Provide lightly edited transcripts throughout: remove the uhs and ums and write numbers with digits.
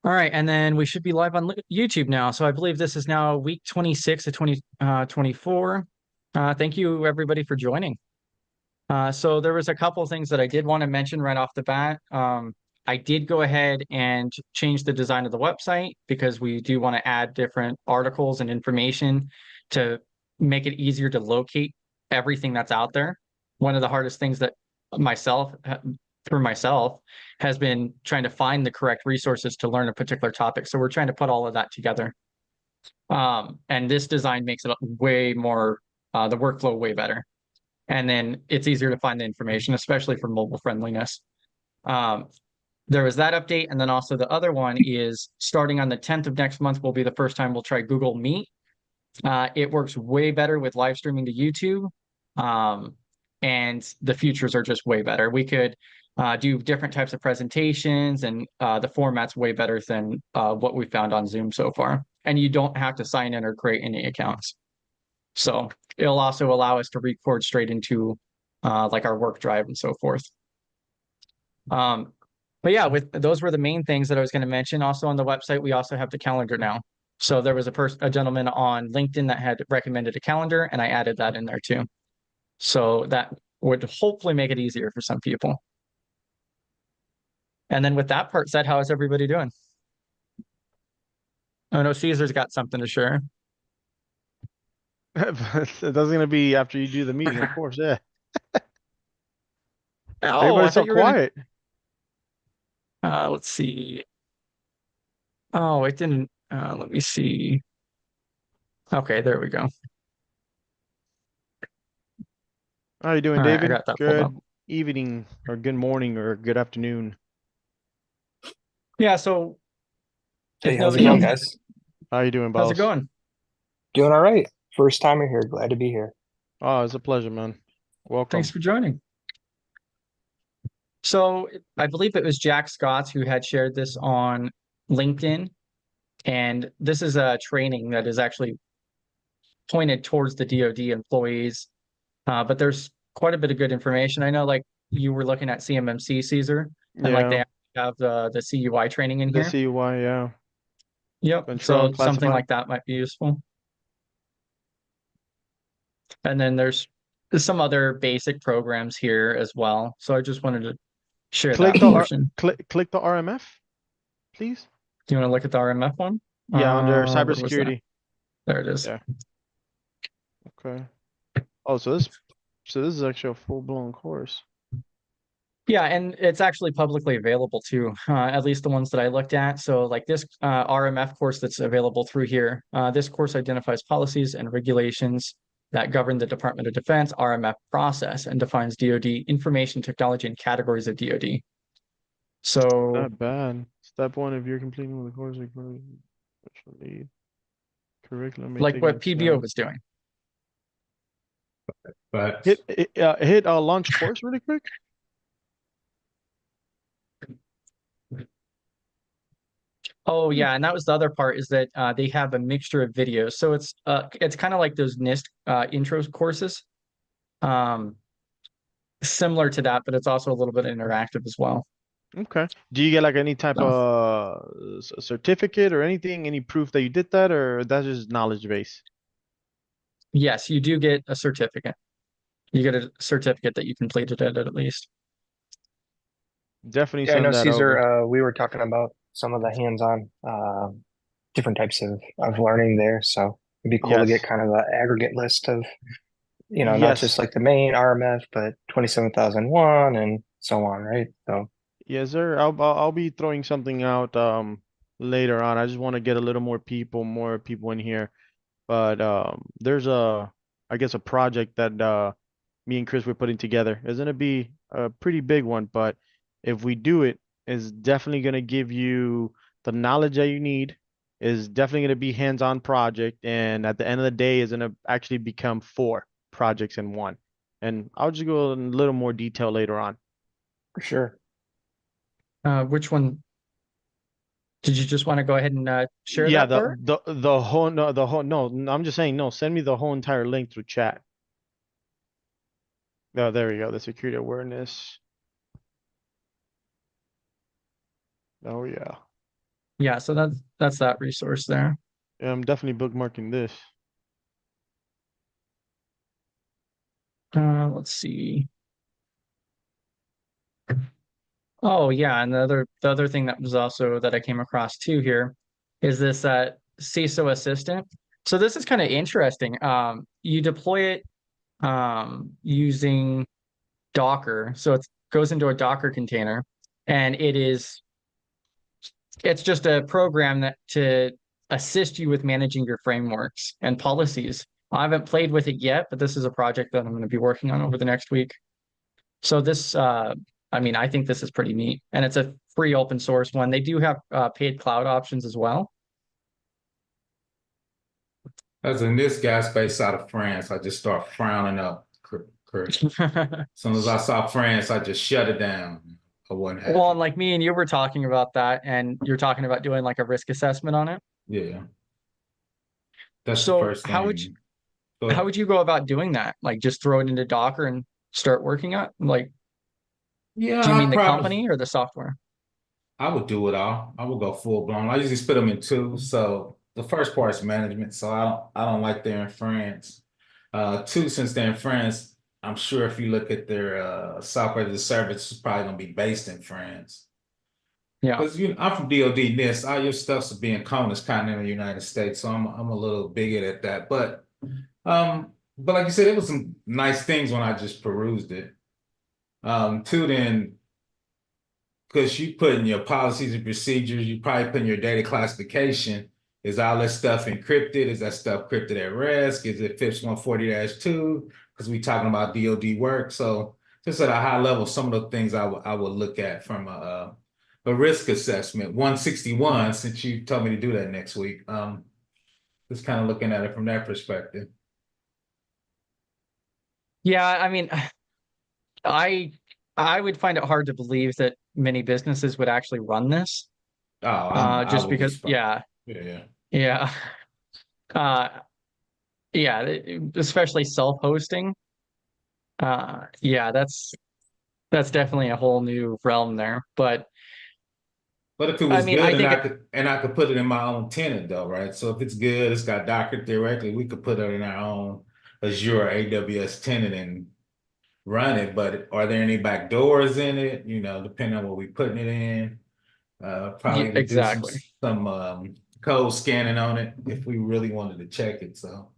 All right, and then we should be live on YouTube now. So I believe this is now week 26 of 2024. Thank you everybody for joining. So there was a couple of things that I did want to mention right off the bat. I did go ahead and change the design of the website because we do want to add different articles and information to make it easier to locate everything that's out there. One of the hardest things that myself, for myself, has been trying to find the correct resources to learn a particular topic. So we're trying to put all of that together. And this design makes it way more, the workflow way better. And then it's easier to find the information, especially for mobile friendliness. Um, there was that update. And then also the other one is starting on the 10th of next month will be the first time we'll try Google Meet. It works way better with live streaming to YouTube. And the features are just way better. We could do different types of presentations, and the format's way better than what we found on Zoom so far. And you don't have to sign in or create any accounts. So it'll also allow us to record straight into like our work drive and so forth. But yeah, with those were the main things that I was going to mention. Also on the website, we also have the calendar now. So there was a gentleman on LinkedIn that had recommended a calendar, and I added that in there too. So that would hopefully make it easier for some people. And then with that part said, how is everybody doing? Oh no, Caesar's got something to share. That's gonna be after you do the meeting, of course. Yeah. Oh, I Everybody's thought so you were gonna. quiet. Let's see. Oh, it didn't. Let me see. Okay, there we go. How you doing, All right, I David? got that pulled up. Good evening, or good morning, or good afternoon. Yeah, so Hey, if how's it nobody going, else, guys? How you doing, how's it boss? going? Doing all right. First timer here. Glad to be here. Oh, it's a pleasure, man. Thanks Welcome. for joining. So I believe it was Jack Scott who had shared this on LinkedIn, and this is a training that is actually pointed towards the DoD employees. But there's quite a bit of good information. I know, like you were looking at CMMC, Caesar, and like Yeah, they have the CUI training in the here. CUI, yeah. Yep. Control So and something classified. like that might be useful. And then there's some other basic programs here as well. So I just wanted to share Click that the R portion. click the RMF, please. Do you want to look at the RMF one? Yeah, under Where was that? cybersecurity. There it is. Yeah. Okay. Oh, so this is actually a full-blown course. Yeah, and it's actually publicly available too, at least the ones that I looked at. So, like this RMF course that's available through here, this course identifies policies and regulations that govern the Department of Defense RMF process and defines DoD information technology and categories of DoD. So, Not bad. Step one, if you're completing with the course, actually curriculum may like take what PBO exam. was doing. But Hit launch course really quick. Oh Hmm. yeah, and that was the other part is that they have a mixture of videos. So it's kind of like those NIST intro courses. Um, Similar to that, but it's also a little bit interactive as well. Okay. Do you get like any type So of certificate or anything, any proof that you did that, or that's just knowledge base? yes, you do get a certificate. You get a certificate that you completed it at least. Definitely Yeah, I know, send that Caesar. over. We were talking about some of the hands-on, different types of learning there. So it'd be cool to get Yes. kind of an aggregate list of, not just Yes. like the main RMF, but 27,001 and so on, right? So Yes, sir. I'll be throwing something out later on. I just want to get a little more people in here. But there's I guess a project that me and Chris were putting together. It's gonna be a pretty big one, but if we do it, it's definitely gonna give you the knowledge that you need. Is definitely gonna be hands-on project, and at the end of the day, is gonna actually become four projects in one. And I'll just go in a little more detail later on. for sure. Which one did you just want to go ahead and share Yeah, that part? the whole no the whole no. I'm just saying no. Send me the whole entire link through chat. Oh, there we go. The security awareness. Oh yeah. Yeah, so that's that resource there. Yeah, I'm definitely bookmarking this. Let's see. Oh yeah, and the other thing that was also that I came across too here is this CISO Assistant. So this is kind of interesting. You deploy it using Docker. So it goes into a Docker container, and it's just a program that to assist you with managing your frameworks and policies. I haven't played with it yet, but this is a project that I'm going to be working on over the next week. So this, I mean, I think this is pretty neat, and it's a free open source one. They do have paid cloud options as well. As in this guy's based out of France, I just start frowning up. Chris. As soon as I saw France, I just shut it down. I wasn't Well, and happy. like me and you were talking about that, and you're talking about doing like a risk assessment on it. Yeah, that's the So first thing. Go how ahead. would you go about doing that? Like just throw it into Docker and start working on it? Like, Yeah, do you mean I the probably company or the software? I would do it all. I would go full blown. I usually split them in two. So the first part is management. So I don't like they're in France. Two, since they're in France, I'm sure if you look at their software as a service, it's probably gonna be based in France. Yeah, Because I'm from DoD NIST, all your stuff's being cone is kind of in the United States, so I'm a little bigot at that. But like you said, it was some nice things when I just perused it. Two, then because you put in your policies and procedures, you probably put in your data classification. Is all that stuff encrypted? Is that stuff encrypted at rest? Is it FIPS 140-2? Because we talking about DoD work. So just at a high level, some of the things I would look at from a risk assessment. 161, since you told me to do that next week. Just kind of looking at it from that perspective. yeah. I mean, I I would find it hard to believe that many businesses would actually run this. Oh, I Just would be because, surprised. yeah, Yeah. yeah, uh, yeah, especially self-hosting. Yeah, that's definitely a whole new realm there. But But if it I was mean, good I and think I could put it in my own tenant though, right? So if it's good, it's got Docker theoretically, we could put it in our own Azure AWS tenant and run it. But are there any back doors in it? Depending on what we're putting it in. yeah, Probably would do some exactly. some code scanning on it if we really wanted to check it. So,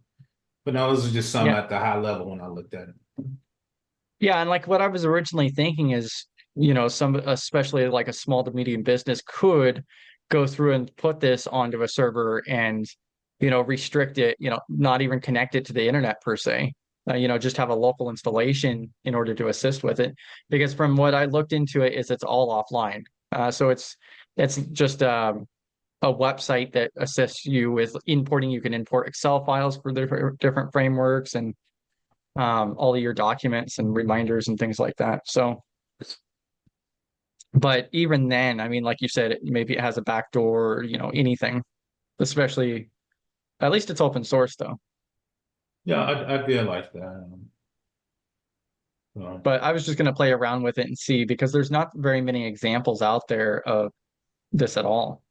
but no, those are just some Yeah, at the high level when I looked at it. yeah, and like what I was originally thinking is, some especially like a small to medium business could go through and put this onto a server and restrict it, not even connect it to the internet per se. Just have a local installation in order to assist with it. Because from what I looked into it, is it's all offline. So it's just a website that assists you with importing. You can import Excel files for the different frameworks and all of your documents and reminders and things like that. So, but even then, I mean, like you said, maybe it has a backdoor, anything, especially at least it's open source though. Yeah, I did like that. But I was just going to play around with it and see because there's not very many examples out there of this at all.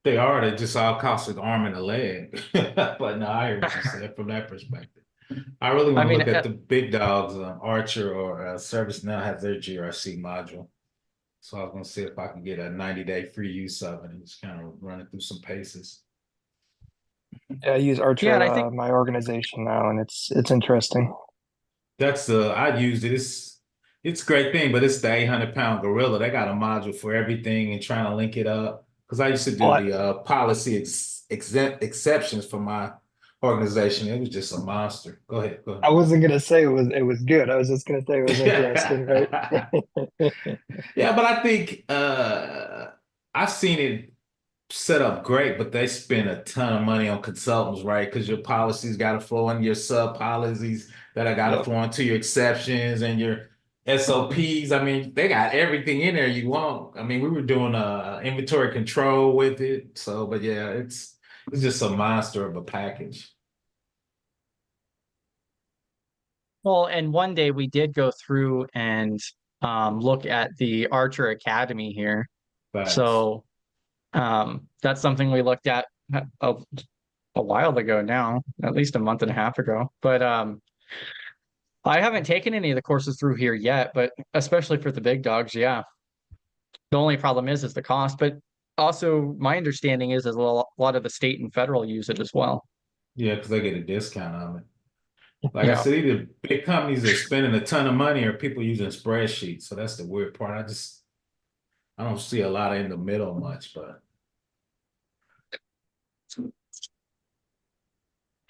They just all cost an arm and a leg. But no, I hear what you said from that perspective. I really I want to mean, look at the big dogs, Archer or ServiceNow has their GRC module. So I was going to see if I can get a 90-day free use of it and just kind of run it through some paces. Yeah, I use yeah, Archer and at I think my organization now, and it's interesting. I used it. It's a great thing, but it's the 800-pound gorilla. They got a module for everything and trying to link it up. Because I used to do Well, the policy exempt exceptions for my organization. It was just a monster. Go ahead. Go I wasn't gonna say it was good. I was just gonna say it was interesting, right? ahead. Yeah, but I think I've seen it set up great, but they spend a ton of money on consultants, right? Because your policies got to flow into your sub policies that I got to Yep. flow into your exceptions and your SOPs. I mean, they got everything in there you want. I mean, we were doing inventory control with it. So, but yeah, it's just a monster of a package. well, and one day we did go through and look at the Archer Academy here. Facts. So That's something we looked at a, a while ago now, at least a month and a half ago. But I haven't taken any of the courses through here yet, but especially for the big dogs, yeah. The only problem is the cost, but also my understanding is a lot of the state and federal use it as well. Yeah, because they get a discount on it. Like I Yeah. said, either big companies are spending a ton of money or people using spreadsheets. So that's the weird part. I don't see a lot in the middle much, but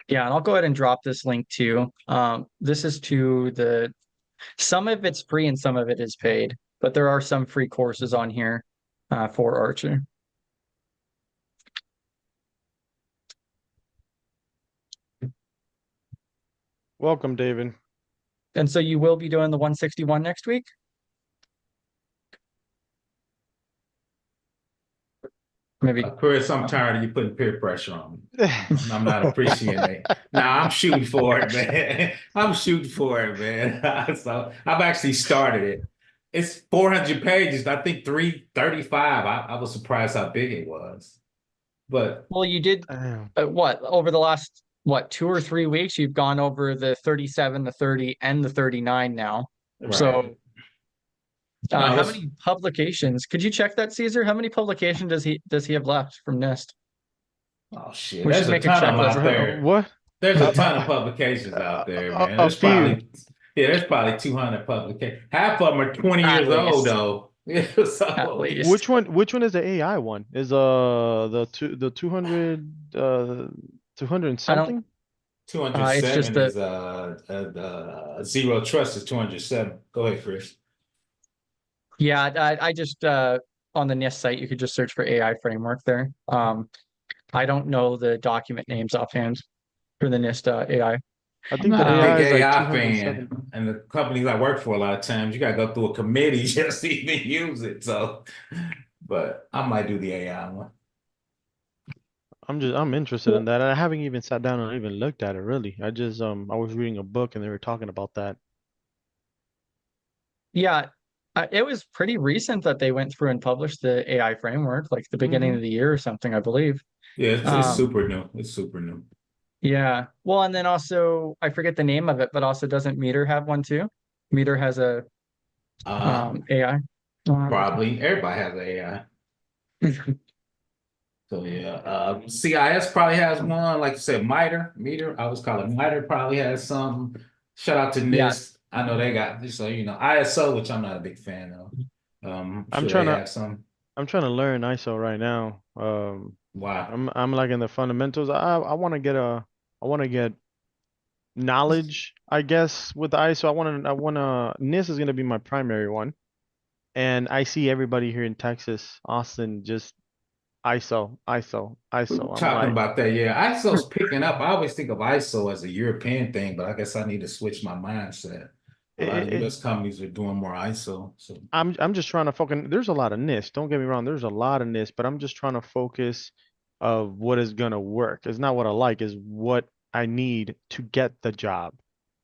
Yeah, and I'll go ahead and drop this link too. This is to some of it's free and some of it is paid, but there are some free courses on here for Archer. Welcome, David. And so you will be doing the 161 next week? Maybe. Chris, I'm tired of you putting peer pressure on me. I'm not appreciating it. Nah, I'm shooting for it, man. I'm shooting for it, man. So I've actually started it. It's 400 pages. I think 335. I was surprised how big it was. But Well, you did what over the last 2 or 3 weeks? You've gone over the 37, the 30, and the 39 now. right. So No, how that's- many publications? Could you check that, Caesar? How many publications does he have left from NIST? Oh shit, We there's should a make a ton of them checklist. out there. What? There's a ton of publications out there, man. A There's few. probably there's probably 200 publications. Half of them are 20 At years old least. though. Yeah, At so least. Which one is the AI one? Is the 200 200 and I don't- something? 207 it's just is zero trust is 207. Go ahead, Chris. Yeah, I just on the NIST site you could just search for AI framework there. I don't know the document names offhand for the NIST AI. I I'm think not the a AI big is like AI 207. fan, and the companies I work for a lot of times you gotta go through a committee just to even use it. So, but I might do the AI one. I'm interested in that. I haven't even sat down and even looked at it really. I was reading a book and they were talking about that. Yeah, it was pretty recent that they went through and published the AI framework, like the beginning of the year or something, I believe. Yeah, it's super new. It's super new. Yeah. Well, and then also I forget the name of it, but also doesn't Meter have one too? Meter has a AI. Probably everybody has an AI. So yeah, CIS probably has one. Like you said, Meter. I was calling Meter probably has some. Shout out to Yeah. NIST. I know they got so ISO, which I'm not a big fan of. I'm sure trying they to- have some. I'm trying to learn ISO right now. Wow. I'm like in the fundamentals. I want to get knowledge, I guess, with the ISO. I want to NIST is going to be my primary one. And I see everybody here in Texas, Austin, just ISO. We were I'm talking like, about that. Yeah, ISO's picking up. I always think of ISO as a European thing, but I guess I need to switch my mindset. A lot of US companies are doing more ISO. So I'm just trying to focus. There's a lot of NIST. Don't get me wrong. There's a lot of NIST, but I'm just trying to focus of what is gonna work. It's not what I like, is what I need to get the job.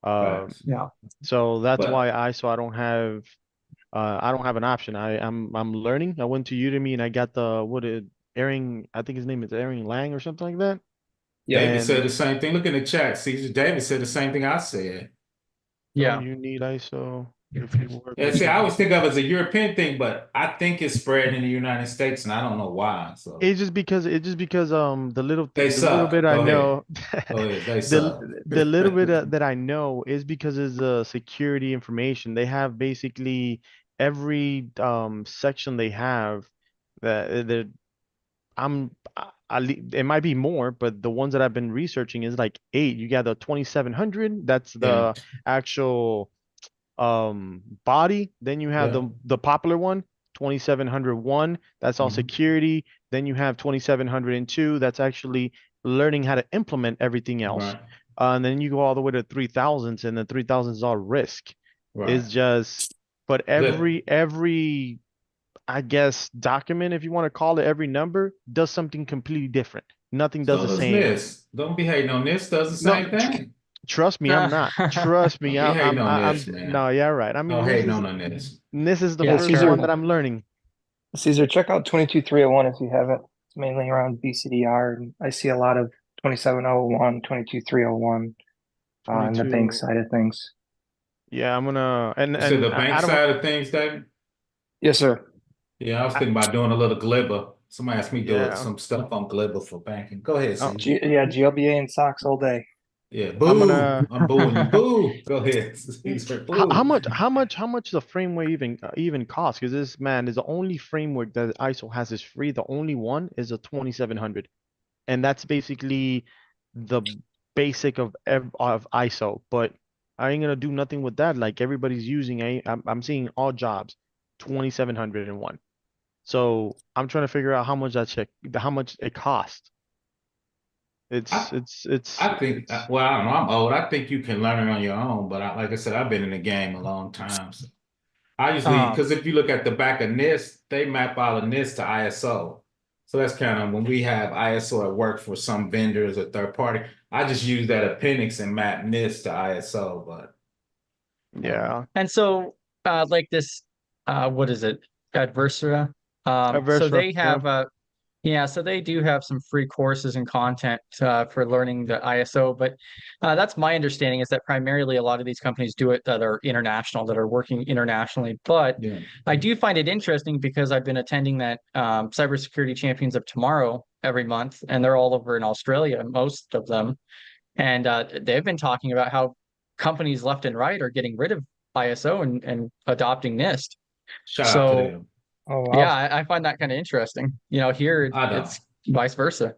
facts. Yeah. So that's But- why I don't have an option. I'm learning. I went to Udemy and I got I think his name is Aaron Lang or something like that. David And- said the same thing. Look in the chat. See, David said the same thing I said. Yeah. You need ISO if you work. Yeah, with see, I them. always think of it as a European thing, but I think it's spread in the United States, and I don't know why. So It's just because the little They the little suck. bit I Go ahead. know Go ahead, they the suck. the little bit that I know is because it's security information. They have basically every section they have that it might be more, but the ones that I've been researching is like 8. You got the 2700, that's the actual body. Then you have Yeah. the popular one, 2701, that's all Mhm. security. Then you have 2702, that's actually learning how to implement everything else. Right. And then you go all the way to 3000s, and the 3000s is all risk. Right. It's just, but every I guess document, if you want to call it, every number does something completely different. Nothing does So the does same. NIST. Don't be hating on NIST. Does the No, same thing. Trust me, I'm not. Trust me, Don't be hating on I'm this, man. no, yeah, right. I mean, No hating on NIST. this is the Yeah, first sure. one that I'm learning. Caesar, check out 22301 if you haven't. It's mainly around BCDR, and I see a lot of 2701, 22301 in the bank 22. side of things. Yeah, I'm gonna You said the I bank don't side of things, David? Yes, sir. Yeah, I was I, thinking about doing a little glibber. Somebody asked me to do yeah. some stuff on glibber for banking. Go ahead, Oh, Caesar. Yeah, GLBA and socks all day. Yeah, I'm boo. gonna I'm booing you. Boo. Go ahead, Caesar. how Boo. much the framework even cost? Because this man is the only framework that ISO has is free. The only one is a 2700, and that's basically the basic of ISO. But I ain't gonna do nothing with that. Like everybody's using, I'm seeing all jobs 2701. So I'm trying to figure out how much it costs. I, It's I think, well, I don't know. I'm old. I think you can learn it on your own, but like I said, I've been in the game a long time. So I usually, Um, because if you look at the back of NIST, they map out of NIST to ISO. So that's kind of when we have ISO at work for some vendors or third party. I just use that appendix and map NIST to ISO. But yeah. and so like this, what is it? Adversera. So Adversarial, they yeah. have yeah, so they do have some free courses and content for learning the ISO, but that's my understanding is that primarily a lot of these companies do it that are international, that are working internationally. But yeah, I do find it interesting because I've been attending that Cybersecurity Champions of Tomorrow every month, and they're all over in Australia, most of them. And they've been talking about how companies left and right are getting rid of ISO and adopting NIST. shout out to So them. Oh, yeah, wow. I find that kind of interesting. Here I it's don't. vice versa.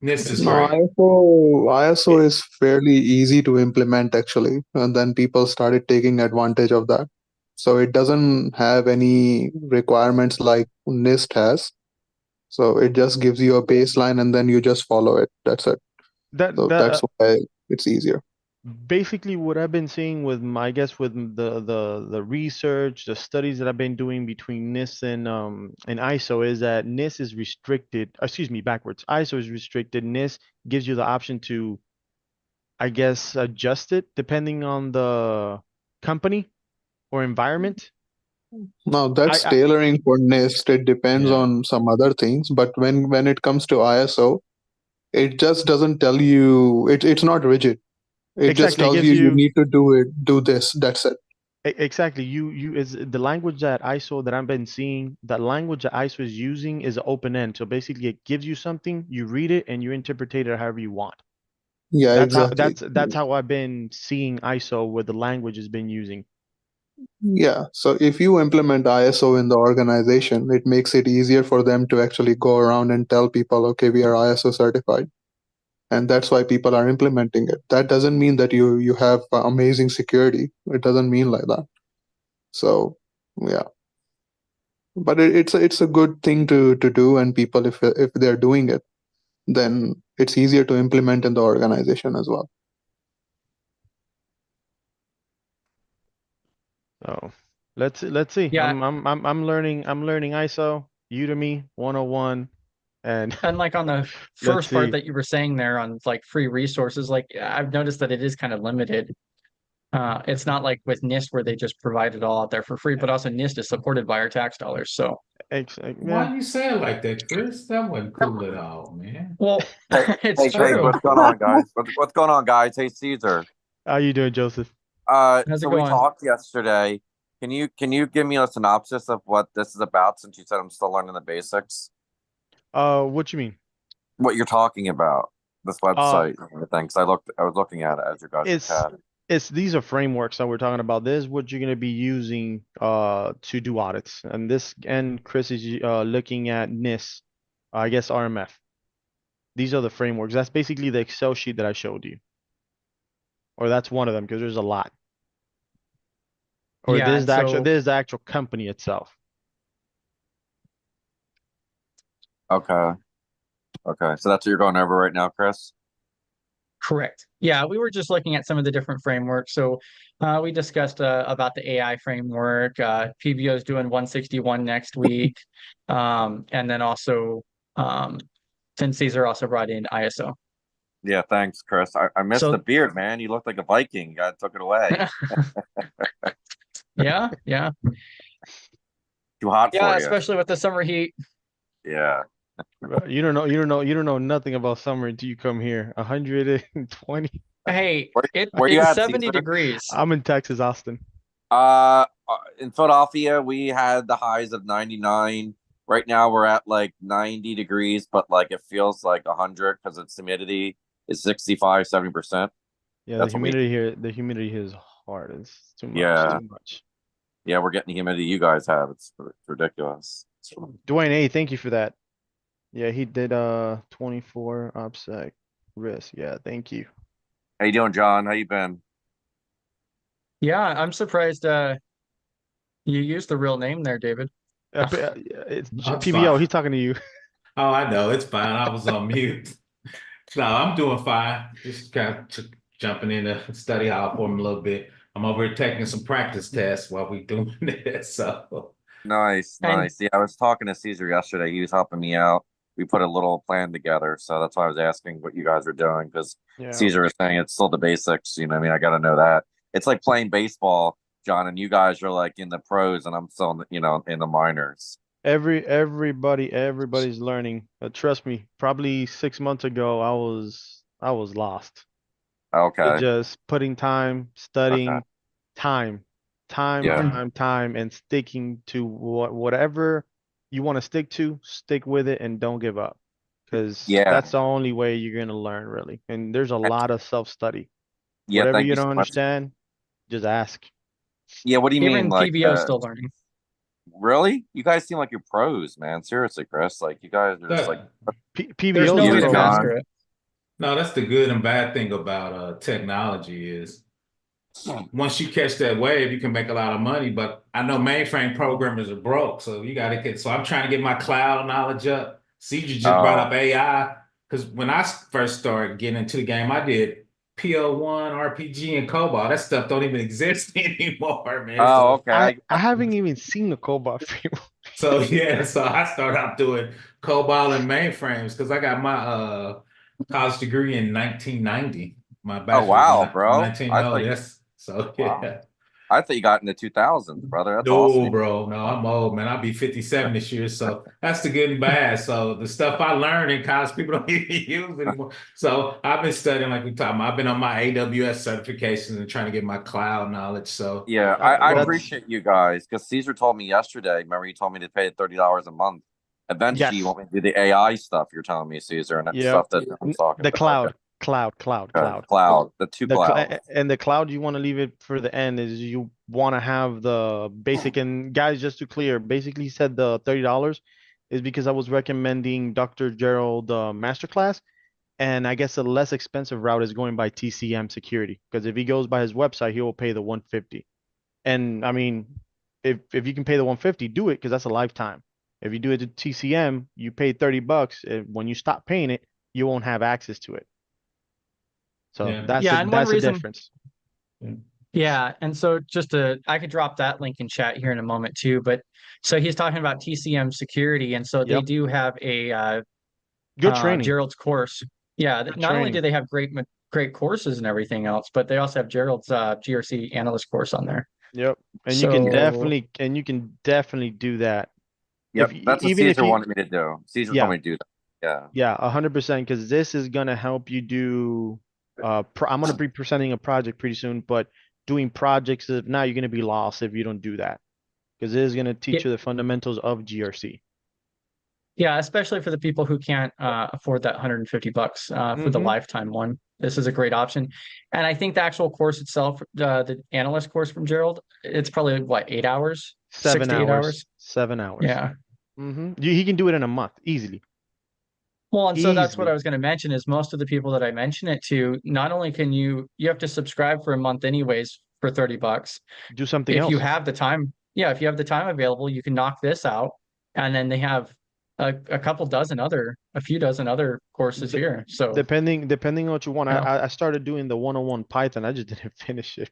NIST is No, great. ISO is fairly easy to implement actually, and then people started taking advantage of that. So it doesn't have any requirements like NIST has. So it just gives you a baseline and then you just follow it. That's it. That So that that's why it's easier. basically what I've been seeing with my, I guess with the research, the studies that I've been doing between NIST and ISO is that NIST is restricted, excuse me, backwards. ISO is restricted. NIST gives you the option to, I guess, adjust it depending on the company or environment. Now that's I tailoring for NIST. It depends Yeah. on some other things, but when it comes to ISO, it just doesn't tell you. It's not rigid. It just exactly it tells gives you you you need to do this. That's it. exactly you is the language that ISO that I've been seeing, the language that ISO is using is open end. So basically it gives you something, you read it and you interpret it however you want. Yeah, That's how exactly. that's how I've been seeing ISO with the language has been using. Yeah. So if you implement ISO in the organization, it makes it easier for them to actually go around and tell people, okay, we are ISO certified. And that's why people are implementing it. That doesn't mean that you have amazing security. It doesn't mean like that. So yeah, but it's a good thing to do, and people if they're doing it, then it's easier to implement in the organization as well. So let's see. Yeah, I'm learning ISO, Udemy 101 and and like on the let's first part see. that you were saying there on like free resources, like I've noticed that it is kind of limited. It's not like with NIST where they just provide it all out there for free, but also NIST is supported by our tax dollars. So, Yeah. Why you say it like that, Chris? That wasn't cool at all, man. well, Hey, it's hey, true. what's going on, guys? What's going on, guys? Hey, Caesar. How you doing, Joseph? How's So it we going? talked yesterday. Can you give me a synopsis of what this is about? Since you said I'm still learning the basics, What you mean? what you're talking about, this Uh, website and everything. Because I was looking at it as you guys were it's chatting. it's these are frameworks that we're talking about. This is what you're gonna be using to do audits. And this and Chris is looking at NIST, I guess RMF. These are the frameworks. That's basically the Excel sheet that I showed you. Or that's one of them because there's a lot. Or Yeah, and so this is the actual company itself. Okay. Okay. So that's what you're going over right now, Chris. correct. Yeah, we were just looking at some of the different frameworks. So we discussed about the AI framework. PBO is doing 161 next week, and then also Tim Caesar also brought in ISO. Yeah. Thanks, Chris. I missed the So beard, man. You look like a Viking. God took it away. yeah, yeah. Too hot Yeah, for you. especially with the summer heat. Yeah. Bro, you don't know nothing about summer until you come here. 120. Hey, Where you it's at, 70 Caesar? degrees. I'm in Texas, Austin. In Philadelphia, we had the highs of 99. Right now, we're at like 90 degrees, but like it feels like 100 because its humidity is 65, 70%. Yeah, That's what we. the humidity here is hard. It's too much. Yeah. Too much. Yeah, we're getting the humidity you guys have. It's ridiculous. Dwayne, hey, thank you for that. Yeah, he did 24 OPSEC risk. Yeah, thank you. How you doing, John? How you been? Yeah, I'm surprised you used the real name there, David. It's That's PBO. fine. He's talking to you. Oh, I know. It's fine. I was on mute. No, I'm doing fine. Just kind of jumping in to study hall for him a little bit. I'm over here taking some practice tests while we doing this. So Nice, And nice. Yeah, I was talking to Caesar yesterday. He was helping me out. We put a little plan together, so that's why I was asking what you guys were doing because Yeah. Caesar is saying it's still the basics. You know, what I mean, I got to know that. It's like playing baseball, John, and you guys are like in the pros, and I'm still, in the, in the minors. Everybody's learning. Trust me, probably 6 months ago, I was lost. It's Okay, just putting time, okay, studying, time, yeah, and sticking to whatever you want to stick to, stick with it and don't give up. Because yeah, that's the only way you're gonna learn really. And there's a lot of self-study. yeah. Whatever Thank you you so don't much. understand, just ask. Yeah, what do you mean? even Like, PBO still learning. really? You guys seem like you're pros, man. Seriously, Chris. Like, you guys are just like, that, There's PBO no is you way and to pro, man. master John. it. no, that's the good and bad thing about technology is once you catch that wave, you can make a lot of money. But I know mainframe programmers are broke, so you got to get. So I'm trying to get my cloud knowledge up. CJ just brought Oh, up AI because when I first started getting into the game, I did PO1, RPG, and COBOL. That stuff don't even exist anymore, man. oh, So okay. I haven't even seen the Cobalt framework. so yeah, so I started out doing COBOL and mainframes because I got my college degree in 1990. My Oh, bachelor's in wow, bro. 1990. That's so Wow. yeah. I thought you got in the 2000s, brother. That's No, awesome. bro. No, I'm old, man. I'll be 57 this year. So that's the good and bad. So the stuff I learned in college, people don't even use anymore. So I've been studying, like we talked about. I've been on my AWS certifications and trying to get my cloud knowledge. So Yeah, I That's appreciate you guys because Caesar told me yesterday. Remember, you told me to pay $30 a month. Eventually, you yes. want me to do the AI stuff. You're telling me, Caesar, and that Yep. stuff that I'm talking The about. cloud, cloud, cloud, Okay. cloud. Cloud, the two clouds. And the cloud you want to leave it for the end is you want to have the basic. And guys, just to clear, basically said the $30 is because I was recommending Dr. Gerald masterclass, and I guess a less expensive route is going by TCM Security because if he goes by his website, he will pay the 150. And I mean, if you can pay the 150, do it because that's a lifetime. If you do it to TCM, you pay $30. And when you stop paying it, you won't have access to it. So yeah. Yeah, and one that's the reason, difference. yeah, and so I could drop that link in chat here in a moment too. But so he's talking about TCM Security, and so they Yep. do have a Good training. Gerald's course. Yeah, Good not only do training. they have great courses and everything else, but they also have Gerald's GRC analyst course on there. Yep. And So you can definitely do that. Yep, that's what Even if Caesar you wanted me to do. Caesar told yeah, me to do that. Yeah. yeah, 100% because this is gonna help you do I'm gonna be presenting a project pretty soon, but doing projects if now you're gonna be lost if you don't do that. Because it is gonna yeah, teach you the fundamentals of GRC. yeah, especially for the people who can't afford that $150 for the Mm-hmm. lifetime one. This is a great option. And I think the actual course itself, the analyst course from Gerald, it's probably what, 8 hours? 6 to 8 hours? 7 hours. Yeah. Mm-hmm. He can do it in a month easily. Well, and so that's what I Easily. was going to mention is most of the people that I mention it to, not only can you have to subscribe for a month anyways for $30. Do something If you else. have the time, yeah, if you have the time available, you can knock this out. And then they have a few dozen other courses D- here. So depending on what you want. you know, I started doing the 101 Python. I just didn't finish it.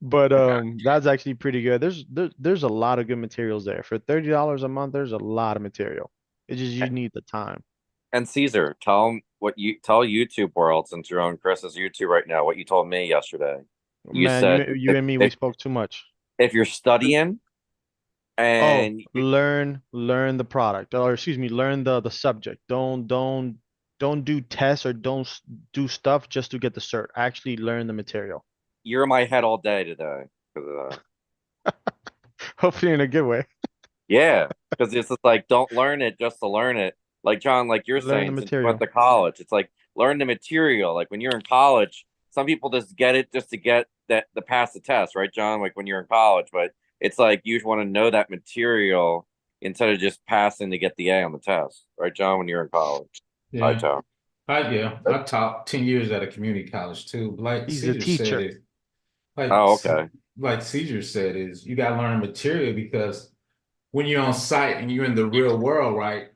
But okay. that's actually pretty good. There's a lot of good materials there. For $30 a month, there's a lot of material. It's just you need the time. And Caesar, tell YouTube world since you're on Chris's YouTube right now. What you told me yesterday. You Man, said you and me, we spoke too much. if you're studying, Oh, and learn the product, or excuse me, learn the subject. Don't do tests, or don't do stuff just to get the cert. Actually learn the material. you're in my head all day today. 'Cause, Hopefully in a good way. yeah, because it's just like don't learn it just to learn it. Like John, like you're Learn the saying, since you went material. to college, it's like learn the material. Like when you're in college, some people just get it just to get that the pass the test, right, John? Like when you're in college, but it's like you want to know that material instead of just passing to get the A on the test, right, John? When you're in college, hi, Yeah. John. I taught 10 years at a community college too. Like He's a Caesar said, teacher. like Oh, okay. like Caesar said, is you gotta learn material because when you're on site and you're in the real world, right?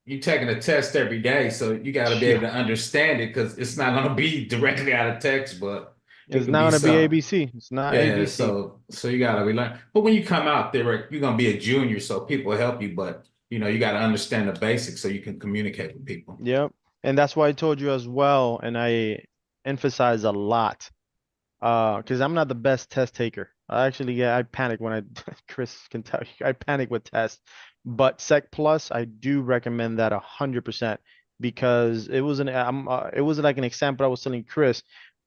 You're taking a test every day, so you got to be able Yeah. to understand it because it's not going to be directly out of text, but it It's could not be gonna be some. ABC. It's not Yeah, ABC. so you got to relearn. But when you come out there, right, you're going to be a junior, so people help you, but you got to understand the basics so you can communicate with people. Yep. And that's why I told you as well, and I emphasize a lot. Because I'm not the best test taker. I panic when I Chris can tell you, I panic with tests. But Sec Plus, I do recommend that 100% because it was like an example I was telling Chris.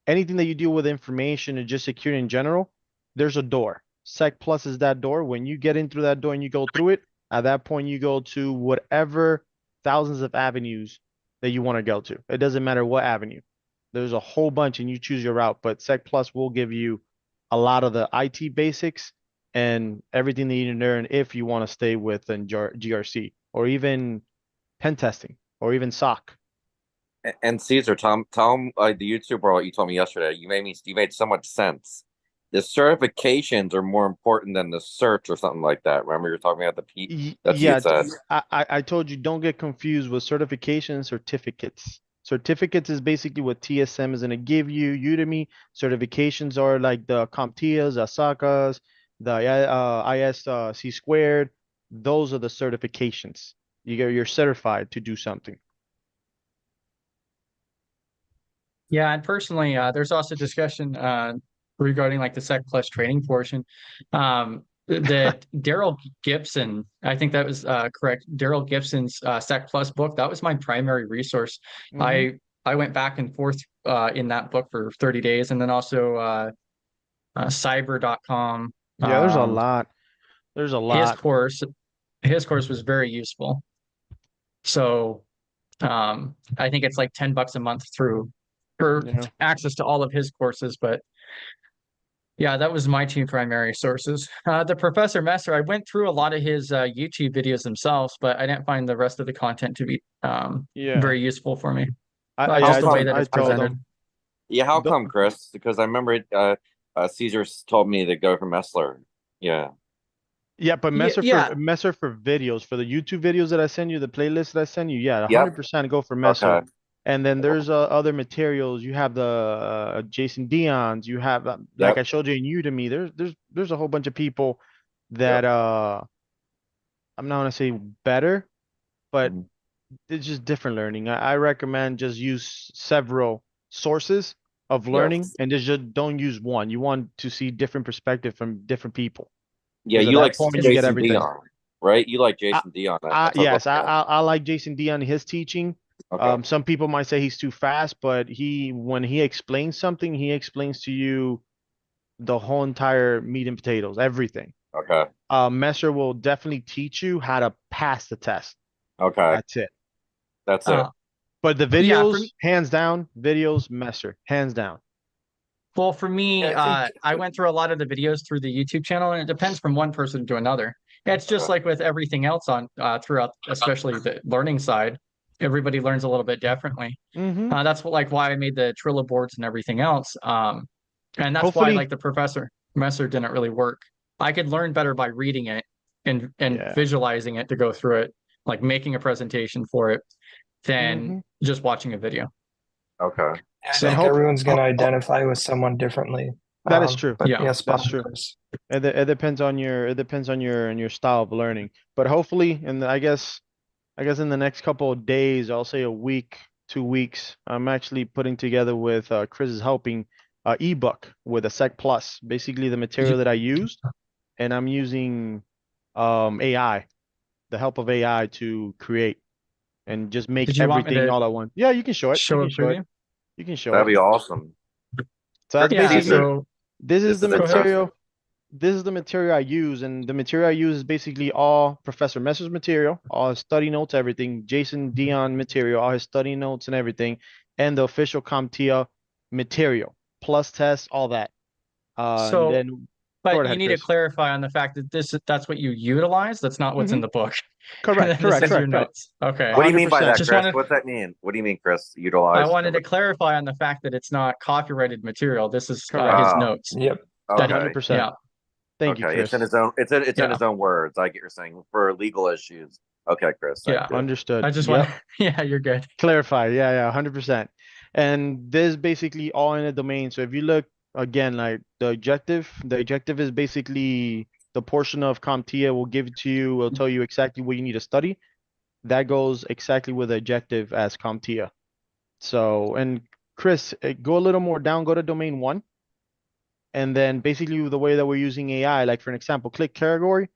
Anything that you deal with information and just security in general, there's a door. Sec Plus is that door. When you get in through that door and you go through it, at that point you go to whatever thousands of avenues that you want to go to. It doesn't matter what avenue. There's a whole bunch and you choose your route, but Sec Plus will give you a lot of the IT basics and everything that you need to learn if you want to stay within GRC or even pen testing or even SOC. And Caesar, tell him the YouTuber what you told me yesterday. You made so much sense. The certifications are more important than the search or something like that. Remember you're talking about the P. That's what you Yeah, said. I told you don't get confused with certification and certificates. Certificates is basically what TSM is going to give you. Udemy certifications are like the CompTIAs, Asakas, the ISC squared. Those are the certifications. You're certified to do something. Yeah, and personally, there's also discussion regarding like the Sec Plus training portion. That Daryl Gibson, I think that was correct. Daryl Gibson's Sec Plus book, that was my primary resource. Mhm. I went back and forth in that book for 30 days, and then also cyber.com. Yeah, there's a lot. There's a His lot. course, his course was very useful. So I think it's like $10 a month through for Yeah. access to all of his courses. But yeah, that was my two primary sources. The Professor Messer, I went through a lot of his YouTube videos themselves, but I didn't find the rest of the content to be Yeah. very useful for me. How Just the way come? that I it's told presented. them. Yeah, how Don't- come, Chris? Because I remember Caesar told me to go for Messler. Yeah. Yeah, but Yeah, Messer for videos, for the YouTube videos that I send you, the playlist that I send you, yeah, Yep. 100% go for Messer. Okay. And then there's other materials. You have the Jason Dion's. You have like Yep. I showed you in Udemy. There's a whole bunch of people that Yep. I'm not gonna say better, but Mhm. it's just different learning. I recommend just use several sources of learning Yes. and just don't use one. You want to see different perspective from different people Yeah, because at you that like point you get Jason everything. Dion, right? You like I, Jason Dion. That's what I was yes, looking I like Jason Dion, his teaching. at. Okay. Some people might say he's too fast, but when he explains something, he explains to you the whole entire meat and potatoes, everything. Okay. Messer will definitely teach you how to pass the test. Okay. That's it. That's it. uh, But the yeah. videos, hands down, videos, Messer, hands down. Well, for me, Yeah, I think I went through a lot of the videos through the YouTube channel, and it depends from one person to another. It's just Okay. like with everything else on throughout, especially the learning side. Everybody learns a little bit differently. Mm-hmm. That's like why I made the Trello boards and everything else. And that's why Hopefully, like the Professor didn't really work. I could learn better by reading it and yeah. visualizing it to go through it, like making a presentation for it, Mm-hmm. than just watching a video. Okay. I So think hope everyone's going to identify with someone differently. that is true. But yeah. yeah, spot That's on, true. Chris. It depends on your style of learning. But hopefully, and I guess in the next couple of days, I'll say a week, 2 weeks, I'm actually putting together with Chris is helping ebook with a Sec Plus, basically the material that I used, and I'm using AI, the help of AI to create and just make Did you want me everything to all at once. Yeah, you can show it. You show a can show it. preview? You can show That'd it. be awesome. So that's Yeah, basically, so this is This the is interesting. material. This is the material I use, and the material I use is basically all Professor Messer's material, all his study notes, everything, Jason Dion material, all his study notes and everything, and the official CompTIA material, plus tests, all that. And so then go but right you ahead, need to Chris. clarify on the fact that that's what you utilize. That's not what's in Mhm. the book. Correct, This correct, is your correct, correct. notes. Okay. What do you mean by 100%. that, Just Chris? wanted What's that mean? What do you mean, Chris? I Utilize? wanted to clarify on the fact that it's not copyrighted material. This is his Correct. notes. Yep. That, Okay. 100%. yeah. Thank you, Okay. It's in Chris. his own. It's in Yeah. his own words. I get you're saying for legal issues. Okay, Chris. Thank Yeah. you. Understood. I just Yep. want yeah, you're good. Clarify. Yeah, yeah, 100%. And this is basically all in a domain. So if you look again, like the objective is basically the portion of CompTIA will give it to you, will tell you exactly what you need to study. That goes exactly with the objective as CompTIA. So, and Chris, go a little more down, go to domain 1. And then basically the way that we're using AI, like for an example, click category.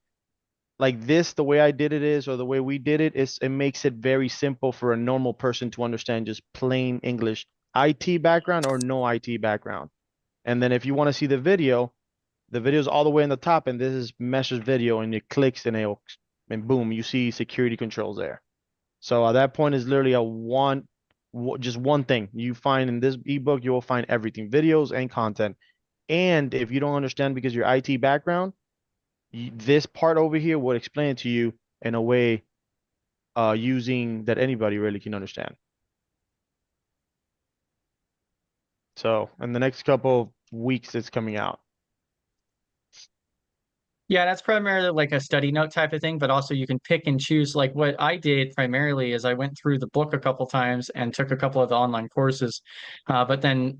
Like this, the way I did it is, or the way we did it is, it makes it very simple for a normal person to understand just plain English, IT background or no IT background. And then if you want to see the video is all the way in the top, and this is Messer's video, and it clicks and and boom, you see security controls there. So at that point is literally just one thing you find in this ebook. You will find everything, videos and content. And if you don't understand because your IT background, this part over here will explain it to you in a way using that anybody really can understand. So in the next couple of weeks, it's coming out. Yeah, that's primarily like a study note type of thing, but also you can pick and choose. Like what I did primarily is I went through the book a couple times and took a couple of the online courses. But then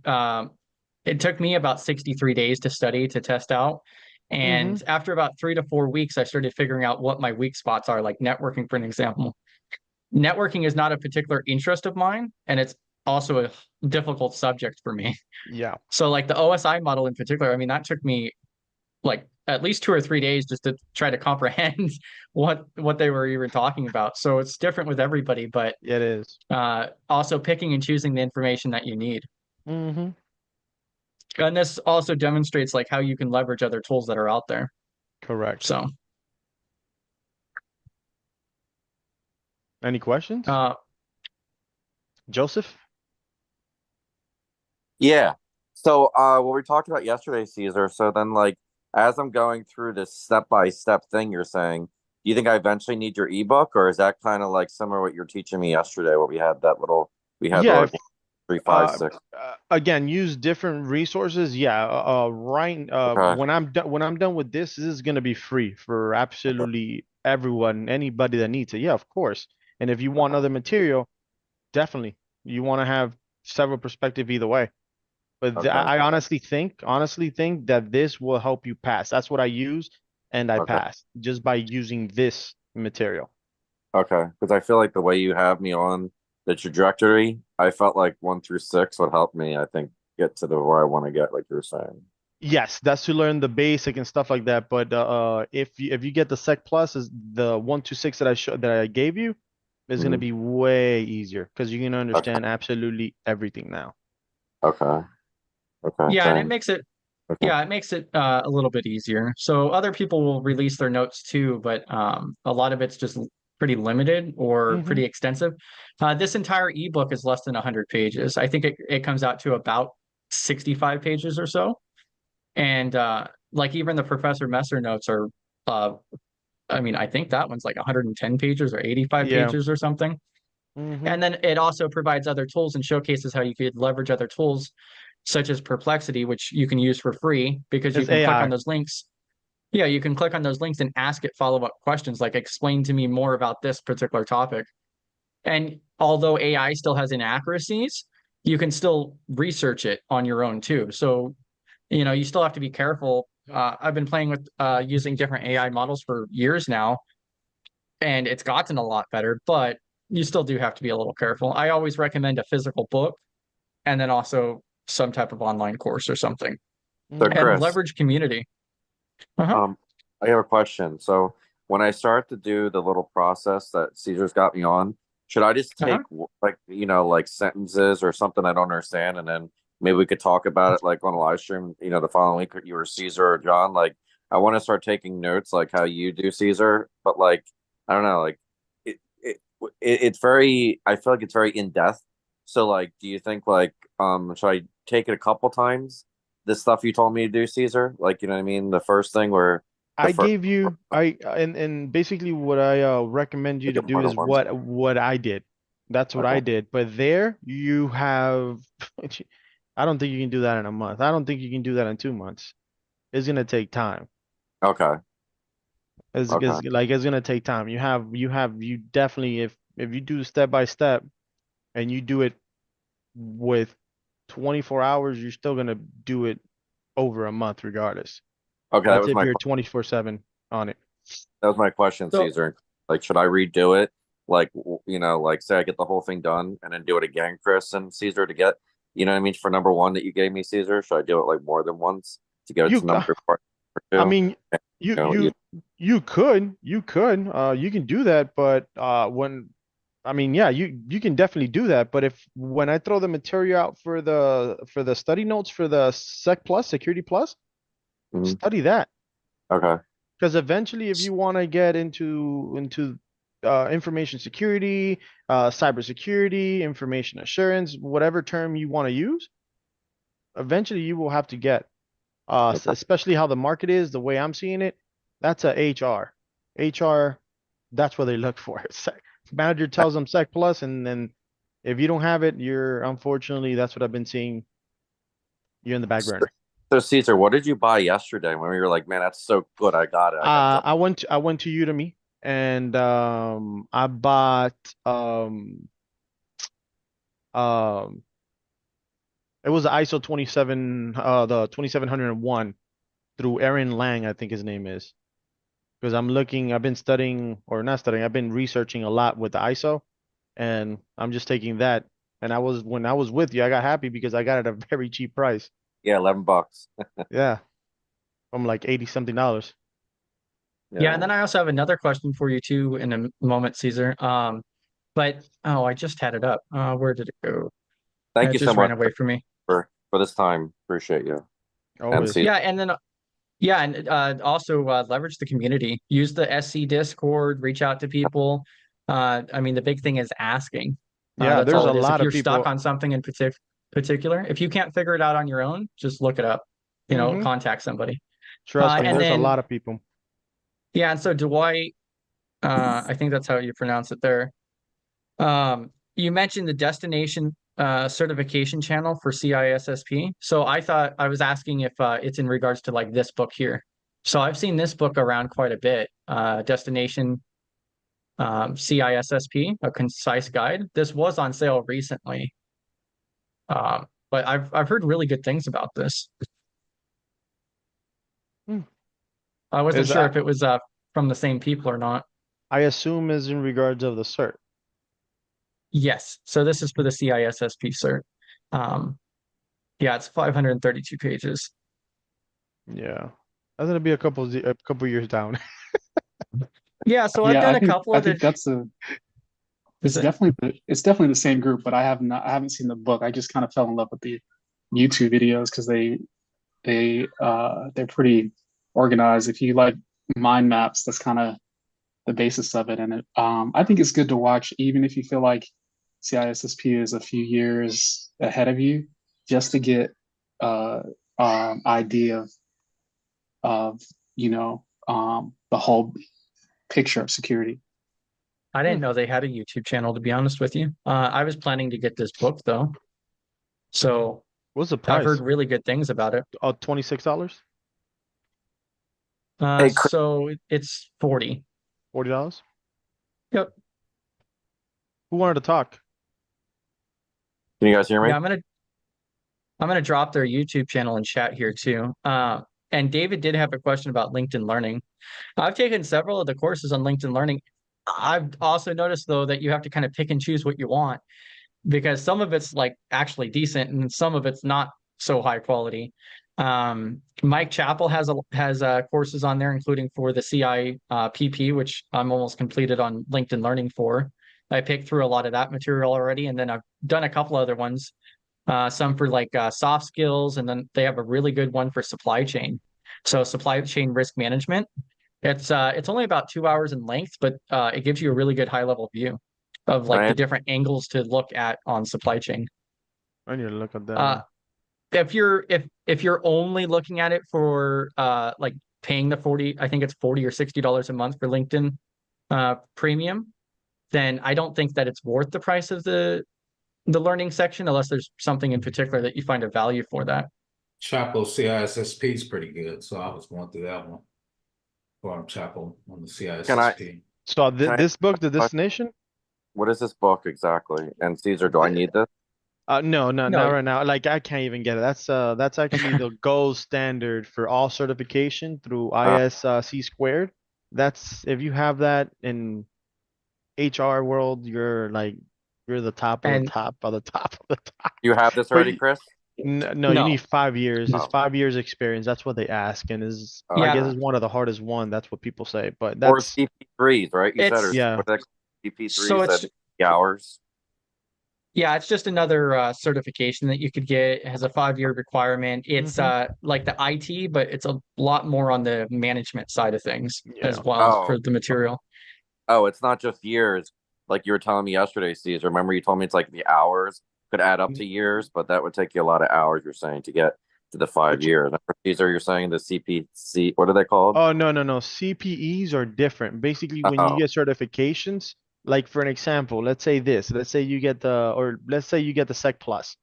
it took me about 63 days to study to test out. And after about 3 to 4 weeks, I started figuring out what my weak spots are, like networking, for an example. Networking is not a particular interest of mine, and it's also a difficult subject for me. Yeah. So like the OSI model in particular, I mean, that took me like at least 2 or 3 days just to try to comprehend what they were even talking about. So it's different with everybody, but It is. also picking and choosing the information that you need. Mm-hmm. And this also demonstrates like how you can leverage other tools that are out there. Correct. So any questions? Joseph? Yeah. So what we talked about yesterday, Caesar. So then like as I'm going through this step-by-step thing you're saying, do you think I eventually need your ebook, or is that kind of like similar to what you're teaching me yesterday, where we had Yeah. like 3, 5, 6. Again, use different resources. Yeah. Right. Okay. When I'm done with this is going to be free for absolutely everyone, anybody that needs it. Yeah, of course. And if you want other material, definitely you want to have several perspective either way. But Okay. I honestly think that this will help you pass. That's what I use, and I Okay. passed just by using this material. Okay, because I feel like the way you have me on the trajectory, I felt like 1 through 6 would help me, I think, get to where I want to get, like you're saying. Yes, that's to learn the basic and stuff like that. But if you get the Sec Plus, is the 1 to 6 that I gave you, is going to be way easier because you're going to understand absolutely everything now. Okay. Okay. yeah, and it thanks. makes it Okay. yeah, it makes it a little bit easier. So other people will release their notes too, but a lot of it's just pretty limited or pretty extensive. This entire ebook is less than 100 pages. I think it comes out to about 65 pages or so. And like even the Professor Messer notes are, I mean, I think that one's like 110 pages or 85 Yeah. pages or something. And then it also provides other tools and showcases how you could leverage other tools such as Perplexity, which you can use for free because you It's can click AI. on those links. Yeah, you can click on those links and ask it follow-up questions like explain to me more about this particular topic. And although AI still has inaccuracies, you can still research it on your own too. So, you still have to be careful. I've been playing with using different AI models for years now, and it's gotten a lot better, but you still do have to be a little careful. I always recommend a physical book and then also some type of online course or something. So And Chris, leverage community. I have a question. So when I start to do the little process that Caesar's got me on, should I just Uh-huh. take like, like sentences or something I don't understand, and then maybe we could talk about it like on a live stream, the following week, you or Caesar or John. Like, I want to start taking notes like how you do, Caesar, but like, I don't know, like it's very, I feel like it's very in depth. So like, do you think like, should I take it a couple times? The stuff you told me to do, Caesar, like, you know what I mean? The first thing where I gave you and basically what I recommend you to do is what I did. That's what I did. But there you have I don't think you can do that in a month. I don't think you can do that in 2 months. It's gonna take time. Okay. It's Okay. like it's gonna take time. You definitely if you do step by step and you do it with 24 hours, you're still gonna do it over a month regardless. Okay, that That's was if my you're 24/7 on it. question, So Caesar. Like, should I redo it? Like, like say I get the whole thing done and then do it again, Chris and Caesar, to get, you know what I mean, for number one that you gave me, Caesar? Should I do it like more than once to get it You to number I two? mean, you know, you you could you can do that, but when I mean, yeah, you can definitely do that, but if when I throw the material out for the study notes for the Security Plus, Mhm. study that. Okay. Because eventually, if you want to get into information security, cybersecurity, information assurance, whatever term you want to use, eventually you will have to get especially how the market is, the way I'm seeing it, that's a HR. HR, that's what they look for. Manager tells them Sec Plus, and then if you don't have it, unfortunately, that's what I've been seeing. You're in the back burner. So Caesar, what did you buy yesterday when we were like, man, that's so good. I got it. I went to Udemy and I bought um it was the ISO 27 the 2701 through Aaron Lang, I think his name is. Because I've been studying or not studying, I've been researching a lot with the ISO, and I'm just taking that. And when I was with you, I got happy because I got it at a very cheap price. Yeah, $11. Yeah, from like 80 something dollars. yeah, and then I also have another question for you too in a moment, Caesar. But I just had it up. Where did it go? Thank It you so just ran much away from me. for this time. Appreciate you. And Always. Caesar. Yeah, and then also leverage the community. Use the SC Discord. Reach out to people. I mean, the big thing is asking. Yeah, That's there's all a it is. If lot of you're stuck people. on something in particular, if you can't figure it out on your own, just look it up. Contact somebody. Trust me, And there's a then lot of people. yeah, and so Dwight, I think that's how you pronounce it there. You mentioned the destination certification channel for CISSP. So I thought I was asking if it's in regards to like this book here. So I've seen this book around quite a bit. Destination CISSP, a concise guide. This was on sale recently. But I've heard really good things about this. Hmm. I wasn't Is sure if it was from the same people or not. I assume is in regards of the cert. Yes. So this is for the CISSP cert. Yeah, it's 532 pages. Yeah, that's gonna be a couple years down. Yeah, so I've Yeah, done a couple I of think the. it's definitely the same group, but I haven't seen the book. I just kind of fell in love with the YouTube videos because they're pretty organized. If you like mind maps, that's kind of the basis of it. And I think it's good to watch, even if you feel like CISSP is a few years ahead of you, just to get idea of the whole picture of security. I didn't know they had a YouTube channel, to be honest with you. I was planning to get this book though. So What's the I've price? heard really good things about it. $26. Hey, Chris, So it's 40. $40. Yep. Who wanted to talk? can you guys hear me? Yeah, I'm gonna drop their YouTube channel and chat here too. And David did have a question about LinkedIn Learning. I've taken several of the courses on LinkedIn Learning. I've also noticed though that you have to kind of pick and choose what you want because some of it's like actually decent and some of it's not so high quality. Mike Chappell has courses on there, including for the CI PP, which I'm almost completed on LinkedIn Learning for. I picked through a lot of that material already, and then I've done a couple other ones, some for like soft skills, and then they have a really good one for supply chain. So supply chain risk management. It's only about 2 hours in length, but it gives you a really good high level view of like the Right. different angles to look at on supply chain. I need to look at that Uh, one. if you're only looking at it for like paying the 40, I think it's $40 or $60 a month for LinkedIn premium, then I don't think that it's worth the price of the learning section unless there's something in particular that you find a value for that. Chapo CISSP is pretty good, so I was going through that one. For Chapo on the CISSP. So Can I- this book, The Destination? What is this book exactly? And Caesar, do I need this? No, No. not right now. Like I can't even get it. That's actually the gold standard for all certification through ISC squared. That's if you have that in HR world, you're the top of the And- top of the top of the top. You have this But already, you- Chris? No, you No. need 5 years. It's Oh. 5 years experience. That's what they ask, and is I Yeah. guess it's one of the hardest one. That's what people say. But Or that's CP3s, right? You said, or It's- Yeah. what CP3s So it's- at hours. Yeah, it's just another certification that you could get. It has a 5-year requirement. It's like the IT, but it's a lot more on the management side of things as Yeah. well Oh. for the material. Oh, it's not just years. Like you were telling me yesterday, Caesar. Remember you told me it's like the hours could add up to years, but that would take you a lot of hours, you're saying, to get to the 5 years. Caesar, you're saying the CPC, what are they called? Oh, no. CPEs are different. Basically, when you Oh. get certifications, like for an example, let's say you get the Sec Plus.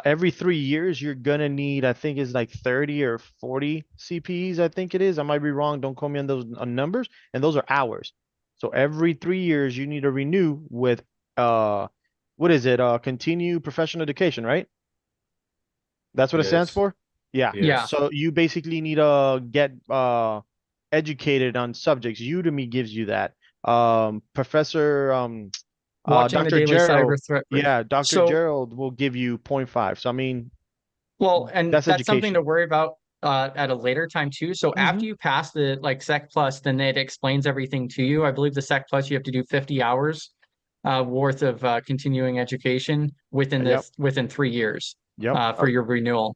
Every 3 years, you're gonna need, I think it's like 30 or 40 CPEs, I think it is. I might be wrong. Don't quote me on those numbers. And those are hours. So every 3 years, you need to renew with, what is it? Continue professional education, right? That's what it stands Yes. for? Yeah. Yeah. So you basically need to get educated on subjects. Udemy gives you that. Professor Watching the Dr. daily Gerald, cyber threat brief. yeah, Dr. So- Gerald will give you 0.5. So I mean, Well, and That's that's something education. to worry about at a later time too. So Mhm. after you pass the like Sec Plus, then it explains everything to you. I believe the Sec Plus you have to do 50 hours worth of continuing education within Yep. within 3 years Yep. for your renewal.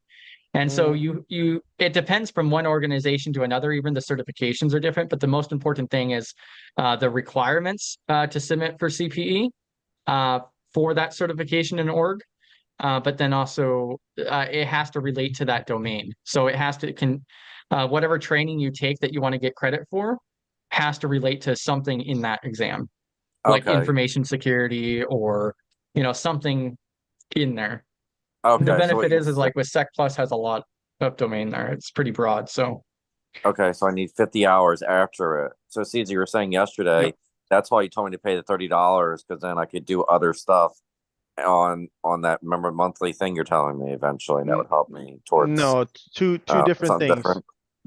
And so Mm. it depends from one organization to another. Even the certifications are different, but the most important thing is the requirements to submit for CPE for that certification in org. But then also it has to relate to that domain. So it has to whatever training you take that you want to get credit for has to relate to something in that exam, like Okay. information security or something in there. Okay. The so what benefit you're is like with Sec Plus has a lot of domain there. It's pretty broad. So Okay, so I need 50 hours after it. So Caesar, you were saying yesterday, that's why you told me to pay the $30 because then I could do other stuff on that monthly thing you're telling me eventually, and that would help me towards No, two different something things. different.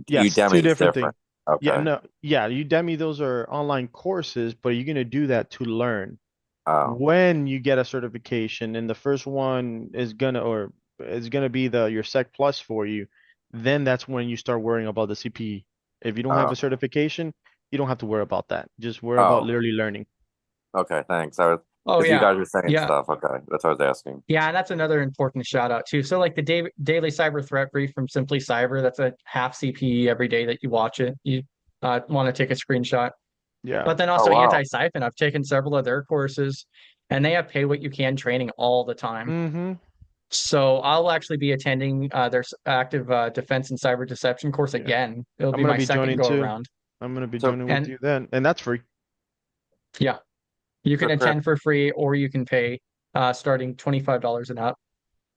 Yes, Udemy two is different different. things. Okay. Yeah, no, yeah, Udemy, those are online courses, but you're gonna do that to learn. Oh, When you get a certification, and the first one is gonna be your Sec Plus for you, then that's when you start worrying about the CPE. If you don't have Oh. a certification, you don't have to worry about that. Just worry about Oh. literally learning. okay, thanks. oh Because you yeah. guys were saying Yeah. stuff. Okay, that's what I was asking. Yeah, and that's another important shout out too. So like the daily cyber threat brief from Simply Cyber, that's a half CPE every day that you watch it. You want to take a screenshot. Yeah. But then also wow. Anti-Siphon, I've taken several of their courses and they have pay what you can training all the time. Mm-hmm. So I'll actually be attending their active defense and cyber deception course Yeah. again. It'll I'm be gonna my be second joining go too. around. I'm gonna be So- joining with and- you then, and that's free. Yeah. You can So, Chris- attend for free or you can pay starting $25 and up.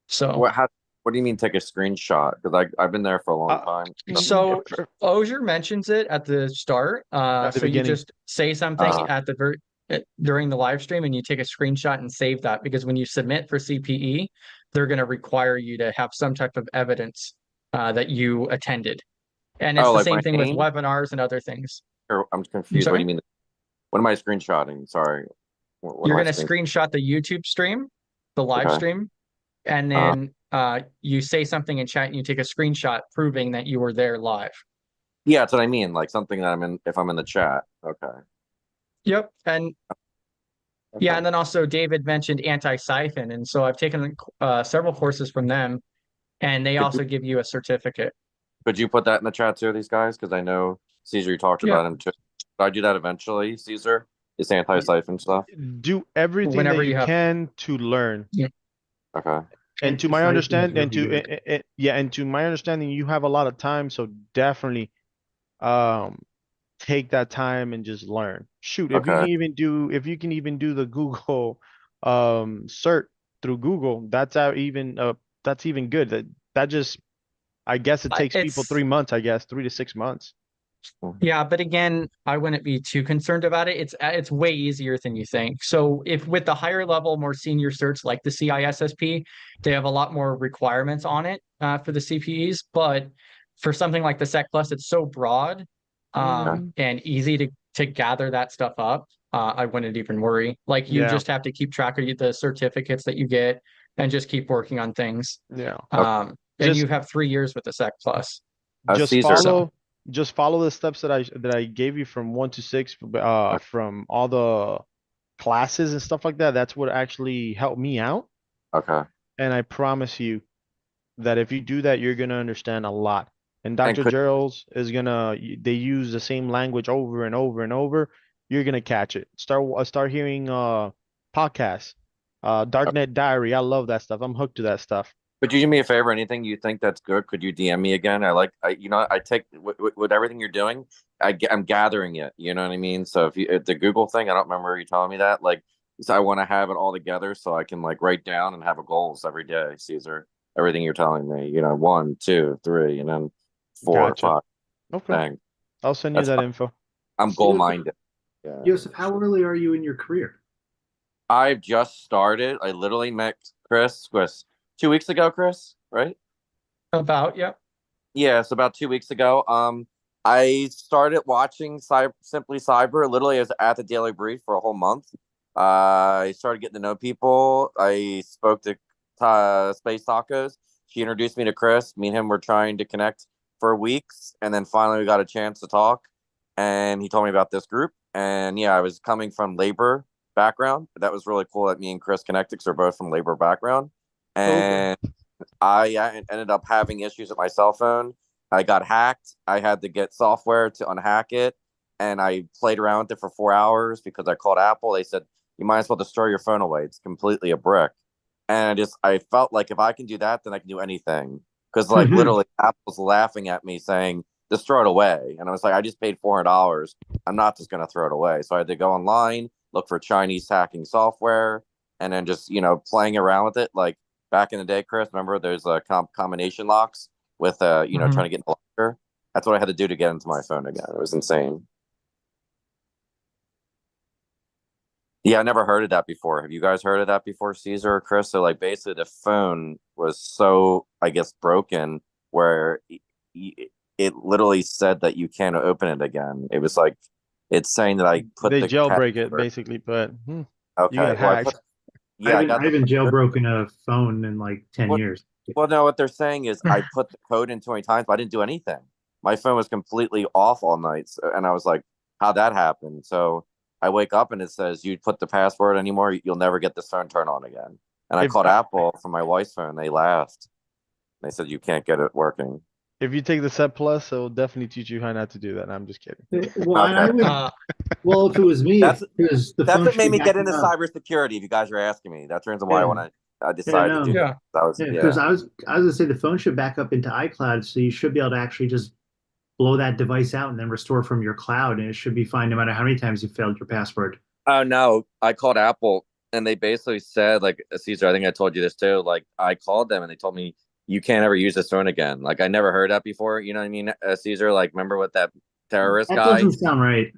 So What do you mean take a screenshot? Because I've been there for a long time. So Osier mentions it at the start. At the So you beginning. just say something Uh-huh. at the during the live stream and you take a screenshot and save that because when you submit for CPE, they're going to require you to have some type of evidence that you attended. And it's Oh, the like same my thing with name? webinars and other things. Or I'm confused. What sorry? do you mean? What am I screenshotting? Sorry. What You're am I going to screenshot the YouTube stream, the live Okay. stream, and then you say something in chat and you take a screenshot proving that you were there live. Yeah, that's what I mean. Like something that I'm in, if I'm in the chat. Okay. Yep. And yeah, and then also David mentioned anti-siphon. And so I've taken several courses from them, and they also give you a certificate. Could you put that in the chat too, these guys? Because I know Caesar, you talked Yeah. about him too. Should I do that eventually, Caesar? This anti-siphon stuff? Do everything Whenever that you you have- can to learn. Okay. And to my Anti-siphon understanding, is and to really good. yeah, and to my understanding, you have a lot of time, so definitely take that time and just learn. Shoot, if you Okay. can even do the Google cert through Google, that's even good. That just, I guess it takes people It's- 3 months, I guess 3 to 6 months. Yeah, but again, I wouldn't be too concerned about it. It's way easier than you think. So if with the higher level, more senior certs like the CISSP, they have a lot more requirements on it for the CPEs. But for something like the Sec Plus, it's so broad and easy to gather that stuff up. I wouldn't even worry. Like you Yeah. just have to keep track of the certificates that you get and just keep working on things. Yeah. And Just- you have 3 years with the Sec Plus. Just Caesar. follow the steps that I gave you from 1 to 6 from all the classes and stuff like that. That's what actually helped me out. Okay. And I promise you that if you do that, you're gonna understand a lot. And Dr. could- Gerald's is they use the same language over and over and over. You're gonna catch it. Start hearing podcasts. Darknet Diary. I love that stuff. I'm hooked to that stuff. Could you do me a favor? Anything you think that's good? Could you DM me again? I take with everything you're doing. I'm gathering it. You know what I mean? So if the Google thing, I don't remember you telling me that. Like, so I want to have it all together so I can like write down and have a goals every day. Caesar, everything you're telling me. 1, 2, 3, and then 4, Gotcha. 5. Okay. Dang, I'll send you That's that fine. info. I'm goal minded. Yeah. Joseph, how early are you in your career? I've just started. I literally met Chris 2 weeks ago, Chris, right? About, yep. Yeah, it's about 2 weeks ago. I started watching Simply Cyber. Literally, I was at the Daily Brief for a whole month. I started getting to know people. I spoke to Space Tacos. She introduced me to Chris. Me and him were trying to connect for weeks, and then finally we got a chance to talk. And he told me about this group. And yeah, I was coming from labor background. That was really cool that me and Chris connected because we're both from labor background. And I ended up having issues with my cell phone. I got hacked. I had to get software to unhack it. And I played around with it for 4 hours because I called Apple. They said, you might as well destroy your phone away. It's completely a brick. And I felt like if I can do that, then I can do anything. Because like literally Apple's laughing at me saying, just throw it away. And I was like, I just paid $400. I'm not just going to throw it away. So I had to go online, look for Chinese hacking software, and then just, playing around with it. Like back in the day, Chris, remember there's combination locks with, trying to get in the locker. That's what I had to do to get into my phone again. It was insane. Yeah, I never heard of that before. Have you guys heard of that before, Caesar or Chris? So like basically the phone was so, I guess, broken where it literally said that you can't open it again. It was like, it's saying that I put They the jailbreak it password. basically, but Okay. you get Well, hacked. I haven't jailbroken a phone in like 10 years. Well, no, what they're saying is I put the code in 20 times, but I didn't do anything. My phone was completely off all night. And I was like, how'd that happen? So I wake up and it says, you put the password anymore, you'll never get this phone turned on again. And I called Apple from my wife's phone. They laughed. They said, you can't get it working. If you take the Set Plus, it'll definitely teach you how not to do that. I'm just kidding. Well, Okay. I would, well, if it was me, That's because the That's phone what should made be me get backing into up. cybersecurity. If you guys are asking me, that's the reason why Yeah. I decided to do Yeah. that. Was Because I was gonna say the phone should back up into iCloud, so you should be able to actually just blow that device out and then restore from your cloud, and it should be fine no matter how many times you failed your password. Oh no, I called Apple and they basically said, like, Caesar, I think I told you this too. Like, I called them and they told me you can't ever use this phone again. Like, I never heard that before. You know what I mean, Caesar? Like, remember what that terrorist That guy? doesn't sound right.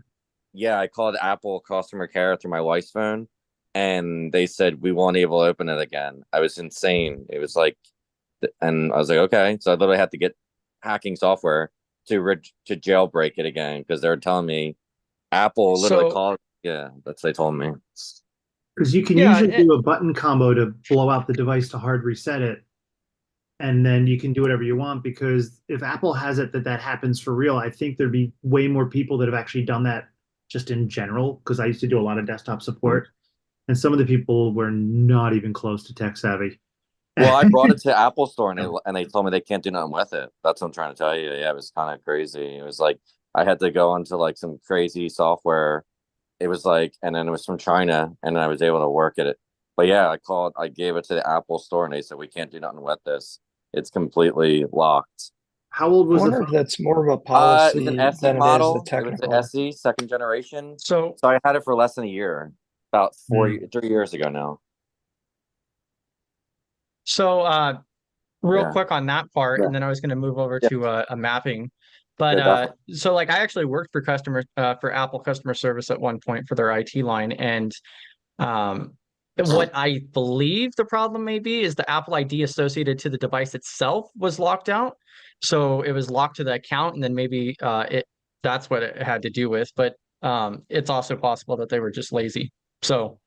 Yeah, I called Apple customer care through my wife's phone, and they said we won't able to open it again. I was insane. It was like, and I was like, okay. So I literally had to get hacking software to jailbreak it again because they were telling me Apple literally called. Yeah, that's what they told me. Because you can usually do a button combo to blow out the device to hard reset it. and then you can do whatever you want. Because if Apple has it that happens for real, I think there'd be way more people that have actually done that just in general. Because I used to do a lot of desktop support, and some of the people were not even close to tech savvy. Well, I brought it to Apple Store and they told me they can't do nothing with it. That's what I'm trying to tell you. Yeah, it was kind of crazy. It was like I had to go into like some crazy software. It was like, and then it was from China, and I was able to work at it. But yeah, I gave it to the Apple Store, and they said we can't do nothing with this. It's completely locked. How old I was wonder the if phone? that's more of a It policy was an SE than it is model. a It was technical. the SE second generation. So So I had it for less than a year, about 3 years ago now. So real Yeah. quick on that part, Yeah. and then I was going to move over Yeah. to a mapping. But Yeah, definitely. so like I actually worked for Apple customer service at one point for their IT line, and what I believe the problem may be is the Apple ID associated to the device itself was locked out. So it was locked to the account, and then maybe that's what it had to do with. But it's also possible that they were just lazy. So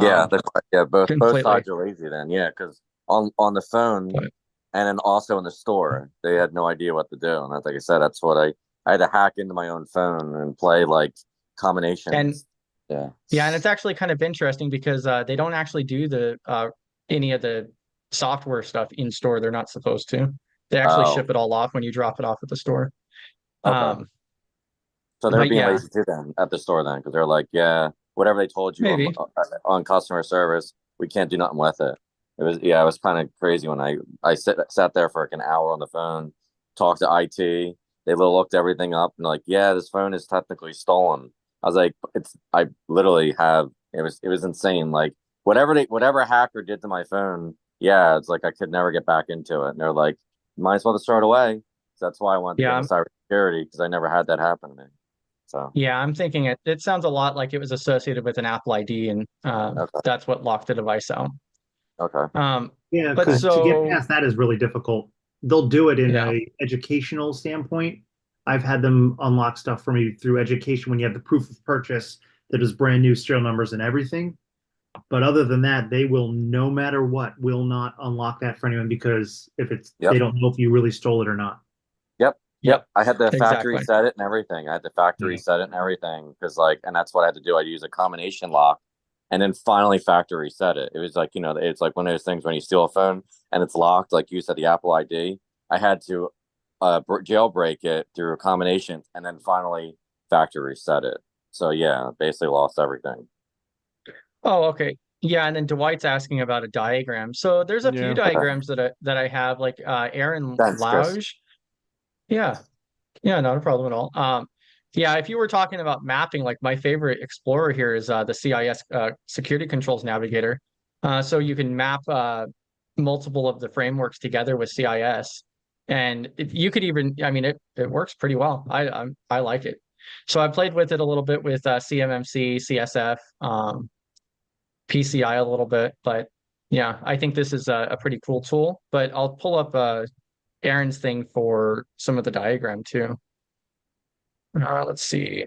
Yeah, both completely. sides are lazy then. Yeah, because on the phone But- and then also in the store, they had no idea what to do. And that's like I said, that's what I had to hack into my own phone and play like combinations. Yeah, and it's actually kind of interesting because they don't actually do the any of the software stuff in store. They're not supposed to. They actually Oh, ship it all off when you drop it off at the store. okay. So they're but being yeah, lazy too then at the store then because they're like, yeah, whatever they told you maybe. on customer service, we can't do nothing with it. It was kind of crazy when I sat there for like an hour on the phone, talked to IT. They looked everything up and like, yeah, this phone is technically stolen. I was like, I literally have it was insane. Like whatever a hacker did to my phone, yeah, it's like I could never get back into it. And they're like, you might as well just throw it away. So that's why I wanted to Yeah, get into cybersecurity because I never had that happen to me. So yeah, I'm thinking it sounds a lot like it was associated with an Apple ID, and okay, that's what locked the device out. okay, Yeah, But because to get so past that is really difficult. They'll do it in yeah, a educational standpoint. I've had them unlock stuff for me through education when you have the proof of purchase that is brand new serial numbers and everything. But other than that, they will, no matter what, will not unlock that for anyone because if it's yep, they don't know if you really stole it or not. yep. I had the factory exactly. set it and everything. I had the factory Yeah. set it and everything because and that's what I had to do. I use a combination lock, and then finally factory set it. It was like it's like one of those things when you steal a phone and it's locked, like you said, the Apple ID. I had to jailbreak it through a combination and then finally factory set it. So yeah, basically lost everything. Oh, okay. Yeah, and then Dwight's asking about a diagram. So there's a few Yeah. diagrams that I have, like Aaron Thanks, Chris. Lauge. Yeah, yeah, not a problem at all. Yeah, if you were talking about mapping, like my favorite explorer here is the CIS Security Controls Navigator. So you can map multiple of the frameworks together with CIS, and you could even, I mean, it works pretty well. I like it. So I played with it a little bit with CMMC, CSF, PCI a little bit, but yeah, I think this is a pretty cool tool. But I'll pull up Aaron's thing for some of the diagram too. Let's see.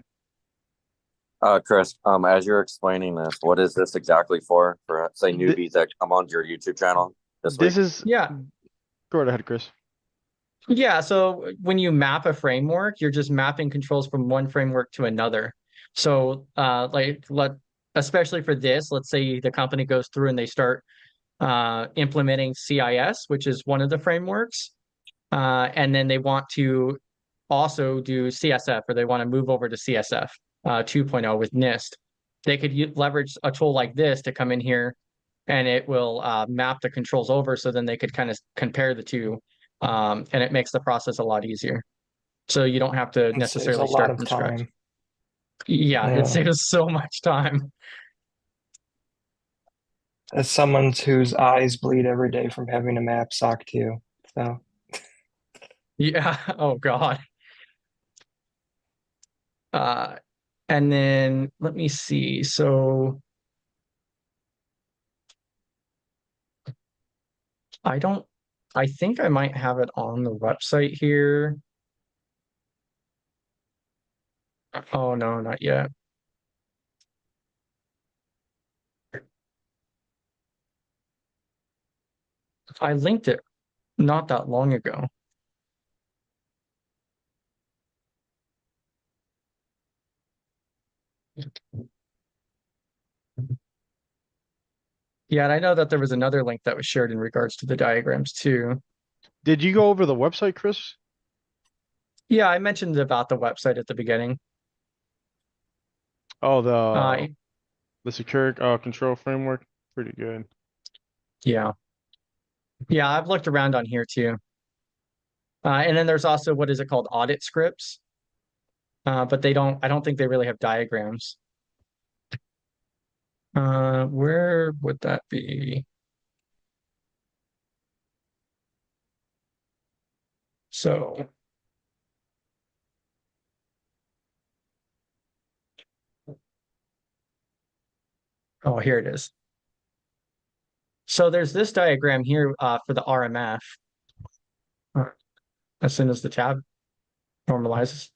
Chris, as you're explaining this, what is this exactly for say Th- newbies that come onto your YouTube channel this This week? is Yeah. Go right ahead, Chris. Yeah, so when you map a framework, you're just mapping controls from one framework to another. So especially for this, let's say the company goes through and they start implementing CIS, which is one of the frameworks, and then they want to also do CSF, or they want to move over to CSF 2.0 with NIST. They could leverage a tool like this to come in here, and it will map the controls over, so then they could kind of compare the two, and it makes the process a lot easier. So you don't have to It saves a necessarily lot start of from scratch. time. Yeah, Yeah. it saves so much time. As someone whose eyes bleed every day from having to map SOC 2. So Yeah. Oh God. And then let me see. So I think I might have it on the website here. Oh no, not yet. I linked it. not that long ago. Yeah, and I know that there was another link that was shared in regards to the diagrams too. Did you go over the website, Chris? Yeah, I mentioned about the website at the beginning. Oh, Uh, the secure control framework, pretty good. yeah. Yeah, I've looked around on here too. And then there's also, what is it called? Audit scripts. But I don't think they really have diagrams. Where would that be? So, oh, here it is. So there's this diagram here for the RMF. As soon as the tab normalizes.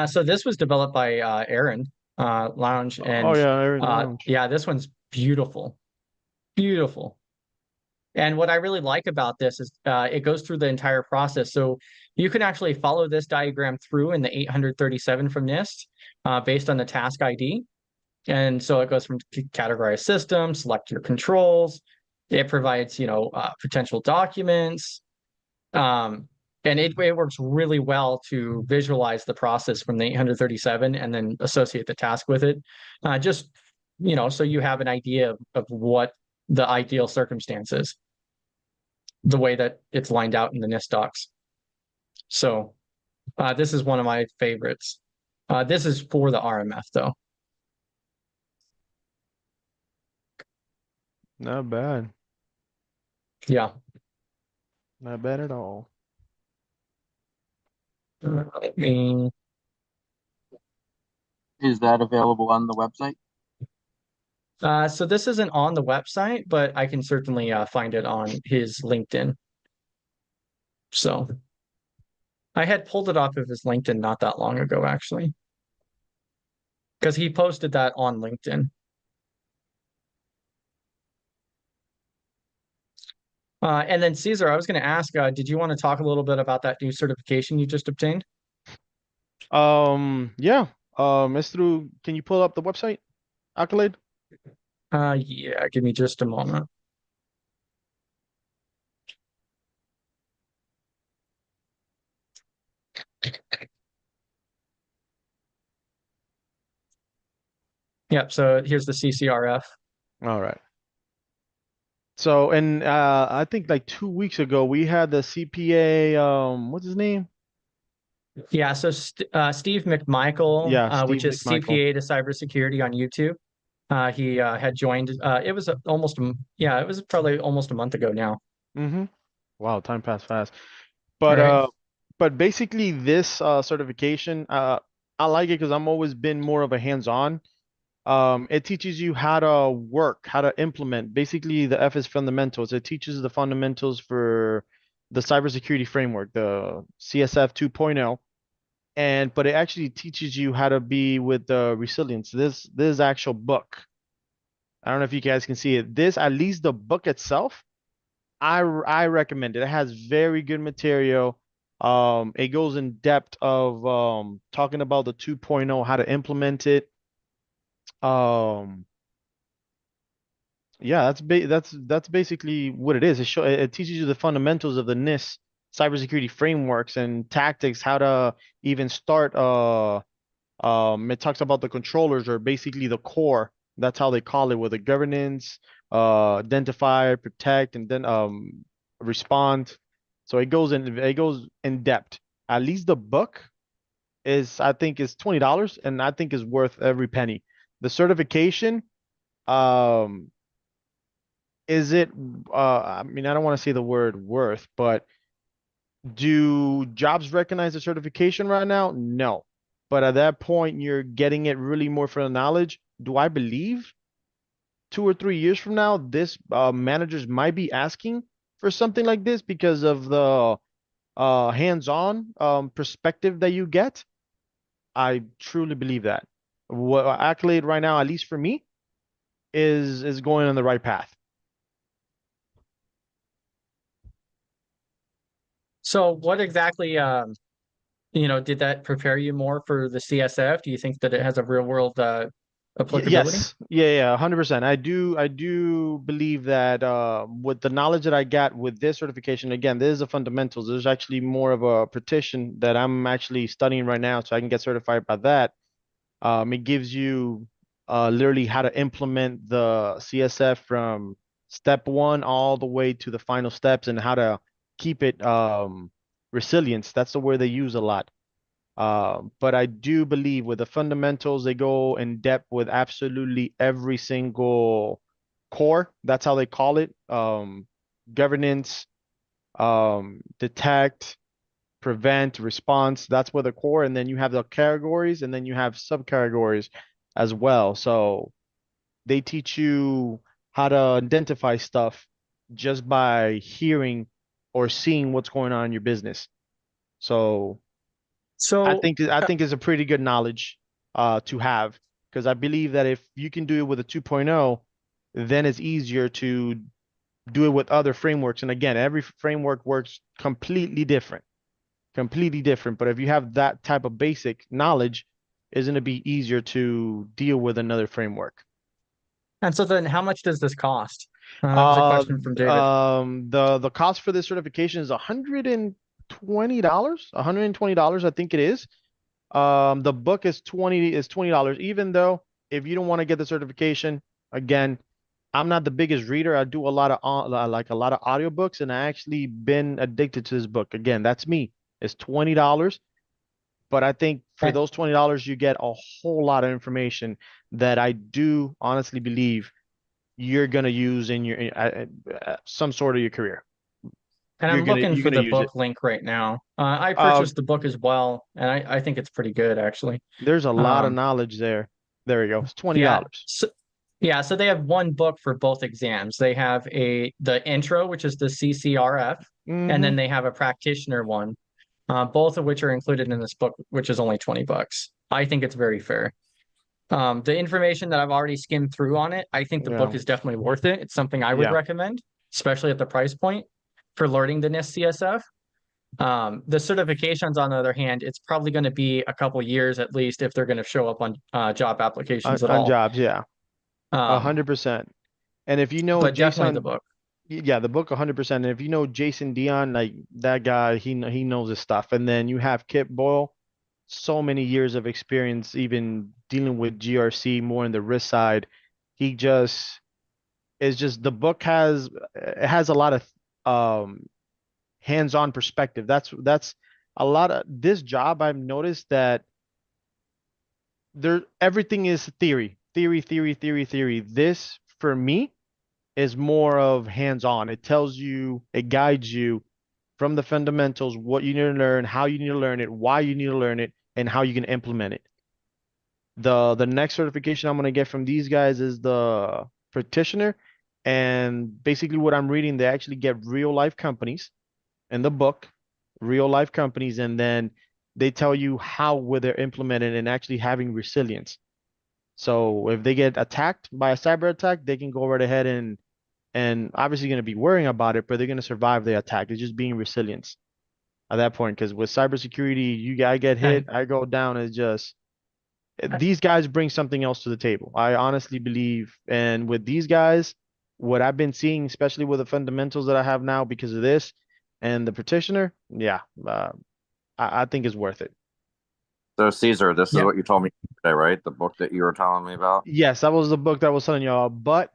So this was developed by Aaron Lounge, Oh and yeah, Aaron Lounge. yeah, this one's beautiful, beautiful. And what I really like about this is it goes through the entire process. So you can actually follow this diagram through in the 837 from NIST based on the task ID. And so it goes from categorize system, select your controls. It provides, potential documents. And it works really well to visualize the process from the 837 and then associate the task with it. Just, so you have an idea of what the ideal circumstance is, the way that it's lined out in the NIST docs. So this is one of my favorites. This is for the RMF though. Not bad. Yeah. Not bad at all. Let me Is that available on the website? So this isn't on the website, but I can certainly find it on his LinkedIn. So I had pulled it off of his LinkedIn not that long ago, actually, because he posted that on LinkedIn. And then Caesar, I was going to ask, did you want to talk a little bit about that new certification you just obtained? Yeah. Can you pull up the website? Accolade? Yeah, give me just a moment. Yep, so here's the CCRF. All right. So, and I think like 2 weeks ago we had the CPA, what's his name? Yeah, so Steve McMichael, Yeah, which Steve is McMichael. CPA to Cybersecurity on YouTube. He had joined. It was it was probably almost a month ago now. Mm-hmm. Wow, time passed fast. All But right. but basically this certification, I like it because I'm always been more of a hands-on. It teaches you how to work, how to implement. Basically, the F is fundamentals. It teaches the fundamentals for the cybersecurity framework, the CSF 2.0. But it actually teaches you how to be with the resilience. This actual book. I don't know if you guys can see it. This, at least the book itself, I recommend it. It has very good material. It goes in depth of talking about the 2.0, how to implement it. Yeah, that's basically what it is. It teaches you the fundamentals of the NIST cybersecurity frameworks and tactics, how to even start. It talks about the controllers or basically the core. That's how they call it, with the governance, identify, protect, and then respond. So it goes in depth. At least the book I think is $20, and I think is worth every penny. The certification, um, is it I mean, I don't want to say the word worth, but do jobs recognize the certification right now? No. But at that point, you're getting it really more for the knowledge. Do I believe 2 or 3 years from now, this managers might be asking for something like this because of the hands-on perspective that you get? I truly believe that. What Accolade right now, at least for me, is going on the right path. So what exactly, did that prepare you more for the CSF? Do you think that it has a real world applicability? Yes, yeah, 100%. I do believe that with the knowledge that I got with this certification, again, this is the fundamentals. There's actually more of a petition that I'm actually studying right now, so I can get certified by that. It gives you literally how to implement the CSF from step one all the way to the final steps and how to keep it resilience. That's the word they use a lot. But I do believe with the fundamentals, they go in depth with absolutely every single core. That's how they call it. Governance, detect, prevent, response. That's where the core, and then you have the categories, and then you have subcategories as well. So they teach you how to identify stuff just by hearing or seeing what's going on in your business. So So I think it's a pretty good knowledge to have because I believe that if you can do it with a 2.0, then it's easier to do it with other frameworks. And again, every framework works completely different. But if you have that type of basic knowledge, isn't it be easier to deal with another framework? and so then how much does this cost? That was a question from David. The cost for this certification is $120. $120, I think it is. The book is $20, even though if you don't want to get the certification, again, I'm not the biggest reader. I do a lot of like a lot of audiobooks, and I actually been addicted to this book. Again, that's me. It's $20. But I think for those $20, you get a whole lot of information that I do honestly believe you're gonna use in your some sort of your career. And I'm looking You're for gonna the use it. book link right now. I Uh, purchased the book as well, and I think it's pretty good actually. there's a lot of Um, knowledge there. There we go. It's $20. yeah. So they have one book for both exams. They have the intro, which is the CCRF, and Mm-hmm. then they have a practitioner one, both of which are included in this book, which is only $20. I think it's very fair. The information that I've already skimmed through on it, I think the book Yeah. is definitely worth it. It's something I would Yeah. recommend, especially at the price point for learning the NIST CSF. The certifications, on the other hand, it's probably going to be a couple years at least if they're going to show up on job applications at On all. jobs, yeah. Um, 100%. And if you know but definitely the Jason, book. yeah, the book 100%. And if you know Jason Dion, like that guy, he knows his stuff. And then you have Kip Boyle, so many years of experience, even dealing with GRC more in the risk side. He just is just the book has it has a lot of hands-on perspective. That's a lot of this job. I've noticed that there everything is theory. This for me is more of hands-on. It tells you, it guides you from the fundamentals, what you need to learn, how you need to learn it, why you need to learn it, and how you can implement it. The next certification I'm gonna get from these guys is the practitioner. And basically what I'm reading, they actually get real life companies in the book, real life companies, and then they tell you how would they're implemented and actually having resilience. So if they get attacked by a cyber attack, they can go right ahead and obviously going to be worrying about it, but they're going to survive the attack. It's just being resilient at that point. Because with cybersecurity, I get hit, And I go down. It's just these guys bring something else to the table. I honestly believe, and with these guys, what I've been seeing, especially with the fundamentals that I have now because of this and the petitioner, yeah, I think it's worth it. So Caesar, this is yeah, what you told me today, right? The book that you were telling me about. Yes, that was the book that I was telling y'all, but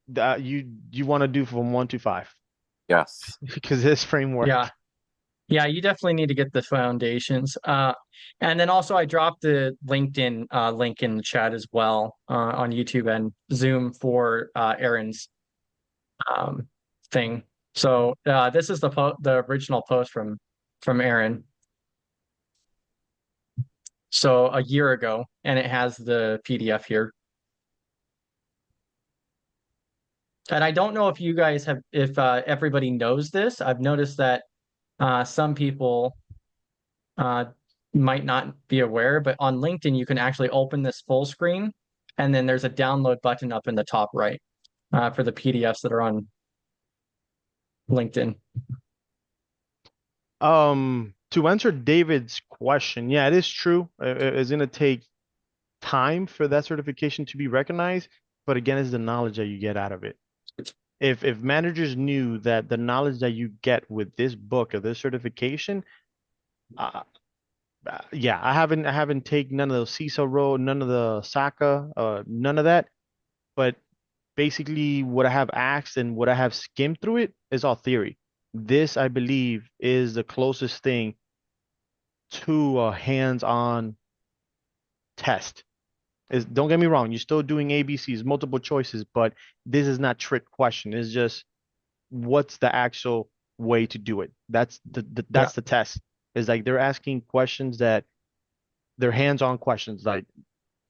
you want to do from 1 to 5 Yes. because this framework. yeah, you definitely need to get the foundations. And then also I dropped the LinkedIn link in the chat as well on YouTube and Zoom for Aaron's thing. So this is the original post from Aaron. So a year ago, and it has the PDF here. And I don't know if you guys have, if everybody knows this. I've noticed that some people might not be aware, but on LinkedIn, you can actually open this full screen, and then there's a download button up in the top right for the PDFs that are on LinkedIn. To answer David's question, yeah, it is true. It's gonna take time for that certification to be recognized, but again, it's the knowledge that you get out of it. If managers knew that the knowledge that you get with this book or this certification, uh, yeah, I haven't taken none of those CISO role, none of the SACA, none of that. But basically, what I have asked and what I have skimmed through it is all theory. This, I believe, is the closest thing to a hands-on test. Is don't get me wrong, you're still doing ABCs, multiple choices, but this is not trick question. It's just what's the actual way to do it. That's the test. Is like they're asking questions that they're hands-on questions. Like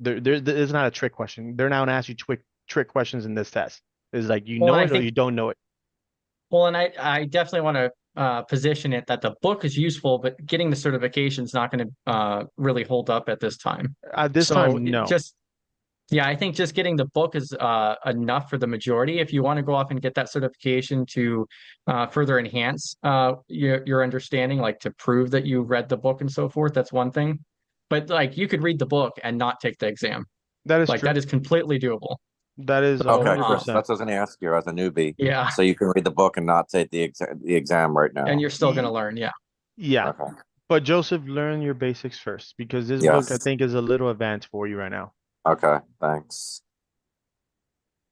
there's not a trick question. They're now gonna ask you trick questions in this test. It's like you know Well, it or you don't know it. Well, and I definitely want to position it that the book is useful, but getting the certification is not going to really hold up at this time. At this So time, no. yeah, I think just getting the book is enough for the majority. If you want to go off and get that certification to further enhance your understanding, like to prove that you read the book and so forth, that's one thing. But like you could read the book and not take the exam. That is Like true. that is completely doable. That is Okay, hundred Chris, percent. that's what I was going to ask you as a newbie. Yeah, So you can read the book and not take the exam right now. and you're still going to learn. Yeah. Yeah. Okay. But Joseph, learn your basics first because this book I Yes. think is a little advanced for you right now. Okay, thanks.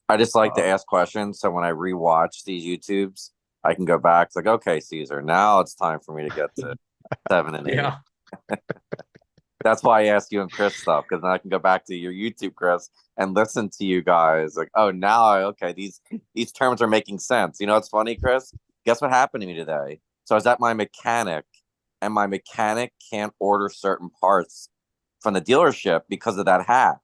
I just like to ask questions, so when I rewatch these YouTubes, I can go back. It's like, okay, Caesar, now it's time for me to get to 7 and 8. Yeah. That's why I ask you and Chris stuff, because then I can go back to your YouTube, Chris, and listen to you guys. Like, oh, now okay, these terms are making sense. You know, it's funny, Chris. Guess what happened to me today? So I was at my mechanic, and my mechanic can't order certain parts from the dealership because of that hack.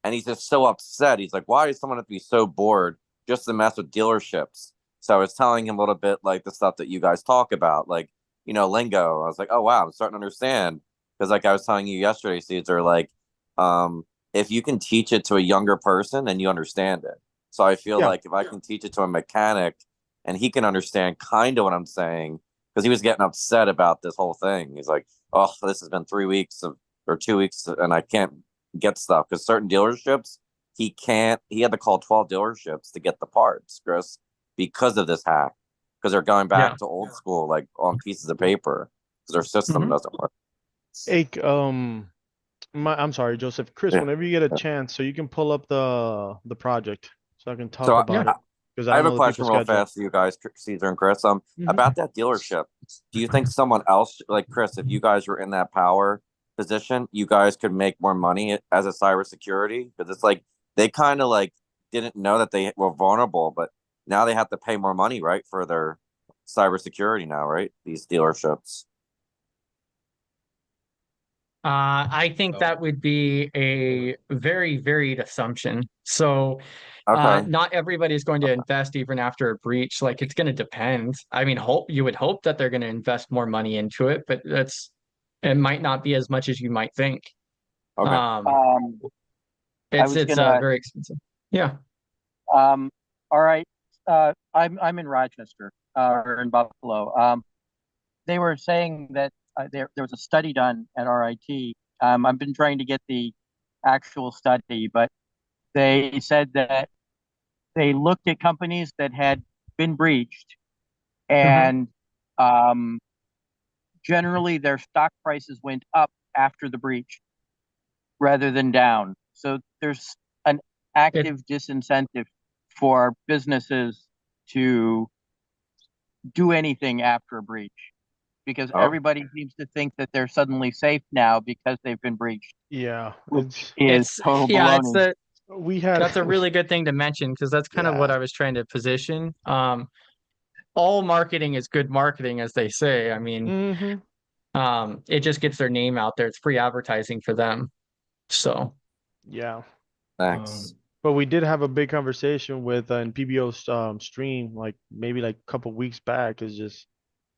And he's just so upset. He's like, why does someone have to be so bored just to mess with dealerships? So I was telling him a little bit like the stuff that you guys talk about, like, you know, lingo. I was like, oh, wow, I'm starting to understand. Because like I was telling you yesterday, Caesar, like, if you can teach it to a younger person, then you understand it. So I feel like if I can teach it to a mechanic and he can understand kind of what I'm saying, because he was getting upset about this whole thing. He's like, oh, this has been 3 weeks or 2 weeks and I can't get stuff because certain dealerships he had to call 12 dealerships to get the parts, Chris, because of this hack, because they're going back to old school, like on pieces of paper, because their system doesn't work. Hey, I'm sorry, Joseph. Chris, whenever you get a chance, so you can pull up the project so I can talk about it. Because I have a question real fast for you guys, Caesar and Chris. About that dealership. Do you think someone else, like Chris, if you guys were in that power position, you guys could make more money as a cybersecurity? Because it's like they kind of like didn't know that they were vulnerable, but now they have to pay more money, right, for their cybersecurity now, right? These dealerships. I think that would be a very varied assumption. So, not everybody is going to invest even after a breach. Like it's going to depend. I mean, you would hope that they're going to invest more money into it, but it might not be as much as you might think. Okay. It's very expensive. Yeah. All right. I'm in Rochester, or in Buffalo. They were saying that there was a study done at RIT. I've been trying to get the actual study, but they said that they looked at companies that had been breached, and generally their stock prices went up after the breach rather than down. So there's an active disincentive for businesses to do anything after a breach, because everybody seems to think that they're suddenly safe now because they've been breached. Yeah, it's total baloney. That's a really good thing to mention because that's kind of what I was trying to position. All marketing is good marketing, as they say. I mean, it just gets their name out there. It's free advertising for them. So, thanks. But we did have a big conversation with in PBO's stream, like maybe like a couple weeks back. Is just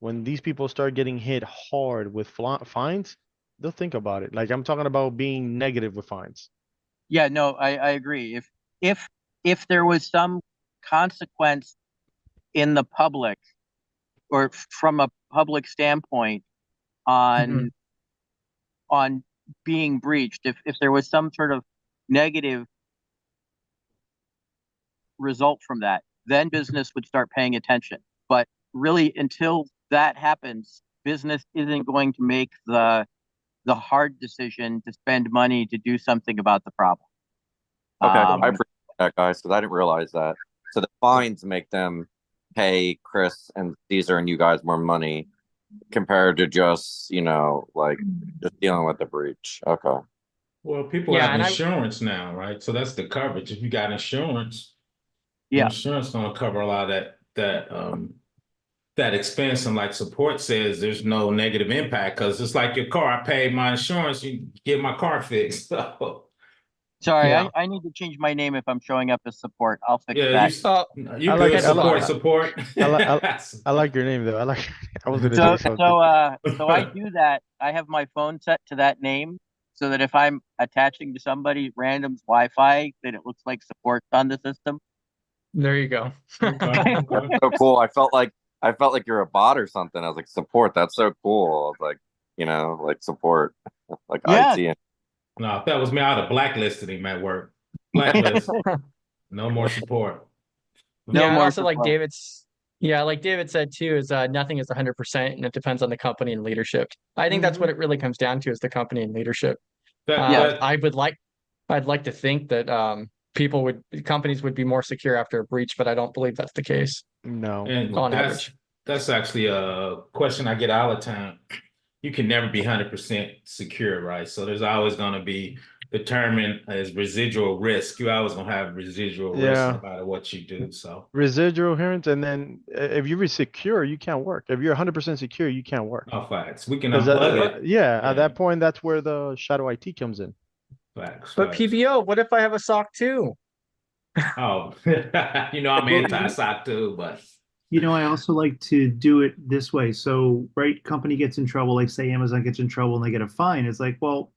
when these people start getting hit hard with fines, they'll think about it. Like I'm talking about being negative with fines. Yeah, no, I agree. If there was some consequence in the public, or from a public standpoint on on being breached. If there was some sort of negative result from that, then business would start paying attention. But really, until that happens, business isn't going to make the hard decision to spend money to do something about the problem. Okay, I appreciate that, guys, because I didn't realize that. So the fines make them pay Chris and Caesar and you guys more money compared to just, you know, like just dealing with the breach. Okay. Well, people Yeah, have and insurance now, right? So that's the coverage. If you got insurance, Yeah. insurance gonna cover a lot of that expense. And like support says, there's no negative impact because it's like your car. I paid my insurance, you get my car fixed. So Sorry, Yeah. I need to change my name if I'm showing up as support. I'll fix yeah, that. you I like- good I like- support. I like your name though. I like. I was gonna So say something. so I do that. I have my phone set to that name so that if I'm attaching to somebody random's Wi-Fi, then it looks like support's on the system. there you go. Okay. That's so cool. I felt like you're a bot or something. I was like, support. That's so cool. I was like, you know, like support, like Yeah. IT. No, if that was me, I'd have blacklisted him at work. Blacklist. No more support. No yeah, and more also like support. like David said too, is nothing is 100% and it depends on the company and leadership. I think that's what it really comes down to is the company and leadership. That- I'd like to think that companies would be more secure after a breach, but I don't believe that's the case No. And on that's average. that's actually a question I get all the time. You can never be 100% secure, right? So there's always going to be determined as residual risk. You always going to have residual risk Yeah. no matter what you do. So Residual adherence, and then if you're secure, you can't work. If you're 100% secure, you can't work. no facts. We can 'Cause, unplug it. yeah, Yeah. at that point, that's where the shadow IT comes in. Facts. But facts. PBO, what if I have a SOC too? Oh, I'm anti-SOC too, but I also like to do it this way. So, right, company gets in trouble, like say Amazon gets in trouble and they get a fine. It's like, well,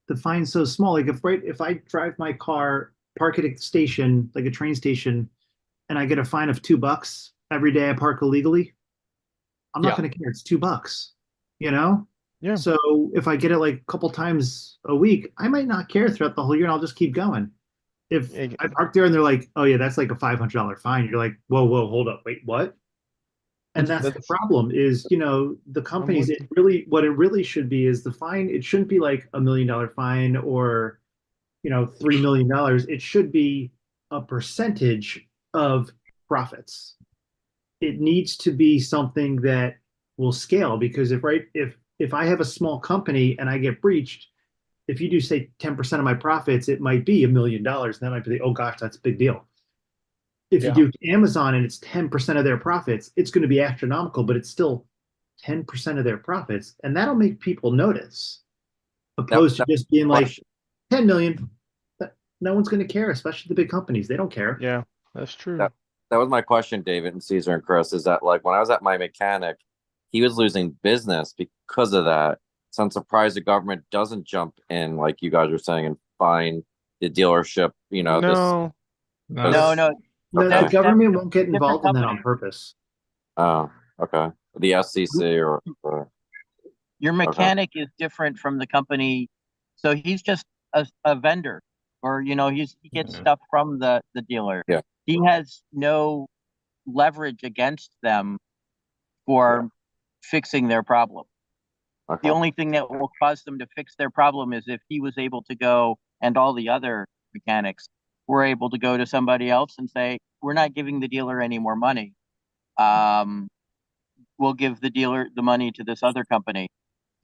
the fine's so small. Like if I drive my car, park at a station, like a train station, and I get a fine of $2 every day I park illegally, I'm not Yeah. going to care. It's $2, you know? Yeah. So if I get it like a couple times a week, I might not care throughout the whole year and I'll just keep going. If I park there and they're like, oh yeah, that's like a $500 fine, you're like, whoa, whoa, hold up, wait, what? And that's the problem is, the companies, what it really should be is the fine. It shouldn't be like $1 million fine or, $3 million. It should be a percentage of profits. It needs to be something that will scale because if I have a small company and I get breached, if you do say 10% of my profits, it might be $1 million. And that might be, oh gosh, that's a big deal. If you do Amazon and it's 10% of their profits, it's going to be astronomical, but it's still 10% of their profits. And that'll make people notice, opposed to just being like 10 million. No one's going to care, especially the big companies. They don't care. Yeah, that's true. That was my question, David and Caesar and Chris, is that like when I was at my mechanic, he was losing business because of that. So I'm surprised the government doesn't jump in, like you guys were saying, and fine the dealership, No. No. No, Okay. the government won't get Different involved in that company. on purpose. Oh, okay. The SCC or Your mechanic is different from the company. So he's just a vendor or, he gets stuff from the dealer. Yeah. He has no leverage against them for fixing their problem. okay. The only thing that will cause them to fix their problem is if he was able to go and all the other mechanics were able to go to somebody else and say, we're not giving the dealer any more money. We'll give the dealer the money to this other company.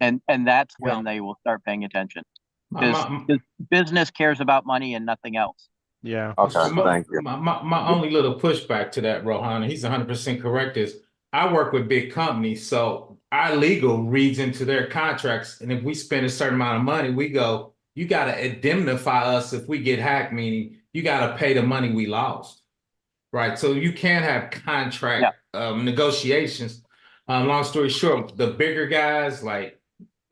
And that's when they will start paying attention. Because business cares about money and nothing else. Yeah. Okay, thank you. My only little pushback to that, Rohan, and he's 100% correct, is I work with big companies, so our legal reads into their contracts, and if we spend a certain amount of money, we go, you got to indemnify us if we get hacked, meaning you got to pay the money we lost, right? So you can't have contract negotiations. Long story short, the bigger guys like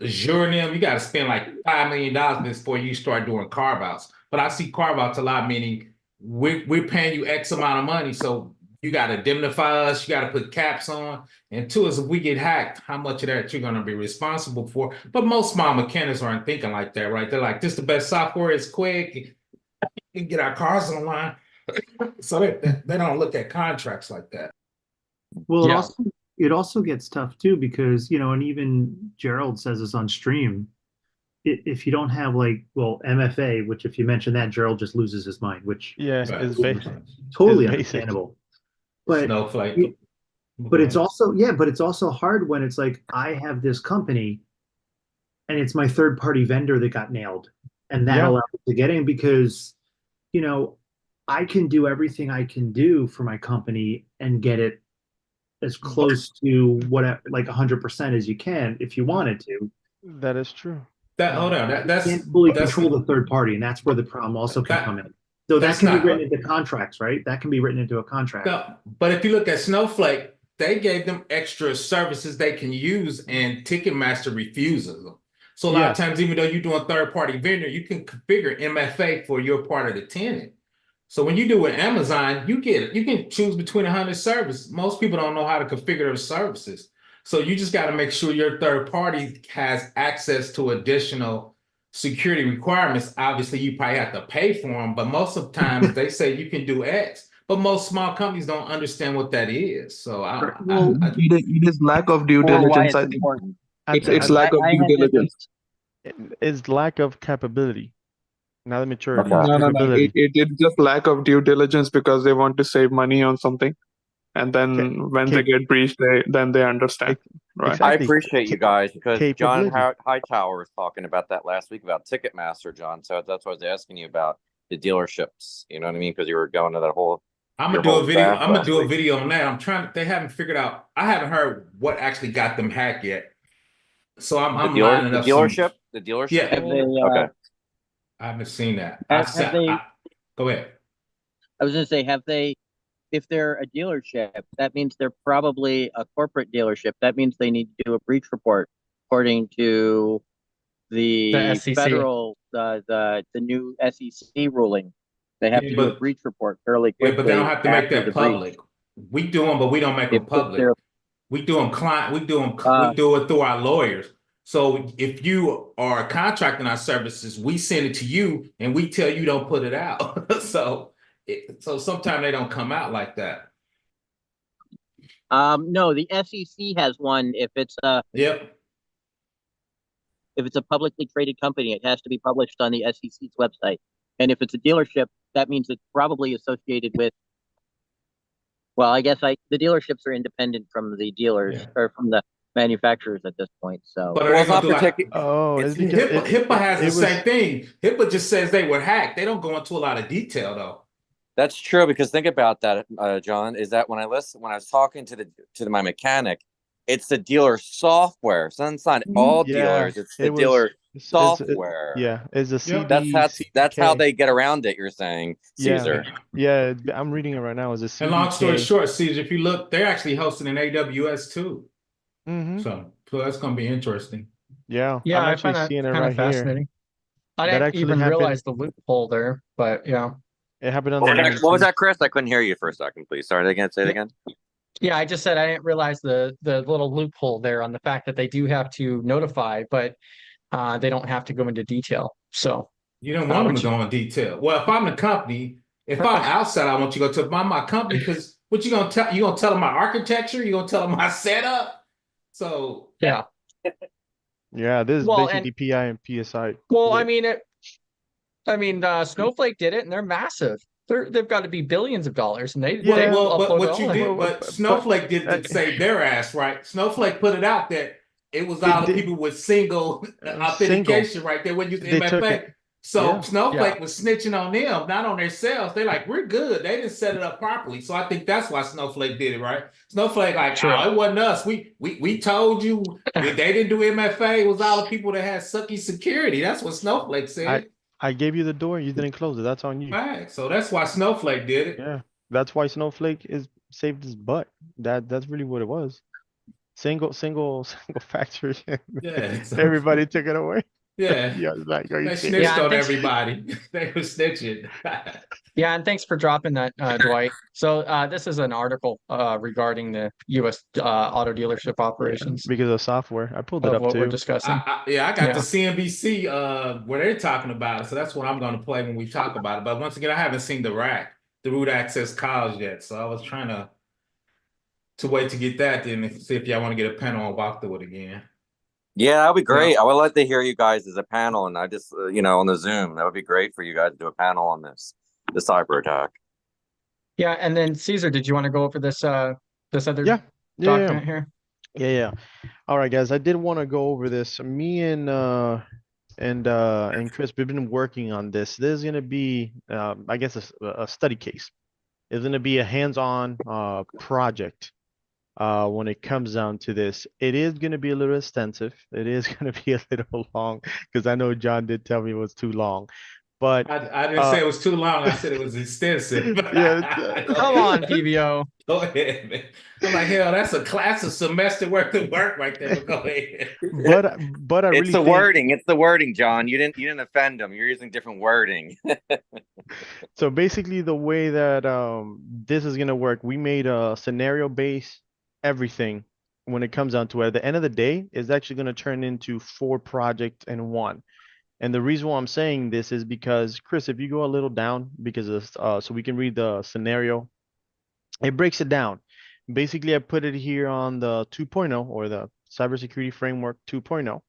Azure and them, you got to spend like $5 million before you start doing carve outs. But I see carve outs a lot, meaning we're paying you X amount of money, so you got to indemnify us, you got to put caps on. And two is if we get hacked, how much of that you're going to be responsible for. But most small mechanics aren't thinking like that, right? They're like, this is the best software, it's quick, we can get our cars online. So they don't look at contracts like that. Well, Yeah. it also gets tough too because, you know, and even Gerald says this on stream. If you don't have like, well, MFA, which if you mention that, Gerald just loses his mind, which Yeah, is Right. it's totally it's basic. understandable. But Snowflake. but it's also, yeah, but it's also hard when it's like I have this company and it's my third party vendor that got nailed, and that Yeah. allows me to get in because, you know, I can do everything I can do for my company and get it as close to what like 100% as you can if you wanted to. That is true. Hold on, You can't fully that's control the third party, and that's where the problem also can That- come in. So that that's can be not- written into contracts, right? That can be written into a contract. No, but if you look at Snowflake, they gave them extra services they can use, and Ticketmaster refuses them. So a lot of times, even though you're doing third-party vendor, you can configure MFA for your part of the tenant. So when you do with Amazon, you can choose between 100 services. Most people don't know how to configure those services. So you just got to make sure your third party has access to additional security requirements. Obviously, you probably have to pay for them, but most of the times they say you can do X. But most small companies don't understand what that is. So it is lack of due Or why diligence. it's I think important. it's lack of I due had this diligence. It's lack of capability, not the maturity. Okay. No, Capability. it's just lack of due diligence because they want to save money on something, and then when they get breached, they understand, right? Exactly. I appreciate you guys because John Capability. Hightower was talking about that last week about Ticketmaster, John. So that's what I was asking you about the dealerships. You know what I mean? Because you were going to that whole. I'm gonna do a video. I'm gonna do a video on that. I'm trying. They haven't figured out. I haven't heard what actually got them hacked yet. So I'm lining up the dealership. The dealership. Yeah. Have they, Okay. I haven't seen that. Go ahead. I was going to say, have they, if they're a dealership, that means they're probably a corporate dealership. That means they need to do a breach report according to the SEC. federal, the new SEC ruling. They have to do a breach report fairly Yeah, quickly. but they don't have to make after that the breach. public. We do them, but we don't make them If public. they're- We do them we do it through our lawyers. So if you are contracting our services, we send it to you and we tell you don't put it out. So sometimes they don't come out like that. No, the SEC has one. If it's Yep. If it's a publicly traded company, it has to be published on the SEC's website. And if it's a dealership, that means it's probably associated with. Well, I guess the dealerships are independent from the dealers or from the manufacturers at this point. So, But Well, it's not particular. Oh, it's because HIPAA has the was- same thing. HIPAA just says they were hacked. They don't go into a lot of detail though. That's true because think about that, John. Is that when I was talking to my mechanic, it's the dealer software. So it's not all dealers. It's the dealer software. It's a CD. That's how they get around it. You're saying, Caesar. Yeah, I'm reading it right now. It's a CDK. And long story short, Caesar, if you look, they're actually hosting an AWS too. Mm-hmm. So that's going to be interesting. Yeah, Yeah, I'm I actually find that seeing it kind right of fascinating. Here. I didn't even realize the loophole there, but yeah. It happened on What was that, Chris? I couldn't hear you for a second, please. Sorry, say it again. Yeah, I just said I didn't realize the little loophole there on the fact that they do have to notify, but they don't have to go into detail. So you don't want them to go in detail. Well, if I'm the company, if I'm outside, I want you to go to my company because what you gonna tell? You gonna tell them my architecture? You gonna tell them my setup? So yeah. Yeah, this is basically PI and PSI. Well, Snowflake did it, and they're massive. They've got to be billions of dollars, and they but what you did, but Snowflake didn't save their ass, right? Snowflake put it out that it was all the people with single authentication, right? They wouldn't use MFA. So Snowflake was snitching on them, not on themselves. They're like, we're good. They didn't set it up properly. So I think that's why Snowflake did it, right? Snowflake, it wasn't us. We told you they didn't do MFA. It was all the people that had sucky security. That's what Snowflake said. I gave you the door. You didn't close it. That's on you. Right. So that's why Snowflake did it. Yeah. That's why Snowflake saved his butt. That's really what it was. Single factory. Yeah. Everybody took it away. Yeah, Yeah, like, are you they kidding? snitched Yeah, on thanks. everybody. They were snitching. Yeah, and thanks for dropping that, Dwight. So this is an article regarding the U.S. Auto dealership Yeah, operations because of software. I pulled it of up what we're too. discussing. Yeah, I got the Yeah. CNBC where they're talking about it, so that's what I'm going to play when we talk about it. But once again, I haven't seen the root access calls yet, so I was trying to wait to get that then and see if y'all want to get a panel and walk through it again. Yeah, that would be great. Yeah. I would like to hear you guys as a panel, and I just, on the Zoom, that would be great for you guys to do a panel on the cyber attack. Yeah, and then Caesar, did you want to go over this this other Yeah, yeah, document here? yeah. All right, guys. I did want to go over this. Me and Chris, we've been working on this. This is gonna be, I guess, a study case. It's gonna be a hands-on project. When it comes down to this, it is gonna be a little extensive. It is gonna be a little long because I know John did tell me it was too long, but I didn't say it was too long. I said it was extensive. yeah, Come on, PBO. Go ahead, man. I'm like, hell, that's a class, a semester worth of work right there. But go ahead. but I It's really the think wording. It's the wording, John. You didn't offend them. You're using different wording. so. Basically, the way that this is gonna work, we made a scenario based everything. When it comes down to it, at the end of the day, is actually gonna turn into 4 projects in one. And the reason why I'm saying this is because, Chris, if you go a little down, because of, so we can read the scenario, it breaks it down. Basically, I put it here on the 2.0 or the Cybersecurity Framework 2.0,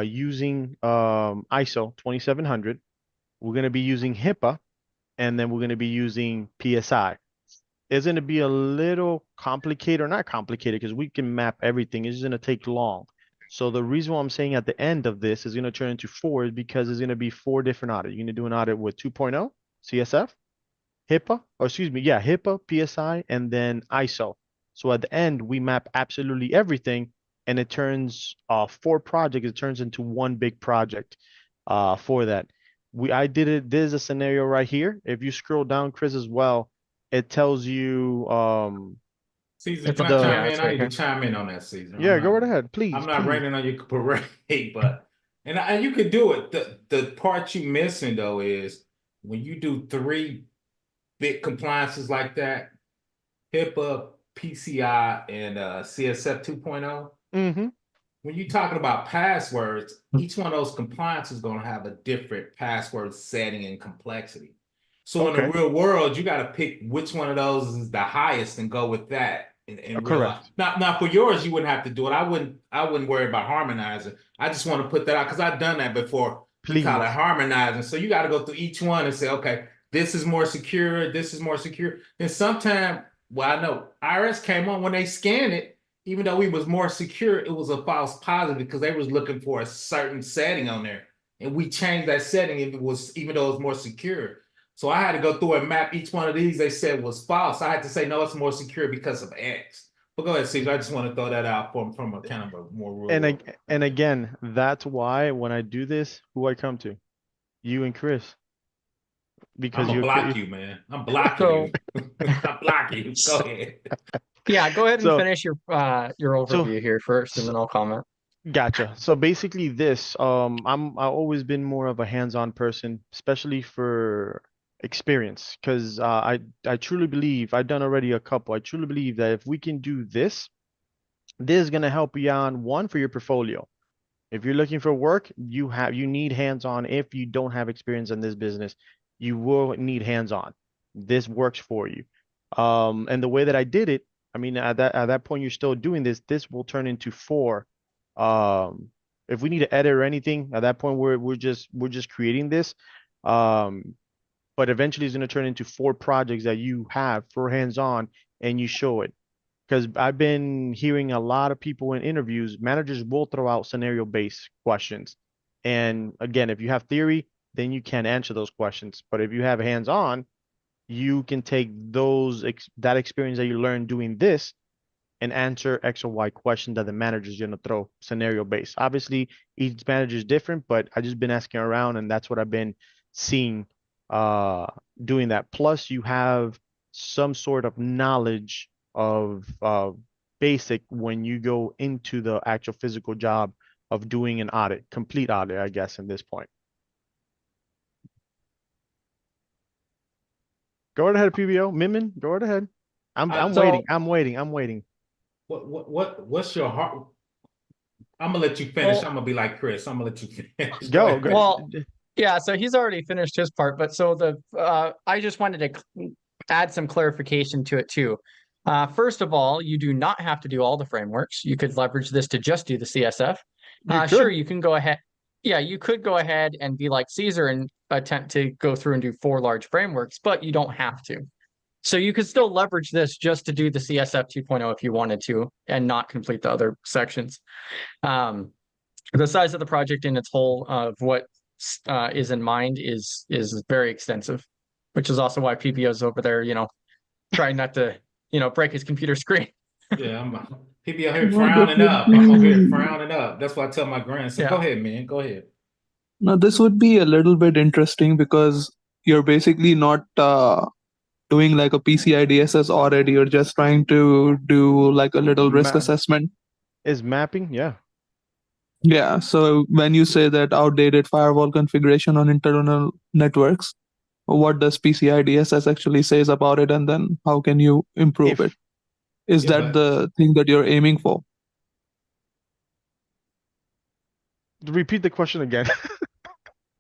using ISO 2700. We're going to be using HIPAA, and then we're going to be using PSI. It's going to be a little complicated, or not complicated, because we can map everything. It's going to take long. So the reason why I'm saying at the end of this is going to turn into 4 is because it's going to be 4 different audits. You're going to do an audit with 2.0, CSF, HIPAA, or excuse me, yeah, HIPAA, PSI, and then ISO. So at the end, we map absolutely everything, and it turns 4 projects. It turns into one big project for that. I did it. There's a scenario right here. If you scroll down, Chris, as well, it tells you Caesar, It's can on, I the chime yeah, in? it's I right need to here. chime in on that, Caesar. yeah, go right ahead, please, I'm not please. raining on your parade, but and you could do it. The part you missing though is when you do 3 big compliances like that, HIPAA, PCI, and CSF 2.0. Mm-hmm. When you're talking about passwords, each one of those compliances is going to have a different password setting and complexity. So in the Okay, real world, you got to pick which one of those is the highest and go with that in real life. correct. Now for yours, you wouldn't have to do it. I wouldn't worry about harmonizing. I just want to put that out because I've done that before. We call it Please. harmonizing. So you got to go through each one and say, okay, this is more secure, this is more secure. And sometimes, well, I know IRS came on when they scanned it, even though we was more secure, it was a false positive because they was looking for a certain setting on there. And we changed that setting if it was, even though it was more secure. So I had to go through and map each one of these they said was false. I had to say, no, it's more secure because of X. But go ahead, Caesar. I just want to throw that out from a kind of a more And rural. and again, that's why when I do this, who I come to, you and Chris, I'm because gonna you're block you, man. I'm blocking So you. I'm blocking you. Go ahead. yeah, go ahead and so finish your so overview here first, and then I'll comment. gotcha. So basically, this I've always been more of a hands-on person, especially for experience, because I truly believe I've done already a couple. I truly believe that if we can do this, this is gonna help you on one for your portfolio. If you're looking for work, you need hands-on. If you don't have experience in this business, you will need hands-on. This works for you. And the way that I did it, I mean, at that point, you're still doing this. This will turn into 4. Um, if we need to edit or anything, at that point, we're just creating this. Um, but eventually, it's going to turn into 4 projects that you have for hands-on, and you show it. Because I've been hearing a lot of people in interviews, managers will throw out scenario-based questions. And again, if you have theory, then you can answer those questions. But if you have hands-on, you can take that experience that you learned doing this and answer X or Y question that the manager is going to throw scenario-based. Obviously, each manager is different, but I just been asking around, and that's what I've been seeing doing that. Plus, you have some sort of knowledge of basic when you go into the actual physical job of doing an audit, complete audit, I guess, in this point. Go right ahead, PBO. Mimin, go right ahead. I'm So- waiting. I'm waiting. What's your heart? I'm gonna let you finish. Well- I'm gonna be like Chris. I'm gonna let you finish. Go. ahead. Well, yeah, so he's already finished his part, but so I just wanted to add some clarification to it too. First of all, you do not have to do all the frameworks. You could leverage this to just do the CSF. Sure, you can go ahead. Yeah, you could go ahead and be like Caesar and attempt to go through and do 4 large frameworks, but you don't have to. So you could still leverage this just to do the CSF 2.0 if you wanted to, and not complete the other sections. The size of the project in its whole of what is in mind is very extensive, which is also why PBO's over there, trying not to, break his computer screen. Yeah, people out here No, frowning this up. would I'm over here be- frowning up. That's why I tell my grandson, Yeah. go ahead, man. Go ahead. Now, this would be a little bit interesting because you're basically not doing like a PCI DSS audit. You're just trying to do like a little risk Ma- assessment. Is mapping? Yeah. Yeah. So when you say that outdated firewall configuration on internal networks, what does PCI DSS actually says about it, and then how can you improve If it? Is Yeah, that the thing that you're aiming for? repeat the question again.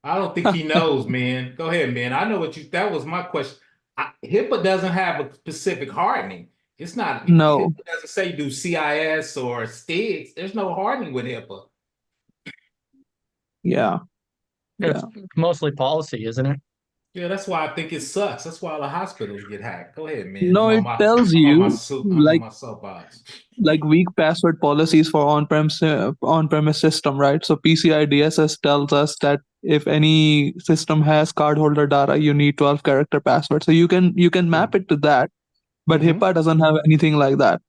I don't think he knows, man. Go ahead, man. I know that was my question. HIPAA doesn't have a specific hardening. It's not, No. HIPAA doesn't say do CIS or STIGs. There's no hardening with HIPAA. Yeah. It's mostly policy, isn't it? Yeah, that's why I think it sucks. That's why all the hospitals get hacked. Go ahead, man. No, it tells I'm on my you I'm on like my soapbox. weak password policies for on-premise system, right? So PCI DSS tells us that if any system has cardholder data, you need 12 character password. So you can map it to that, but Mhm. HIPAA doesn't have anything like that.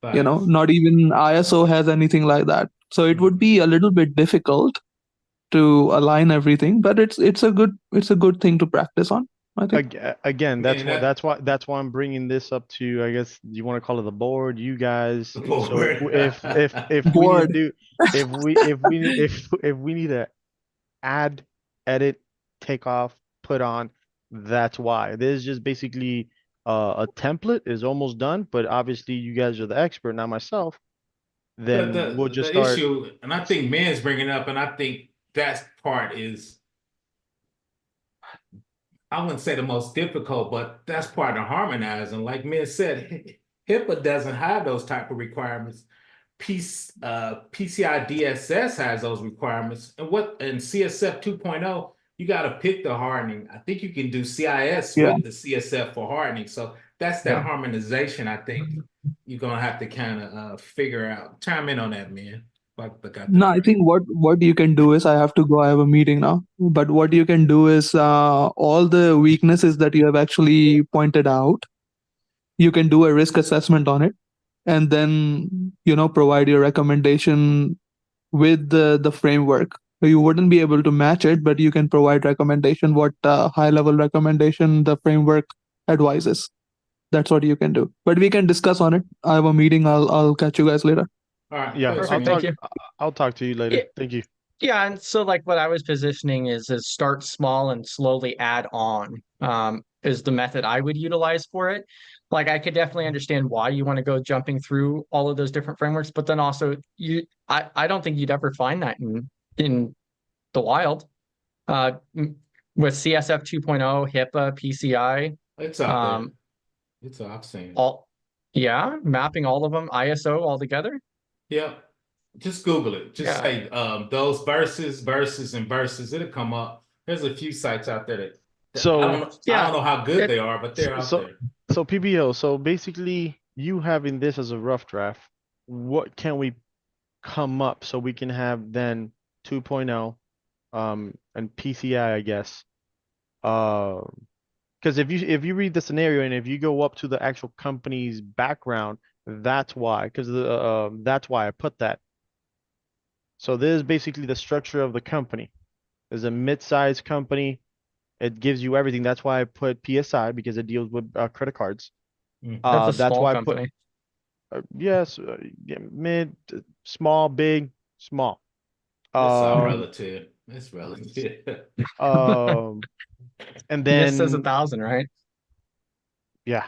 Facts. Not even ISO has anything like that. So it would be a little bit difficult to align everything, but it's a good thing to practice on, I think. Again, that's Man, that's why I'm bringing this up to, I guess you want to call it the board, you guys. The So board. if we need to Board. do if we need to add, edit, take off, put on, that's why. This is just basically a template is almost done, but obviously you guys are the expert, not myself. Then we'll just the start. issue, and I think Man's bringing it up, and I think that part is, I wouldn't say the most difficult, but that's part of harmonizing. Like Men said, HIPAA doesn't have those type of requirements. PCI DSS has those requirements, and CSF 2.0, you got to pick the hardening. I think you can do CIS Yeah. with the CSF for hardening. So that's that harmonization. I think you're gonna have to kind of figure out. Chime in on that, man. No, I think what you can do is, I have to go. I have a meeting now. But what you can do is all the weaknesses that you have actually pointed out, you can do a risk assessment on it, and then provide your recommendation with the framework. So you wouldn't be able to match it, but you can provide recommendation, what high level recommendation the framework advises. That's what you can do. But we can discuss on it. I have a meeting. I'll catch you guys later. All right. Yeah, Perfect, thank you. I'll talk to you later. Yeah. Thank you. Yeah, and so like what I was positioning is start small and slowly add on, is the method I would utilize for it. Like I could definitely understand why you want to go jumping through all of those different frameworks, but then also I don't think you'd ever find that in the wild. With CSF 2.0, HIPAA, PCI, It's out there. It's I've seen it. mapping all of them, ISO all together. Yeah. Just Google it. Just say those verses, and verses. It'll come up. There's a few sites out there that So I don't know how good they are, but they're out there. So PBO, so basically you having this as a rough draft, what can we come up so we can have then 2.0 and PCI, I guess. Because if you read the scenario and if you go up to the actual company's background, that's why. Because that's why I put that. So this is basically the structure of the company. It's a mid-sized company. It gives you everything. That's why I put PSI, because it deals with credit cards. That's a small why company. I put yes, mid, small, big, small. It's all Um, relative. It's relative. and NIST says then 1,000, right? yeah,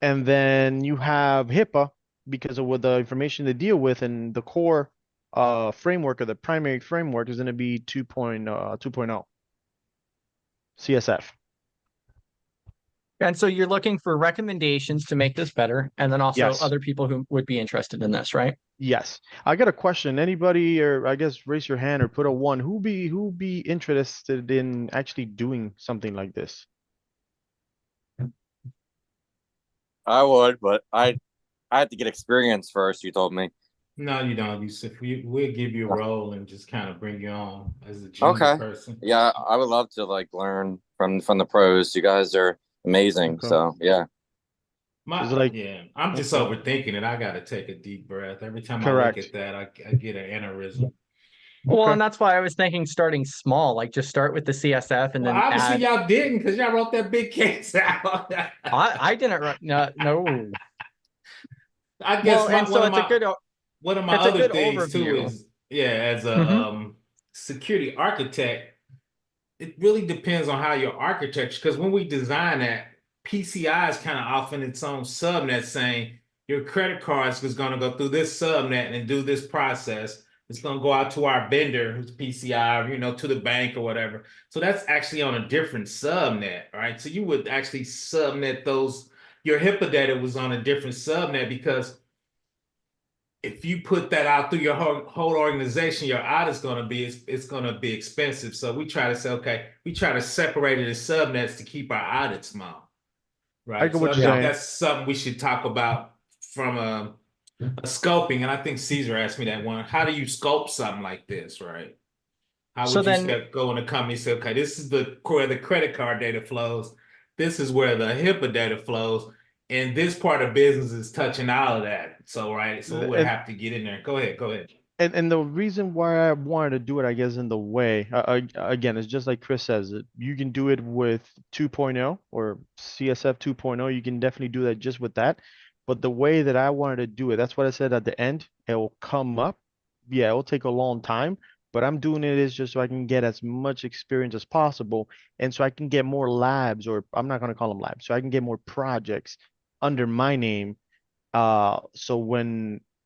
and then you have HIPAA because of what the information they deal with, and the core framework or the primary framework is going to be 2.0 CSF. And so you're looking for recommendations to make this better, and then also Yes. other people who would be interested in this, right? Yes. I got a question. Anybody, or I guess raise your hand or put a one. Who be interested in actually doing something like this? I would, but I had to get experience first. You told me. No, you don't, Yusuf. We'll give you a Oh. role and just kind of bring you on as a junior Okay. person. Yeah, I would love to like learn from the pros. You guys are amazing. Okay. So yeah. Is it like Yeah, I'm just okay. overthinking it. I got to take a deep breath. Every time I look Correct. at that, I get an aneurysm. Well, Okay. and that's why I was thinking starting small, like just start with the CSF and Well, then obviously add. y'all didn't because y'all wrote that big case out. I didn't write. No. I guess Well, and so it's a good. one of my It's a other good things too overview. is as a Mhm. security architect, it really depends on how your architecture, because when we design that, PCI is kind of off in its own subnet saying your credit cards is going to go through this subnet and do this process. It's going to go out to our vendor who's PCI, to the bank or whatever. So that's actually on a different subnet, right? So you would actually subnet your HIPAA data was on a different subnet, because if you put that out through your whole organization, your audit's going to be it's going to be expensive. So we try to say, okay, we try to separate it in subnets to keep our audits small, I right? get So what I you're think saying. that's something we should talk about from a scoping. And I think Caesar asked me that one. How do you scope something like this, right? How So would you then, go in the company and say, okay, this is where the credit card data flows. This is where the HIPAA data flows. And this part of business is touching all of that. So, right. So we would And have to get in there. Go ahead. Go ahead. and the reason why I wanted to do it, I guess, in the way, again, it's just like Chris says, you can do it with 2.0 or CSF 2.0. You can definitely do that just with that. But the way that I wanted to do it, that's what I said at the end. It will come up. Yeah, it will take a long time, but I'm doing it is just so I can get as much experience as possible, and so I can get more labs, or I'm not going to call them labs, so I can get more projects under my name. So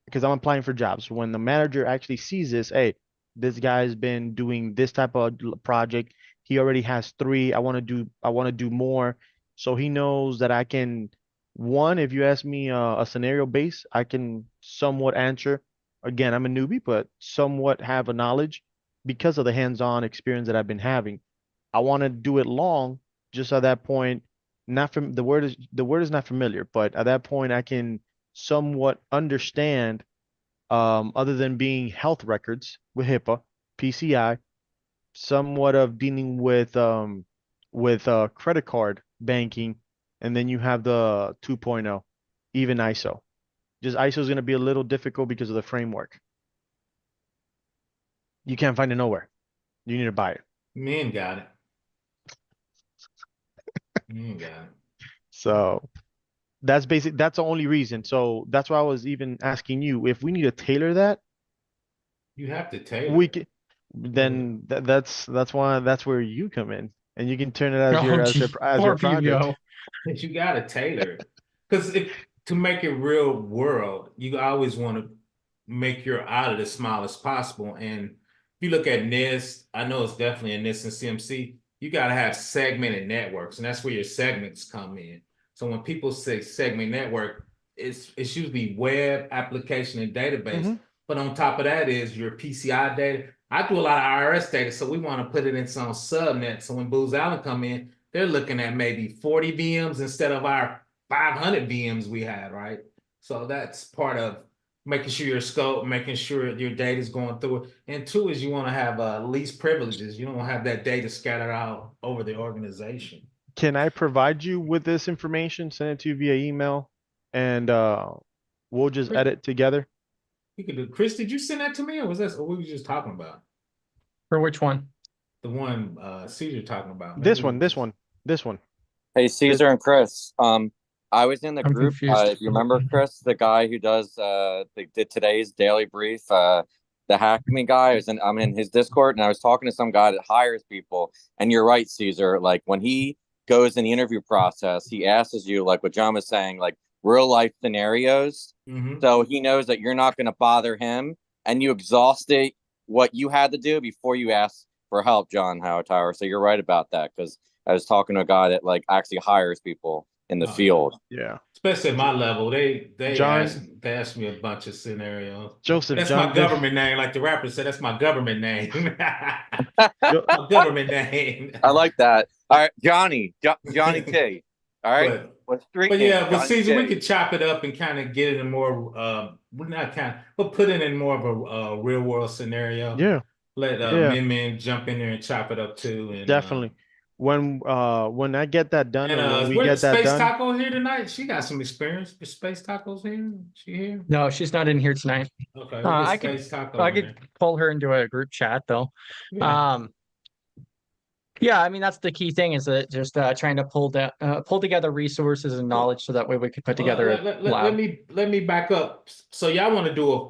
because I'm applying for jobs, when the manager actually sees this, hey, this guy's been doing this type of project. He already has three. I want to do more. So he knows that I can, one, if you ask me a scenario base, I can somewhat answer. Again, I'm a newbie, but somewhat have a knowledge because of the hands-on experience that I've been having. I want to do it long, just at that point, not from the word is not familiar, but at that point I can somewhat understand, other than being health records with HIPAA, PCI, somewhat of dealing with credit card banking, and then you have the 2.0, even ISO. Just ISO is going to be a little difficult because of the framework. You can't find it nowhere. You need to buy it. Men got it. Men got it. So that's the only reason. So that's why I was even asking you if we need to tailor that. You have to tailor We it. can, then that's why that's where you come in, and you can turn it as oh, your gee, your poor project. Vivio. But you got to tailor it. Because to make it real world, you always want to make your audit as small as possible. And if you look at NIST, I know it's definitely a NIST and CMC, you got to have segmented networks, and that's where your segments come in. So when people say segment network, it's usually web, application, and database. Mm-hmm. But on top of that is your PCI data. I do a lot of IRS data, so we want to put it in some subnet. So when Booz Allen come in, they're looking at maybe 40 VMs instead of our 500 VMs we had, right? So that's part of making sure your scope, making sure your data is going through it. And two is you want to have least privileges. You don't want to have that data scattered out over the organization. Can I provide you with this information? Send it to you via email, and we'll just Chris, edit together. you could do. Chris, did you send that to me, or was that what we were just talking about? For which one? The one Caesar talking about. Maybe This one. Hey, Caesar and Chris. I was in the I'm group. confused. If you remember Chris, the guy who does did today's daily brief. the Hack Me guy. I'm in his Discord, and I was talking to some guy that hires people. And you're right, Caesar. Like when he goes in the interview process, he asks you, like what John was saying, like real life scenarios. So he knows that you're not going to bother him, and you exhausted what you had to do before you ask for help, John Howard. So you're right about that, because I was talking to a guy that like actually hires people in the field. Yeah. Especially at my level, they John- ask me a bunch of scenarios. Joseph, That's John my did- government name, like the rapper said. That's my government name. My government name. I like that. All right, Johnny T. All right. But yeah, but Caesar, we could chop it up and kind of get it in more. But put it in more of a real world scenario. Yeah. Let Min jump in there and chop it up too. And definitely. When I get that done, and when we where's get that Space done, Taco here tonight? She got some experience. Is Space Taco's here? She here? No, she's not in here tonight. Okay, I could pull her into a group chat though. Yeah. Yeah, I mean that's the key thing is that just trying to pull together resources and knowledge so that way we could put together let me back up. So y'all want to do a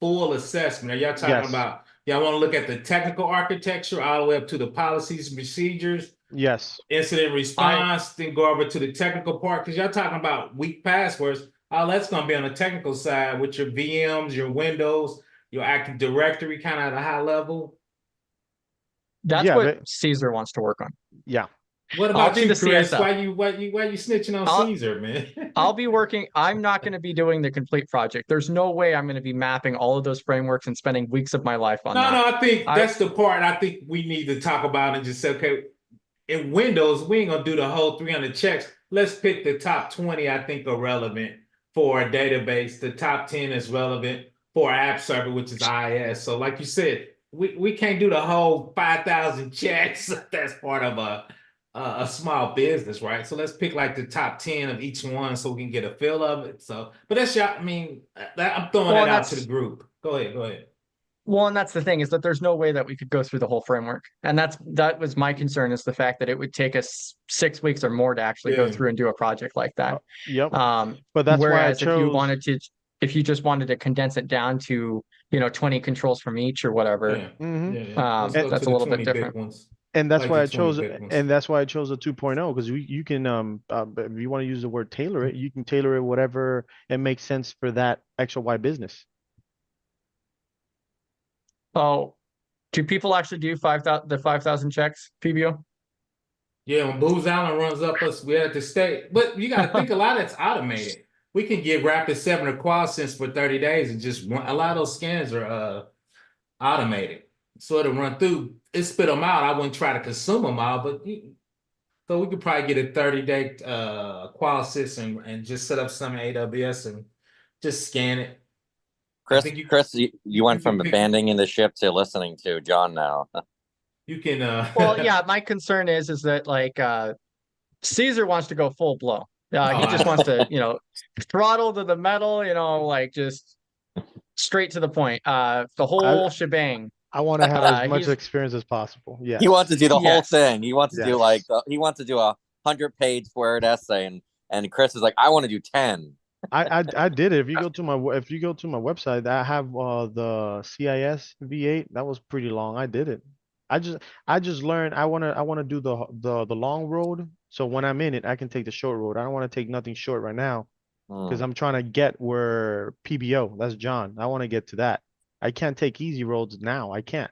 full assessment? Are y'all talking about y'all want to look at the technical architecture all the way up to the policies and procedures? Yes. Incident response, then go over to the technical part, because y'all talking about weak passwords. All that's going to be on the technical side with your VMs, your Windows, your Active Directory, kind of at a high level. That's what Caesar wants to work on. Yeah. What about you, Chris? Why you snitching on Caesar, man? I'll be working. I'm not going to be doing the complete project. There's no way I'm going to be mapping all of those frameworks and spending weeks of my life on that. No, I think that's the part I think we need to talk about and just say, okay, in Windows, we ain't going to do the whole 300 checks. Let's pick the top 20 I think are relevant for a database. The top 10 is relevant for app server, which is IIS. So like you said, we can't do the whole 5,000 checks. That's part of a small business, right? So let's pick like the top 10 of each one so we can get a feel of it. So, but that's I'm throwing that out to the group. Go ahead. Well, and that's the thing is that there's no way that we could go through the whole framework. And that was my concern, is the fact that it would take us 6 weeks or more to actually go through and do a project like that. Yep. But that's whereas why if you just wanted to condense it down to 20 controls from each or whatever, that's a little bit different. And that's why I chose a 2.0, because you can if you want to use the word tailor it, you can tailor it whatever it makes sense for that XY business. Oh, do people actually do 5,000 checks, PBO? Yeah, when Booz Allen runs up us, we at the state. But you got to think a lot of it's automated. We can get Rapid7 or QualSense for 30 days and just run. A lot of those scans are automated. So it'll run through, it spit them out. I wouldn't try to consume them all, but so we could probably get a 30-day QualSense and just set up some AWS and just scan it. Chris, you went from abandoning the ship to listening to John now. You can well, yeah, my concern is that like Caesar wants to go full blow. He just wants to, throttle to the metal, like just straight to the point. The whole shebang. I want to have as much experience as possible. Yeah. He wants to do the whole thing. He wants to do he wants to do a 100-page Word essay, and Chris is like, I want to do 10. I did it. If you go to my website, I have the CIS V8. That was pretty long. I did it. I just learned I want to do the long road. So when I'm in it, I can take the short road. I don't want to take nothing short right now because I'm trying to get where PBO, that's John. I want to get to that. I can't take easy roads now. I can't.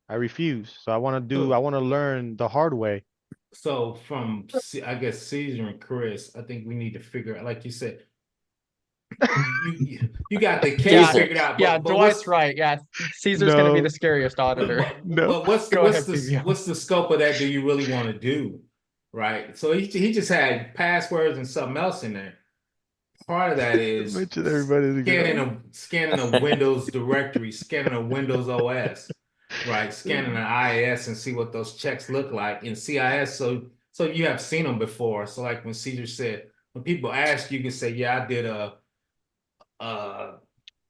I refuse. So I want to learn the hard way. So from, I guess, Caesar and Chris, I think we need to figure out, like you said, you got the case figured out. But Dwight's right. Yeah, Caesar's going to be the scariest auditor. But what's the scope of that? Do you really want to do? Right. So he just had passwords and something else in there. Part of that is scanning a Windows directory, scanning a Windows OS, right? Scanning an IIS and see what those checks look like in CIS. So you have seen them before. So like when Caesar said, when people ask, you can say, yeah, I did a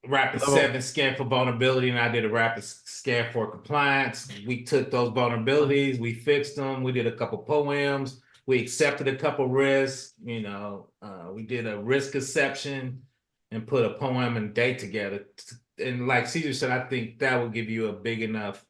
Rapid7 scan for vulnerability, and I did a rapid scan for compliance. We took those vulnerabilities, we fixed them, we did a couple poems, we accepted a couple risks, we did a risk exception and put a poem and date together and like Caesar said, I think that will give you a big enough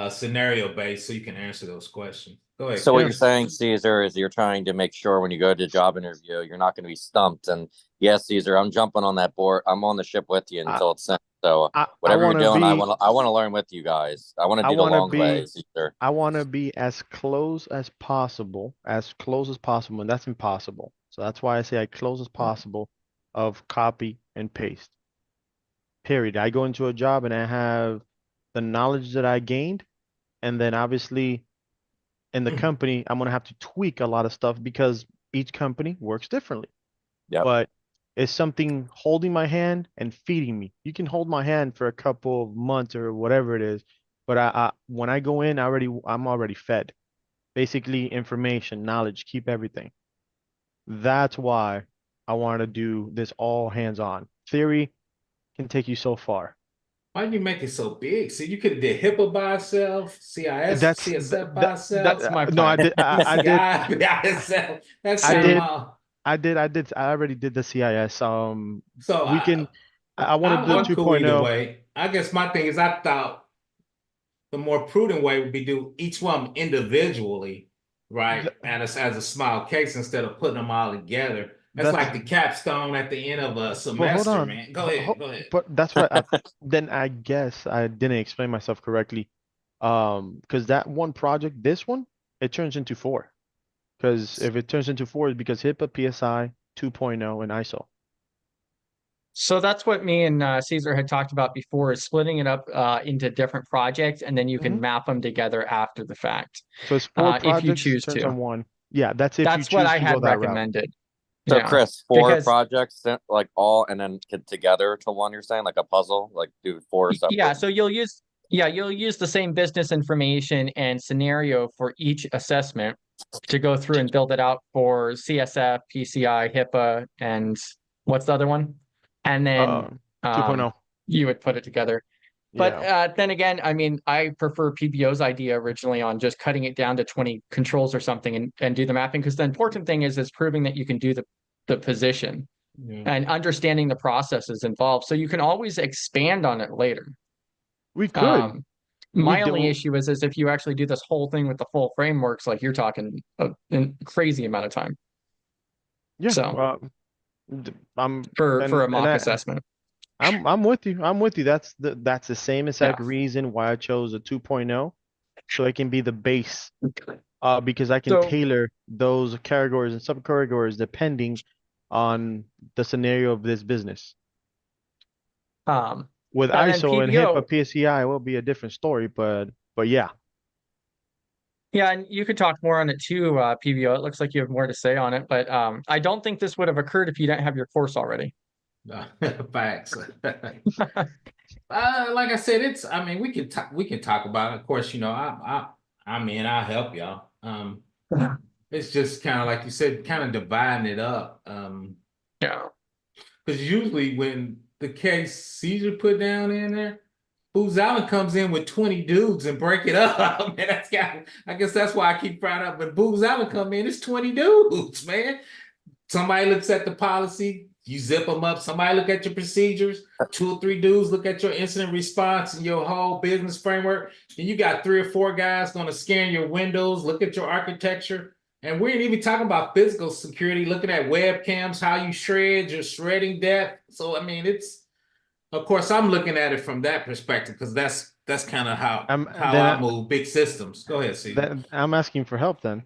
scenario base so you can answer those questions. Go ahead. So what you're Yes. saying, Caesar, is you're trying to make sure when you go to a job interview, you're not going to be stumped. And yes, Caesar, I'm jumping on that board. I'm on the ship with you until it's sent. So I whatever you're want to doing, I be want to learn with you guys. I want to I do the want to long way, be Caesar. I want to be as close as possible, and that's impossible. So that's why I say as close as possible of copy and paste. Period. I go into a job and I have the knowledge that I gained, and then obviously in the company, I'm gonna have to tweak a lot of stuff because each company works differently. Yep. But it's something holding my hand and feeding me. You can hold my hand for a couple of months or whatever it is, but when I go in, I'm already fed. Basically, information, knowledge, keep everything. That's why I want to do this all hands-on. Theory can take you so far. Why did you make it so big? See, you could have did HIPAA by itself, CSF by itself. That's my no, I plan. did. I did. PCI by itself. That's I kind did. of I already did the CIS. so We can. I want to do I'm cool either 2.0. way. I guess my thing is I thought the more prudent way would be do each one individually, right? And as a small case instead of putting them all together. That's like the capstone at the end of a But hold semester, on. man. Go ahead, go ahead. But that's what then I guess I didn't explain myself correctly. Because that one project, this one, it turns into 4. Because if it turns into 4, it's because HIPAA, PSI, 2.0, and ISO. So that's what me and Caesar had talked about before, is splitting it up into different projects, and then you can map them together after the fact. So it's 4 if you projects choose turns to. on 1. Yeah, that's if you That's what choose I to had go that route. recommended. So Yeah, Chris, 4 because projects like all and then together to one, you're saying like a puzzle, like do 4 separate. yeah, so you'll use the same business information and scenario for each assessment to go through and build it out for CSF, PCI, HIPAA, and what's the other one? And then 2.0. you would put it together. But Yeah. then again, I mean, I prefer PBO's idea originally on just cutting it down to 20 controls or something and do the mapping, because the important thing is proving that you can do the position and understanding the processes involved. So you can always expand on it later. We could. My only issue is if you actually do this whole thing with the full frameworks, like you're talking a crazy amount of time. Yeah. So I'm for a and mock I, assessment. I'm with you. I'm with you. That's the same exact Yeah. reason why I chose a 2.0, so it can be the base. Because I can So- tailor those categories and subcategories depending on the scenario of this business. With and then ISO and PBO HIPAA, PCI, it will be a different story, but yeah. Yeah, and you could talk more on it too, PBO. It looks like you have more to say on it, but I don't think this would have occurred if you didn't have your course already. Facts. Like I said, I mean, we can talk about it. Of course, you know, I mean, I'll help y'all. It's just kind of like you said, kind of dividing it up. Yeah. Because usually when the case Caesar put down in there, Booz Allen comes in with 20 dudes and break it up. Man, I guess that's why I keep frying up. When Booz Allen come in, it's 20 dudes, man. Somebody looks at the policy, you zip them up. Somebody look at your procedures. 2 or 3 dudes look at your incident response and your whole business framework. And you got 3 or 4 guys going to scan your windows, look at your architecture. And we ain't even talking about physical security, looking at webcams, how you shred, your shredding depth. So, I mean, of course, I'm looking at it from that perspective because that's kind of how I move big systems. Go ahead, Steve. I'm asking for help then.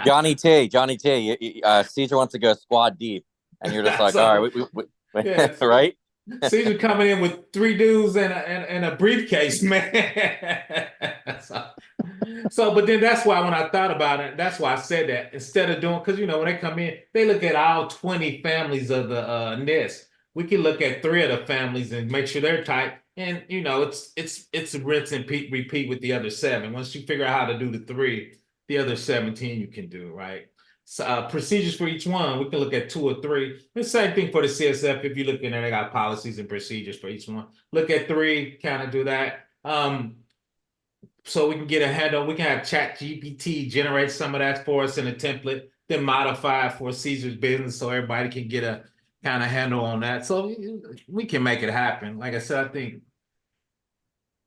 Johnny T, Caesar wants to go squad deep, and you're just like, all right, we right? Caesar coming in with 3 dudes and a briefcase, man. But then that's why when I thought about it, that's why I said that instead of doing, because you know when they come in, they look at all 20 families of the NIST. We can look at 3 of the families and make sure they're tight. And you know, it's a rinse and repeat with the other 7. Once you figure out how to do the 3, the other 17 you can do, right? So, procedures for each one, we can look at 2 or 3. The same thing for the CSF. If you look in there, they got policies and procedures for each one. Look at 3, kind of do that. So we can get a handle. We can have ChatGPT generate some of that for us in a template, then modify it for Caesar's business so everybody can get kind of handle on that. So we can make it happen. Like I said, I think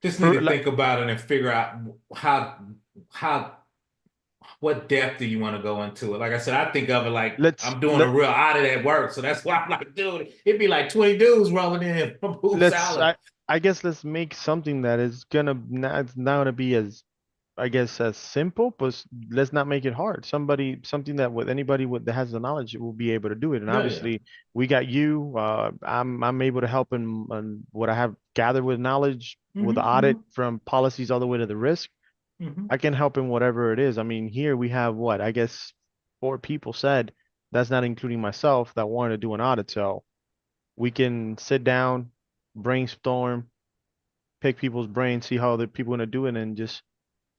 just need to think about it and figure out how what depth do you want to go into it? Like I said, I think of it like I'm doing a real audit at work, so that's why I'm like, dude, it'd be like 20 dudes rolling in from Booth Salad. I guess let's make something that is it's not gonna be as, I guess, as simple, but let's not make it hard. Something that with anybody that has the knowledge will be able to do it. And obviously, we got you. I'm able to help in what I have gathered with knowledge with the audit from policies all the way to the risk. I can help in whatever it is. I mean, here we have what I guess 4 people said. That's not including myself that wanted to do an audit. So we can sit down, brainstorm, pick people's brains, see how the people want to do it, and just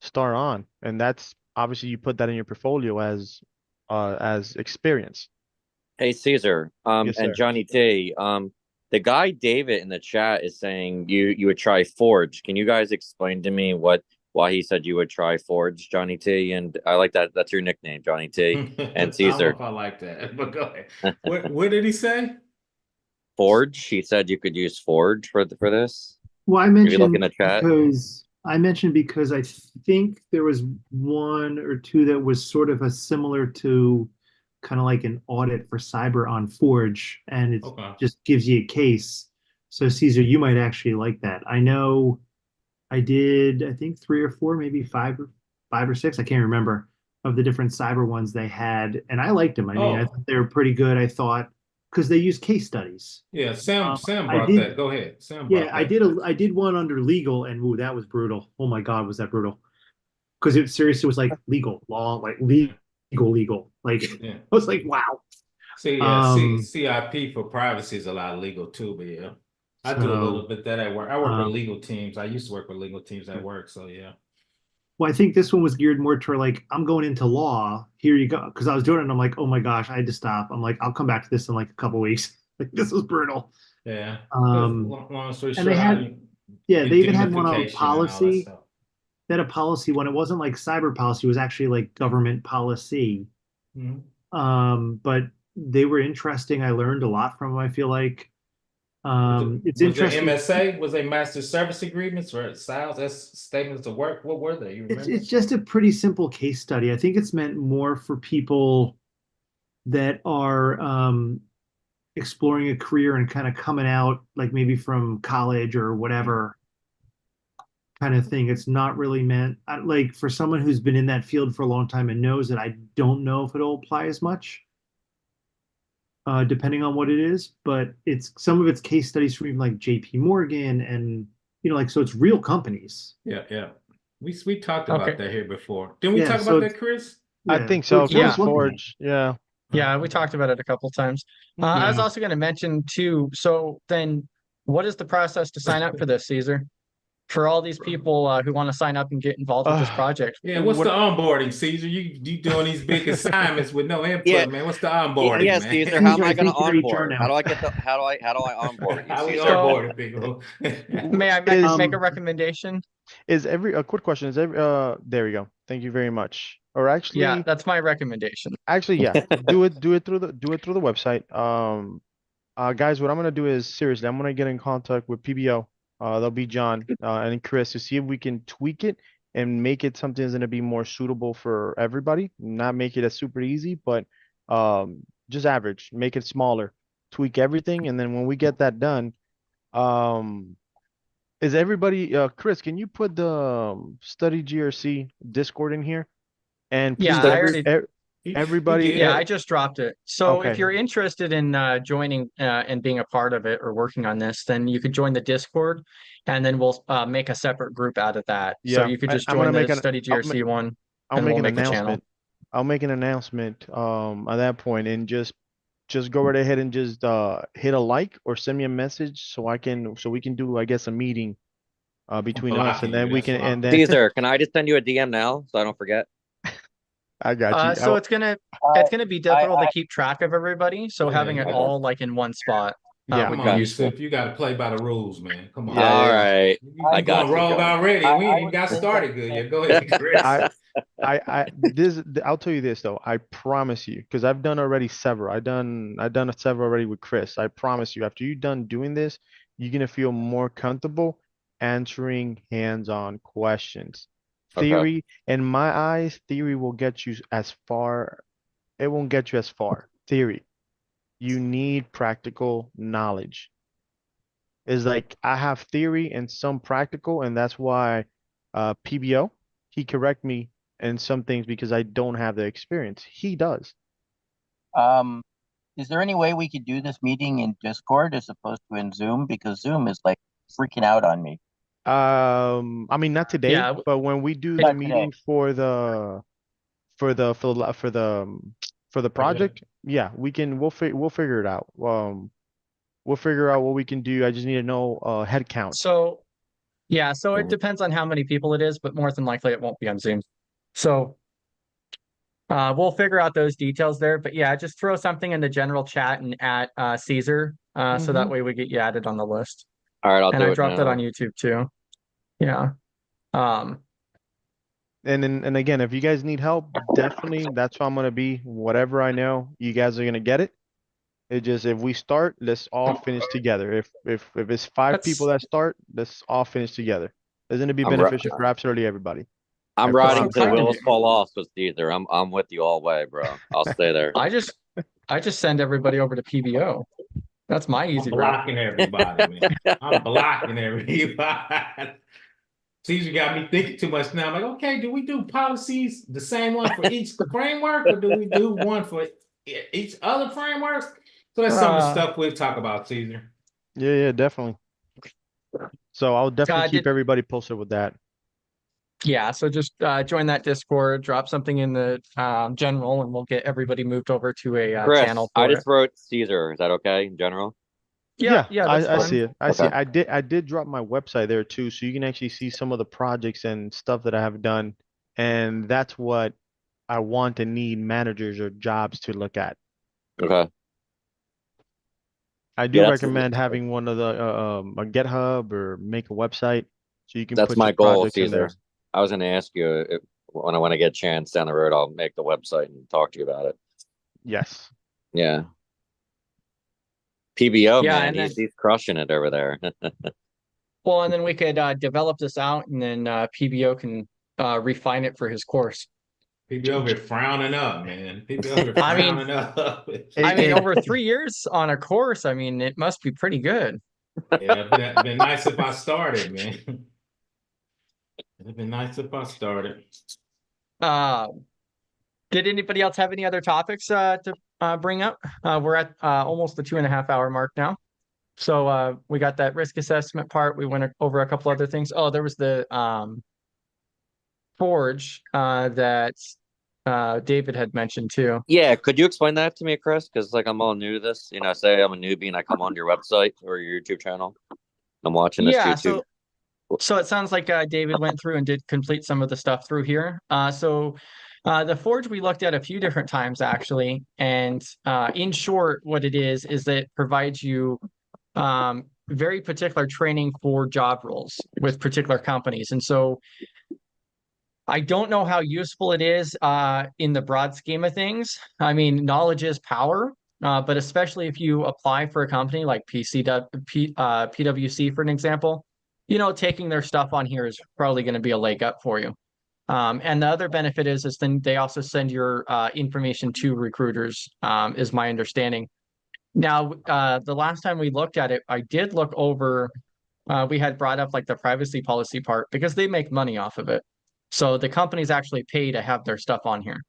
start on. And that's obviously you put that in your portfolio as experience. Hey Caesar, Yes, and sir. Johnny T, the guy David in the chat is saying you would try Forge. Can you guys explain to me why he said you would try Forge, Johnny T? And I like that. That's your nickname, Johnny T. And Caesar. I don't know if I like that, but go ahead. What did he say? Forge. He said you could use Forge for this. Well, I mentioned look in the chat. because I think there was 1 or 2 that was sort of a similar to kind of like an audit for cyber on Forge, and it just gives you a case. So Caesar, you might actually like that. I know I did, I think 3 or 4, maybe 5 or 6, I can't remember, of the different cyber ones they had, and I liked them. I mean, I thought they were pretty good. I thought because they use case studies. Yeah, Sam brought that. Go ahead. Sam brought that. I did one under legal, and ooh, that was brutal. Oh my God, was that brutal? Because it seriously was like legal law, like legal. Like I was like, wow. CIP for privacy is a lot of legal too, but yeah. I do a little bit that at work. I work with legal teams. I used to work with legal teams at work, so yeah. Well, I think this one was geared more toward like, I'm going into law. Here you go. Because I was doing it and I'm like, oh my gosh, I had to stop. I'm like, I'll come back to this in like a couple weeks. Like this was brutal. Yeah. Long story short, they even had one on policy. They had a policy one. It wasn't like cyber policy. It was actually like government policy. But they were interesting. I learned a lot from them, I feel like. It's interesting. MSA was they master service agreements or SALs? That's statements of work. What were they? You remember? It's just a pretty simple case study. I think it's meant more for people that are exploring a career and kind of coming out, like maybe from college or whatever kind of thing. It's not really meant like for someone who's been in that field for a long time and knows that. I don't know if it'll apply as much. Depending on what it is, but it's some of its case studies from even like JP Morgan and like, so it's real companies. Yeah. We talked about that here before. Didn't we talk about that, Chris? I think so. Yeah. Forge. Yeah. Yeah, we talked about it a couple times. I was also going to mention too, so then what is the process to sign up for this, Caesar? For all these people who want to sign up and get involved with this project. Yeah, what's the onboarding, Caesar? You doing these big assignments with no input, man. What's the onboarding, man? Caesar, how am I going to onboard? How do I onboard you? How we onboard people? May I make a recommendation? A quick question? Is there we go. Thank you very much. Or actually, yeah, that's my recommendation. Actually, yeah, do it through the website. Guys, what I'm gonna do is seriously, I'm gonna get in contact with PBO. There'll be John and Chris to see if we can tweak it and make it something that's going to be more suitable for everybody. Not make it as super easy, but just average, make it smaller, tweak everything. And then when we get that done, is everybody, Chris, can you put the study GRC Discord in here? And please, everybody. Yeah, I just dropped it. So if you're interested in joining and being a part of it or working on this, then you could join the Discord, and then we'll make a separate group out of that. Yeah, so you could just join the Study GRC one. I'll make an announcement. I'll make an announcement at that point, and just go right ahead and just hit a like or send me a message so we can do, I guess, a meeting between us, and then we can. And then Caesar, can I just send you a DM now so I don't forget? I got you. So it's gonna be difficult to keep track of everybody. So having it all like in one spot. Come on, Yusuf, you got to play by the rules, man. Come on. All right. I got rolled already. We ain't got started good yet. Go ahead, Chris. I'll tell you this though. I promise you, because I've done already several. I've done a several already with Chris. I promise you, after you're done doing this, you're gonna feel more comfortable answering hands-on questions. Okay. Theory, in my eyes, theory will get you as far. It won't get you as far. Theory. You need practical knowledge. It's like I have theory and some practical, and that's why PBO, he correct me in some things because I don't have the experience. He does. Is there any way we could do this meeting in Discord as opposed to in Zoom? Because Zoom is like freaking out on me. I mean not today, Yeah. but when we do the Not today. meeting for the for the project, yeah, we'll figure it out. We'll figure out what we can do. I just need to know head count. So yeah, so it Mhm. depends on how many people it is, but more than likely it won't be on Zoom. So we'll figure out those details there. But yeah, just throw something in the general chat and at Caesar, so that way we get you added on the list. All right, I'll And do I it dropped that now. on YouTube too. Yeah. And again, if you guys need help, definitely that's why I'm gonna be. Whatever I know, you guys are gonna get it. It just if we start, let's all finish together. If it's five people that start, let's all finish together. It's gonna be I'm beneficial for absolutely everybody. I'm I riding promise till kind of wheels you. fall off with Caesar. I'm with you all way, bro. I'll stay there. I just send everybody over to PBO. That's my I'm easy route. blocking everybody, man. I'm blocking everybody. Caesar got me thinking too much now. I'm like, okay, do we do policies the same one for each framework, or do we do one for each other frameworks? So that's some of the stuff we'll talk about, Caesar. Yeah, definitely. So I'll definitely keep did- everybody posted with that. Yeah, so just join that Discord, drop something in the general, and we'll get everybody moved over to a Chris, channel for I it. just wrote Caesar. Is that okay in general? Yeah, that's I fine. see it. I see it. Okay. I did drop my website there too, so you can actually see some of the projects and stuff that I have done. And that's what I want and need managers or jobs to look at. Okay. I do Yeah, that's recommend having one of the a GitHub or make a website so you can that's put my your goal, projects in Caesar. there. I was going to ask you if, when I get a chance down the road, I'll make the website and talk to you about it. Yes. Yeah. PBO, Yeah, man, and then he's crushing it over there. well, and then we could develop this out, and then PBO can refine it for his course. People over here frowning up, man. People over here I mean- frowning up. I mean, over 3 years on a course, I mean, it must be pretty good. Yeah, it'd been nice if I started, man. It'd been nice if I started. Did anybody else have any other topics to bring up? We're at almost the 2.5 hour mark now. So we got that risk assessment part. We went over a couple other things. Oh, there was the Forge that David had mentioned too. Yeah, could you explain that to me, Chris? Because like I'm all new to this. You know, say I'm a newbie and I come onto your website or your YouTube channel. I'm watching this Yeah, YouTube. so it sounds like David went through and did complete some of the stuff through here. So the Forge we looked at a few different times actually, and in short, what it is that it provides you very particular training for job roles with particular companies, and so I don't know how useful it is in the broad scheme of things. I mean, knowledge is power, but especially if you apply for a company like PwC, for an example, you know, taking their stuff on here is probably going to be a leg up for you. And the other benefit is then they also send your information to recruiters, is my understanding. Now, the last time we looked at it, I did look over, we had brought up like the privacy policy part because they make money off of it. So the companies actually pay to have their stuff on here,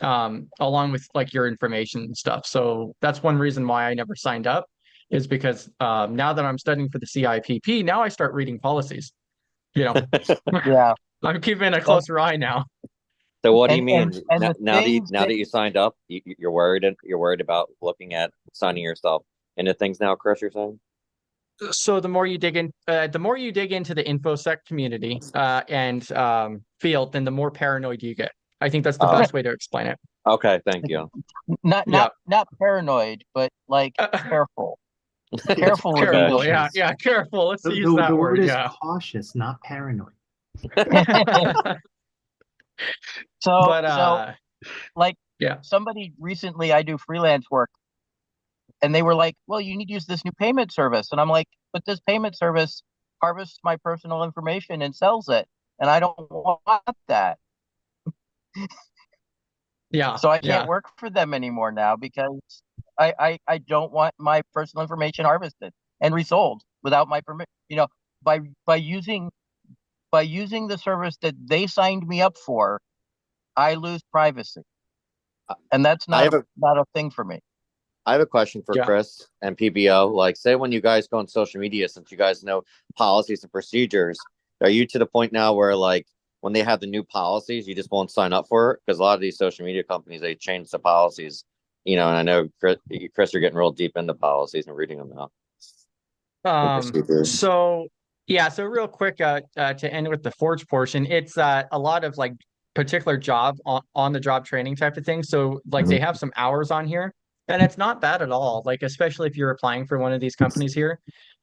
along with like your information and stuff. So that's one reason why I never signed up, is because now that I'm studying for the CIPP, now I start reading policies. You know, Yeah. I'm keeping a closer eye now. So what do you And- mean? and now, the now that you, things now that you signed up, you're worried about looking at signing yourself into things now, Chris, you're saying? So the more you dig into the InfoSec community and field, then the more paranoid you get. I think that's the best way to explain it. Okay, thank you. Not paranoid, but like careful. Careful with Okay. Careful, emotions. yeah, careful. Let's use The that word word. is Yeah. cautious, not paranoid. So, But like yeah. somebody recently, I do freelance work, and they were like, "Well, you need to use this new payment service," and I'm like, "But this payment service harvests my personal information and sells it, and I don't want that." Yeah. So I Yeah. can't work for them anymore now because I don't want my personal information harvested and resold without my permission. You know, by using the service that they signed me up for, I lose privacy, and that's I have not a thing for me. I have a question for Yeah. Chris and PBO. Like, say when you guys go on social media, since you guys know policies and procedures, are you to the point now where like when they have the new policies, you just won't sign up for it? Because a lot of these social media companies, they change the policies, and I know Chris, you're getting real deep into policies and reading them now. So yeah, so real quick, to end with the Forge portion, it's a lot of like particular job on the job training type of thing. So like they have some hours on here, and it's not bad at all. Like especially if you're applying for one of these companies here,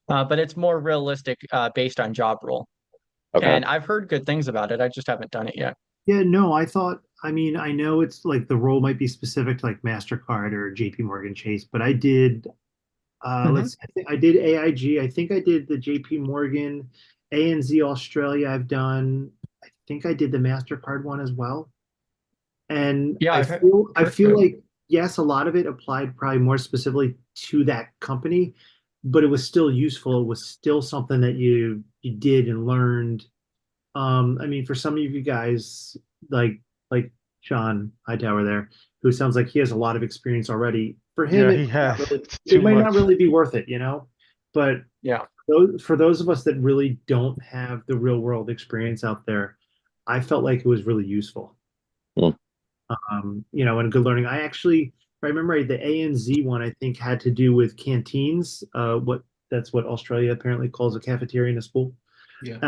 but it's more realistic based on job role. Okay. And I've heard good things about it. I just haven't done it yet. Yeah, no, I mean, I know it's like the role might be specific to like MasterCard or JP Morgan Chase, but I did, let's see, I think I did AIG. I think I did the JP Morgan, ANZ Australia. I've done, I think I did the MasterCard one as well. And Yeah, I feel like, yes, a lot of it applied probably more specifically to that company, but it was still useful. It was still something that you did and learned. I mean, for some of you guys, like John Hightower there, who sounds like he has a lot of experience already. For him, Yeah, he has. it might not really be worth it, But yeah, for those of us that really don't have the real world experience out there, I felt like it was really useful. And good learning. I remember the ANZ one, I think, had to do with canteens. That's what Australia apparently calls a cafeteria in a school. Yeah.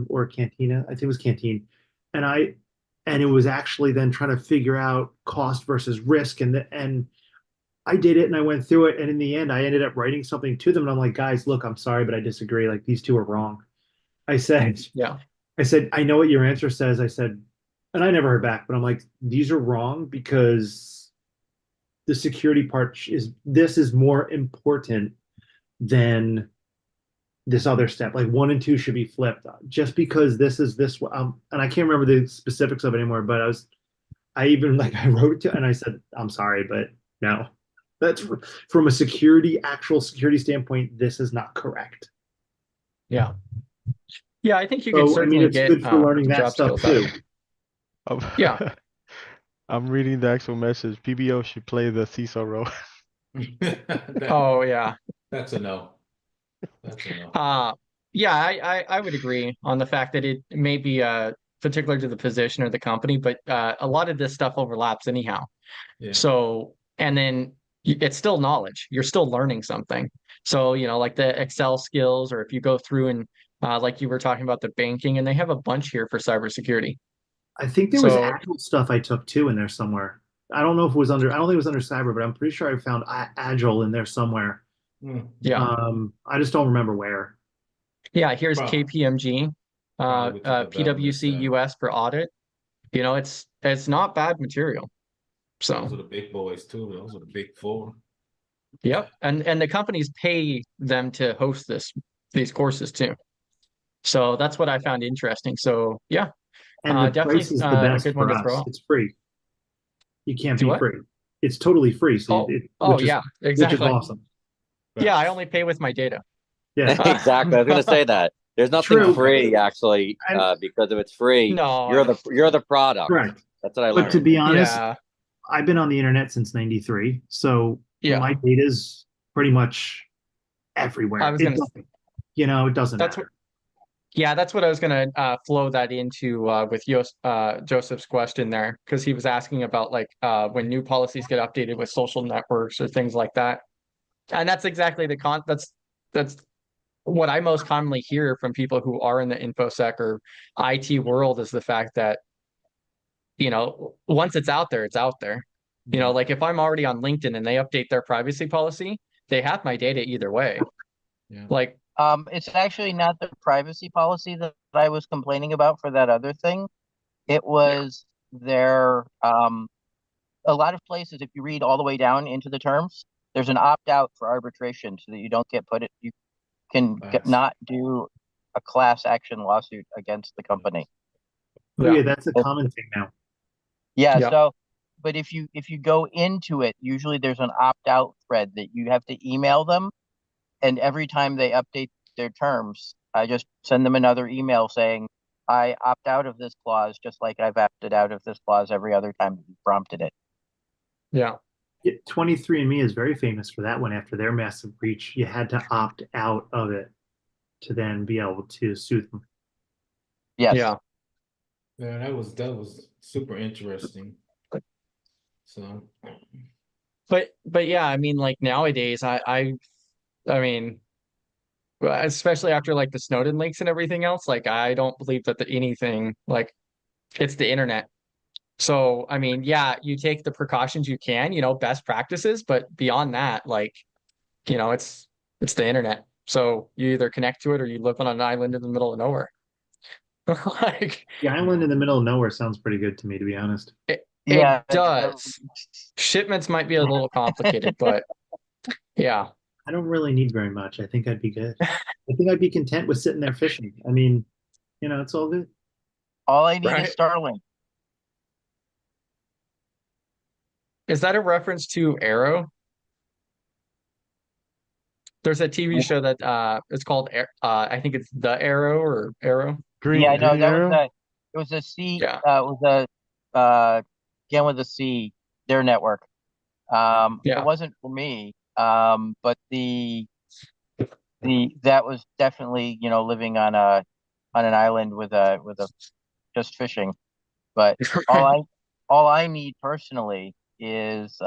Or cantina. I think it was canteen. And it was actually then trying to figure out cost versus risk. And I did it and I went through it. And in the end, I ended up writing something to them. And I'm like, guys, look, I'm sorry, but I disagree. Like these two are wrong. I said, I know what your answer says. I said, and I never heard back, but I'm like, these are wrong because the security part this is more important than this other step. Like 1 and 2 should be flipped. Just because this is this, and I can't remember the specifics of it anymore. But I wrote to, and I said, I'm sorry, but no, that's from a actual security standpoint. This is not correct. Yeah. Yeah, I think you could certainly it's get good for learning that job stuff skills too. Yeah. I'm reading the actual message. PBO should play the CISO role. Oh yeah. That's a no. That's a no. Yeah, I would agree on the fact that it may be particular to the position or the company, but a lot of this stuff overlaps anyhow. Yeah. So, and then it's still knowledge. You're still learning something. So, like the Excel skills, or if you go through and like you were talking about the banking, and they have a bunch here for cybersecurity. I think there was Agile stuff I took too in there somewhere. I don't know if it was under, I don't think it was under cyber, but I'm pretty sure I found Agile in there somewhere. Yeah. I just don't remember where. Yeah, here's KPMG, PwC US for audit. It's not bad material. So those are the big boys too. Those are the big four. Yep, and the companies pay them to host these courses too. So that's what I found interesting. So yeah, and the definitely price is the best a good one for to throw us. out. It's free. You can't be free. It's totally free. So yeah, exactly. Which is awesome. Yeah, I only pay with my data. Yeah, exactly. I was going to say that. There's nothing free actually, because if it's free, you're the product. Correct. That's what I learned. But to be honest, I've been on the internet since '93, so my data is pretty much everywhere. It doesn't matter. That's what I was going to flow that into with Joseph's question there, because he was asking about like when new policies get updated with social networks or things like that. And that's exactly that's what I most commonly hear from people who are in the InfoSec or IT world, is the fact that, once it's out there, it's out there. Like if I'm already on LinkedIn and they update their privacy policy, they have my data either way. Yeah. Like, it's actually not the privacy policy that I was complaining about for that other thing. It was there, a lot of places, if you read all the way down into the terms, there's an opt-out for arbitration so that you don't get you can not do a class action lawsuit against the company. Oh yeah, that's a common thing now. Yeah, Yeah. so, but if you go into it, usually there's an opt-out thread that you have to email them, and every time they update their terms, I just send them another email saying, I opt out of this clause, just like I've opted out of this clause every other time that you prompted it. Yeah. 23andMe is very famous for that one. After their massive breach, you had to opt out of it to then be able to sue them. Yes. Yeah. Yeah, that was super interesting. So, But yeah, I mean, like nowadays, I mean, especially after like the Snowden leaks and everything else, like I don't believe that anything like it's the internet. So I mean, yeah, you take the precautions you can, best practices, but beyond that, like, it's the internet. So you either connect to it or you live on an island in the middle of nowhere. Like The island in the middle of nowhere sounds pretty good to me, to be honest. it Yeah, does. Shipments might be a little complicated, but yeah. I don't really need very much. I think I'd be good. I think I'd be content with sitting there fishing. I mean, it's all good. all I need Right. is Starlink. Is that a reference to Arrow? There's a TV show that it's called I think it's The Arrow or Arrow. Yeah, I know Green that was Arrow? it was a C. Yeah. It was again with a C, their network. It Yeah. wasn't for me. But that was definitely, living on an island with a just fishing. But all I need personally is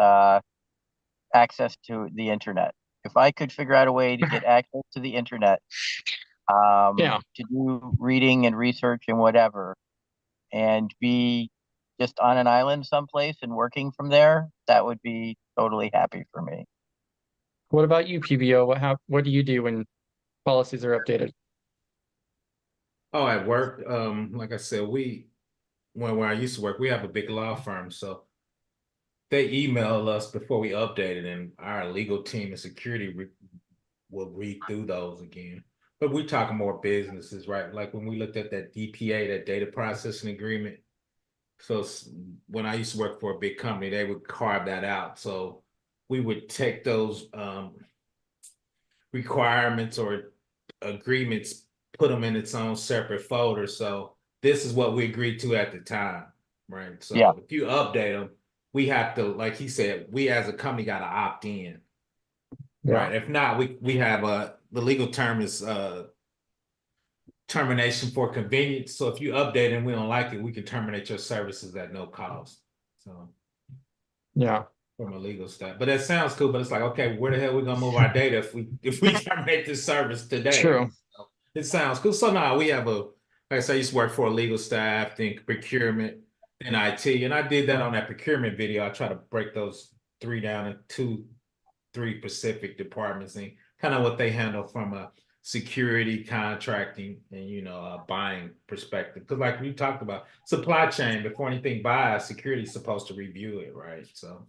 access to the internet. If I could figure out a way to get access to the internet, Yeah. to do reading and research and whatever, and be just on an island someplace and working from there, that would be totally happy for me. What about you, PBO? What do you do when policies are updated? oh, at work, like I said, where I used to work, we have a big law firm, so they email us before we update it, and our legal team and security will read through those again. But we're talking more businesses, right? Like when we looked at that DPA, that data processing agreement. So when I used to work for a big company, they would carve that out. So we would take those requirements or agreements, put them in its own separate folder. So this is what we agreed to at the time, right? So Yeah. if you update them, we have to, like he said, we as a company got to opt in, right? If not, we have the legal term is termination for convenience. So if you update and we don't like it, we can terminate your services at no cost. So Yeah. from a legal side, but that sounds cool. But it's like, okay, where the hell are we gonna move our data if we terminate this service today? True. So it sounds cool. So now we have like I said, I used to work for a legal staff, then procurement, and IT, and I did that on that procurement video. I try to break those three down into three specific departments and kind of what they handle from a security, contracting, and buying perspective. Because like we talked about, supply chain, before anything buys, security is supposed to review it, right? So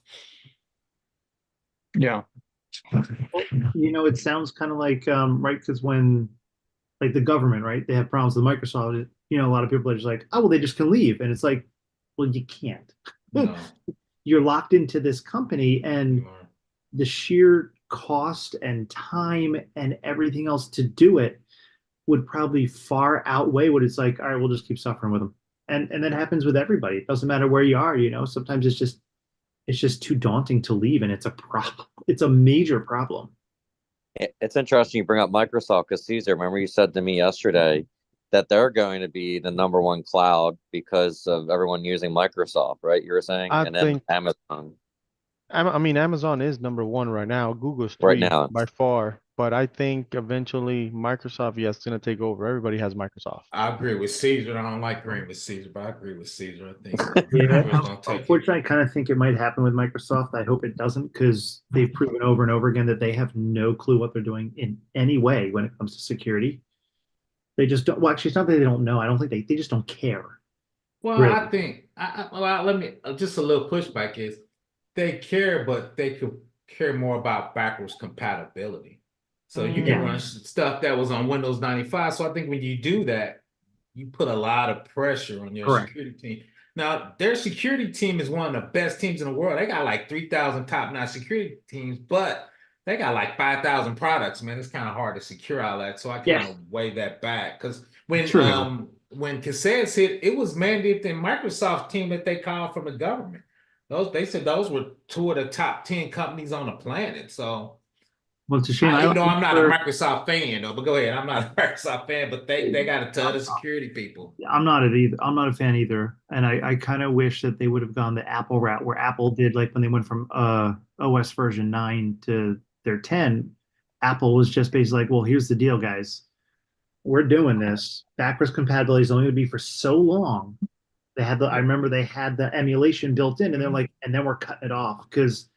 Yeah. It sounds kind of like right, because when like the government, right, they have problems with Microsoft. A lot of people are just like, oh well, they just can leave, and it's like, well, you can't. no. You're locked into this company, and the sheer cost and time and everything else to do it would probably far outweigh what it's like. All right, we'll just keep suffering with them, and that happens with everybody. It doesn't matter where you are. Sometimes it's just too daunting to leave, and it's a problem. It's a major problem. It's interesting you bring up Microsoft because Caesar, remember you said to me yesterday that they're going to be the #1 cloud because of everyone using Microsoft, right? You were saying, I and then think Amazon I mean, Amazon is #1 right now. Google's right 3 now. by far, but I think eventually Microsoft, yes, is going to take over. Everybody has Microsoft. I agree with Caesar. I don't like agreeing with Caesar, but I agree with Caesar. I think Yeah, Google's gonna take it. unfortunately, I kind of think it might happen with Microsoft. I hope it doesn't, because they've proven over and over again that they have no clue what they're doing in any way when it comes to security. They just don't. Well, actually, it's not that they don't know. I don't think they just don't care. Well, Really? I well, let me just a little pushback is they care, but they could care more about backwards compatibility. So you can Yeah. run stuff that was on Windows 95. So I think when you do that, you put a lot of pressure on your Correct. security team. Now, their security team is one of the best teams in the world. They got like 3,000 top-notch security teams, but they got like 5,000 products, man. It's kind of hard to secure all that. So I kind of weigh that back because when cassettes hit, it was mandated in Microsoft team that they called from the government. They said those were two of the top 10 companies on the planet. So Well, it's a shame. even though I'm not a Microsoft fan, though, but go ahead. I'm not a Microsoft fan, but they got a ton of security people. I'm not a fan either. And I kind of wish that they would have gone the Apple route where Apple did, like when they went from OS version 9 to their 10, Apple was just basically like, well, here's the deal, guys. We're doing this. Backwards compatibility is only going to be for so long. I remember they had the emulation built in, and they're like, and then we're cutting it off because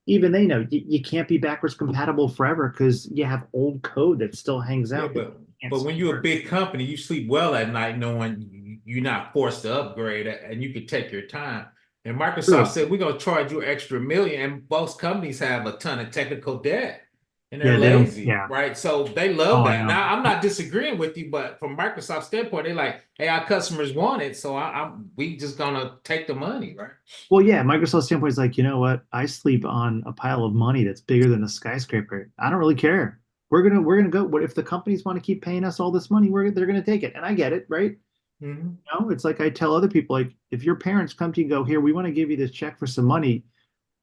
even they know you can't be backwards compatible forever because you have old code that still hangs out. But when you're a big company, you sleep well at night knowing you're not forced to upgrade and you can take your time. And Microsoft said, we're going to charge you extra million. And most companies have a ton of technical debt and they're lazy, right? So they love that. Now, I'm not disagreeing with you, but from Microsoft's standpoint, they're like, hey, our customers want it. So we just going to take the money, right? Well, yeah, Microsoft's standpoint is like, you know what? I sleep on a pile of money that's bigger than a skyscraper. I don't really care. We're gonna go. What if the companies want to keep paying us all this money? They're gonna take it, and I get it, right? Mm-hmm. You know, it's like I tell other people, like if your parents come to you and go, here, we want to give you this check for some money,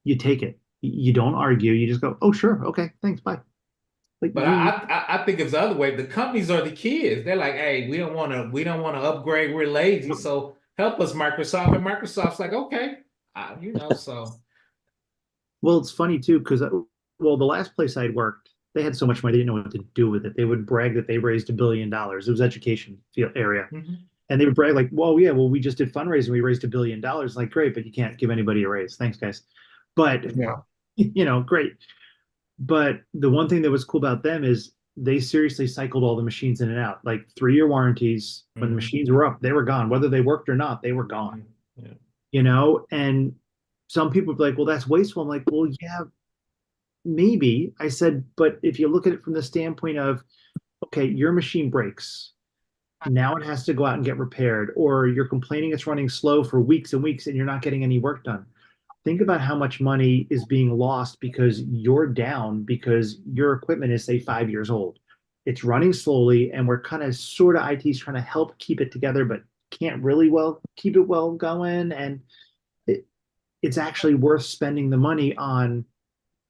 you take it. You don't argue. You just go, oh, sure, okay, thanks, bye. Like, but I think it's the other way. The companies are the kids. They're like, hey, we don't want to upgrade. We're lazy, so help us, Microsoft. And Microsoft's like, okay, so. Well, it's funny too because the last place I'd worked, they had so much money they didn't know what to do with it. They would brag that they raised $1 billion. It was education field area. Mm-hmm. And they would brag like, well, yeah, well, we just did fundraising. We raised $1 billion. Like, great, but you can't give anybody a raise. Thanks, guys. But, great. But the one thing that was cool about them is they seriously cycled all the machines in and out, like 3-year warranties. When the machines were up, they were gone. Whether they worked or not, they were gone. Yeah. And some people be like, well, that's wasteful. I'm like, well, yeah, maybe. I said, but if you look at it from the standpoint of, okay, your machine breaks. Now it has to go out and get repaired, or you're complaining it's running slow for weeks and weeks and you're not getting any work done. Think about how much money is being lost because you're down because your equipment is, say, 5 years old. It's running slowly, and we're kind of sort of IT's trying to help keep it together, but can't really keep it well going. And it's actually worth spending the money on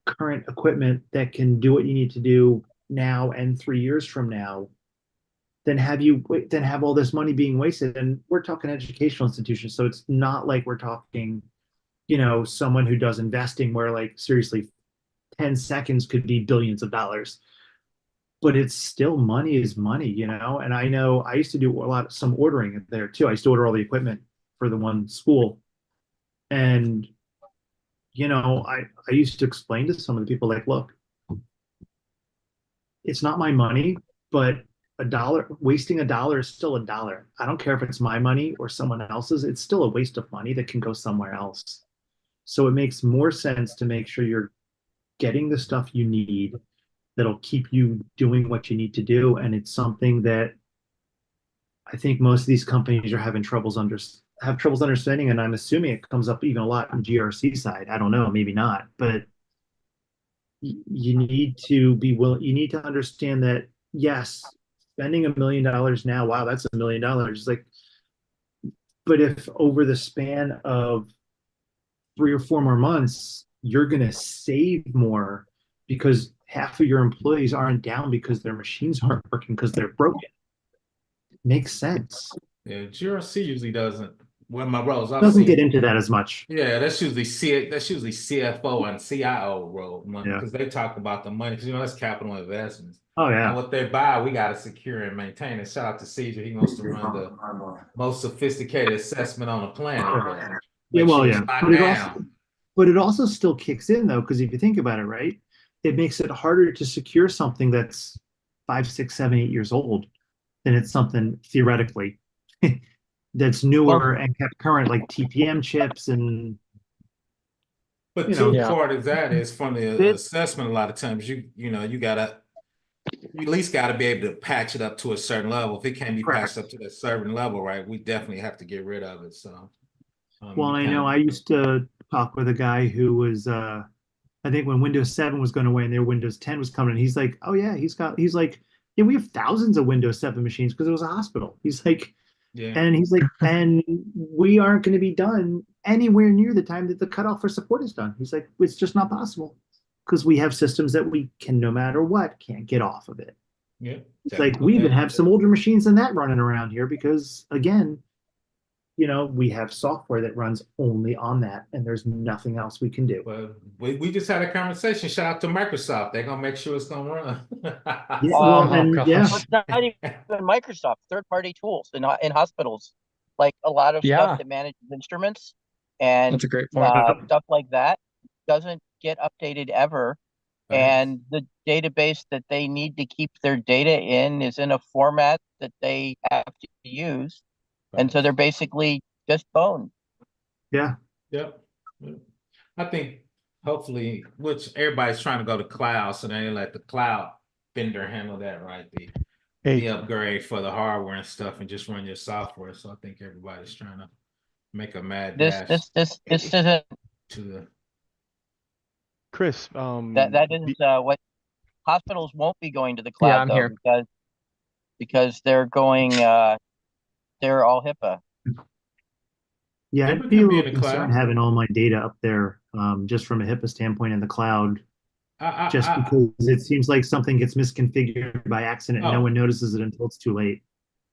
current equipment that can do what you need to do now and 3 years from now than have all this money being wasted. And we're talking educational institutions, so it's not like we're talking, someone who does investing where, like, seriously, 10 seconds could be billions of dollars. But it's still money is money, And I know I used to do some ordering there too. I used to order all the equipment for the one school, and I used to explain to some of the people, like, look, it's not my money, but wasting $1 is still $1. I don't care if it's my money or someone else's. It's still a waste of money that can go somewhere else. So it makes more sense to make sure you're getting the stuff you need that'll keep you doing what you need to do. And it's something that I think most of these companies are having troubles understanding. And I'm assuming it comes up even a lot on GRC side. I don't know, maybe not, but you need to be willing. You need to understand that, yes, spending $1 million now, wow, that's $1 million. Like, but if over the span of 3 or 4 more months, you're going to save more because half of your employees aren't down because their machines aren't working because they're broken. It makes sense. Yeah, GRC usually doesn't. Well, my roles doesn't get into that as much. Yeah, that's usually CFO and CIO role because they talk about the money because that's capital investments. Oh yeah. And what they buy, we got to secure and maintain. And shout out to Caesar, he wants to run the most sophisticated assessment on the planet. But it also still kicks in though, because if you think about it, right, it makes it harder to secure something that's 5, 6, 7, 8 years old than it's something theoretically. that's newer and kept current, like TPM chips and But you know, too, Yeah. part of that is from the Did- assessment. A lot of times, you at least gotta be able to patch it up to a certain level. If it can't be patched up to that certain level, right, we definitely have to get rid of it. So, well, you I kinda- know I used to talk with a guy who was I think when Windows 7 was going away and their Windows 10 was coming, he's like, oh yeah, he's like, yeah, we have thousands of Windows 7 machines because it was a hospital. He's like, yeah. and he's like, and we aren't going to be done anywhere near the time that the cutoff for support is done. He's like, it's just not possible because we have systems that we can, no matter what, can't get off of it. Yeah. It's like we even have some older machines than that running around here because, again, you know, we have software that runs only on that, and there's nothing else we can do. Well, we just had a conversation. Shout out to Microsoft. They're gonna make sure it's gonna run. Yeah, well, and gosh. yeah, It's not even Microsoft, third-party tools in hospitals, like a lot of Yeah. stuff that manages instruments and That's a great point. stuff like that doesn't get updated ever. And the database that they need to keep their data in is in a format that they have to use. And so they're basically just boned. yeah. Yep. I think hopefully, which everybody's trying to go to cloud, so they let the cloud vendor handle that, right? The Hey, upgrade for the hardware and stuff, and just run your software. So I think everybody's trying to make a mad This dash isn't to the. Chris, that isn't what hospitals won't be going to the Yeah, cloud I'm though, here. because they're going they're all HIPAA. Yeah, HIPAA I'd be a can be little in the concerned cloud. having all my data up there, just from a HIPAA standpoint in the cloud, I, just I, because it seems like something gets misconfigured by accident and no Oh. one notices it until it's too late.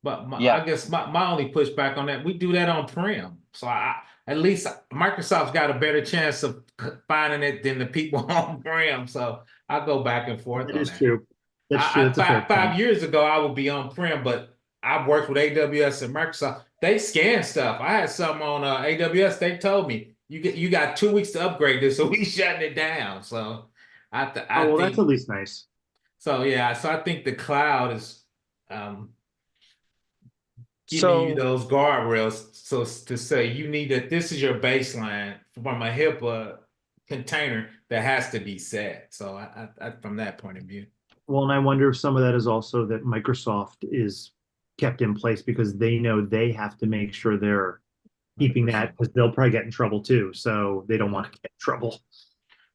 But Yeah. I guess my only pushback on that, we do that on prem. So at least Microsoft's got a better chance of finding it than the people on prem. So I go back and forth That on is that. true. That's true. That's a fair Five point. years ago, I would be on prem, but I've worked with AWS and Microsoft. They scan stuff. I had something on AWS. They told me you got 2 weeks to upgrade this, so we shutting it down. So I Oh, well, think that's at least nice. so. Yeah. So I think the cloud is giving you So those guardrails. So to say you need that this is your baseline from a HIPAA container that has to be set. So I from that point of view. Well, and I wonder if some of that is also that Microsoft is kept in place because they know they have to make sure they're keeping that 100%. because they'll probably get in trouble too. So they don't want to get in trouble.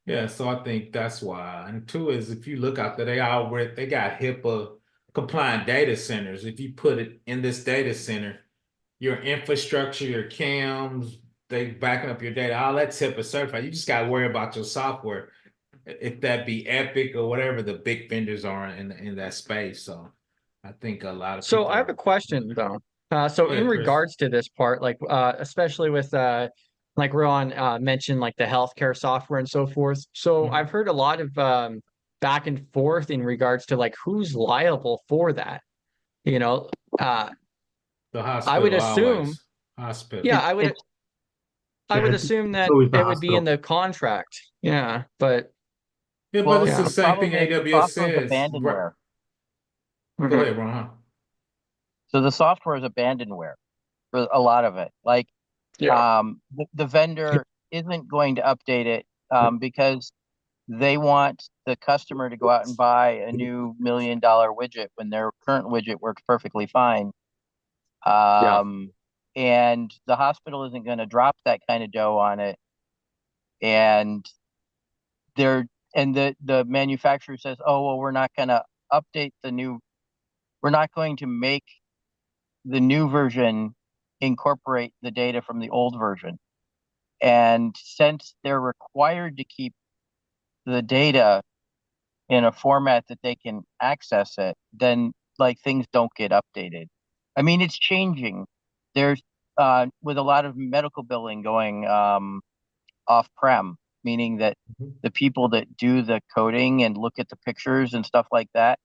Yeah, so I think that's why. And two is if you look out there, they got HIPAA compliant data centers. If you put it in this data center, your infrastructure, your CAMs, they backing up your data, all that's HIPAA certified. You just got to worry about your software, if that be Epic or whatever the big vendors are in that space. So I think a lot of So people I have a question though. So Go in ahead, Chris. regards to this part, like especially with like Ron mentioned, like the healthcare software and so forth. So Mhm. I've heard a lot of back and forth in regards to like who's liable for that. You know, The I would hospital assume, always. Hospital. yeah, It's I would Yeah, it's assume that always the it would be in hospital. the contract. Yeah, but Yeah, but well, it's the Yeah. the same thing problem is the AWS software is says. abandonware. Go mhm. ahead, Ron. So the software is abandonware for a lot of it. Like Yeah. the vendor isn't going to update it because they want the customer to go out and buy a new $1 million widget when their current widget works perfectly fine. And the hospital isn't going to drop that kind of dough on it. And the manufacturer says, oh, well, we're not going to update we're not going to make the new version incorporate the data from the old version. And since they're required to keep the data in a format that they can access it, then like things don't get updated. I mean, it's changing. There's with a lot of medical billing going off-prem, meaning that the people that do the coding and look at the pictures and stuff like that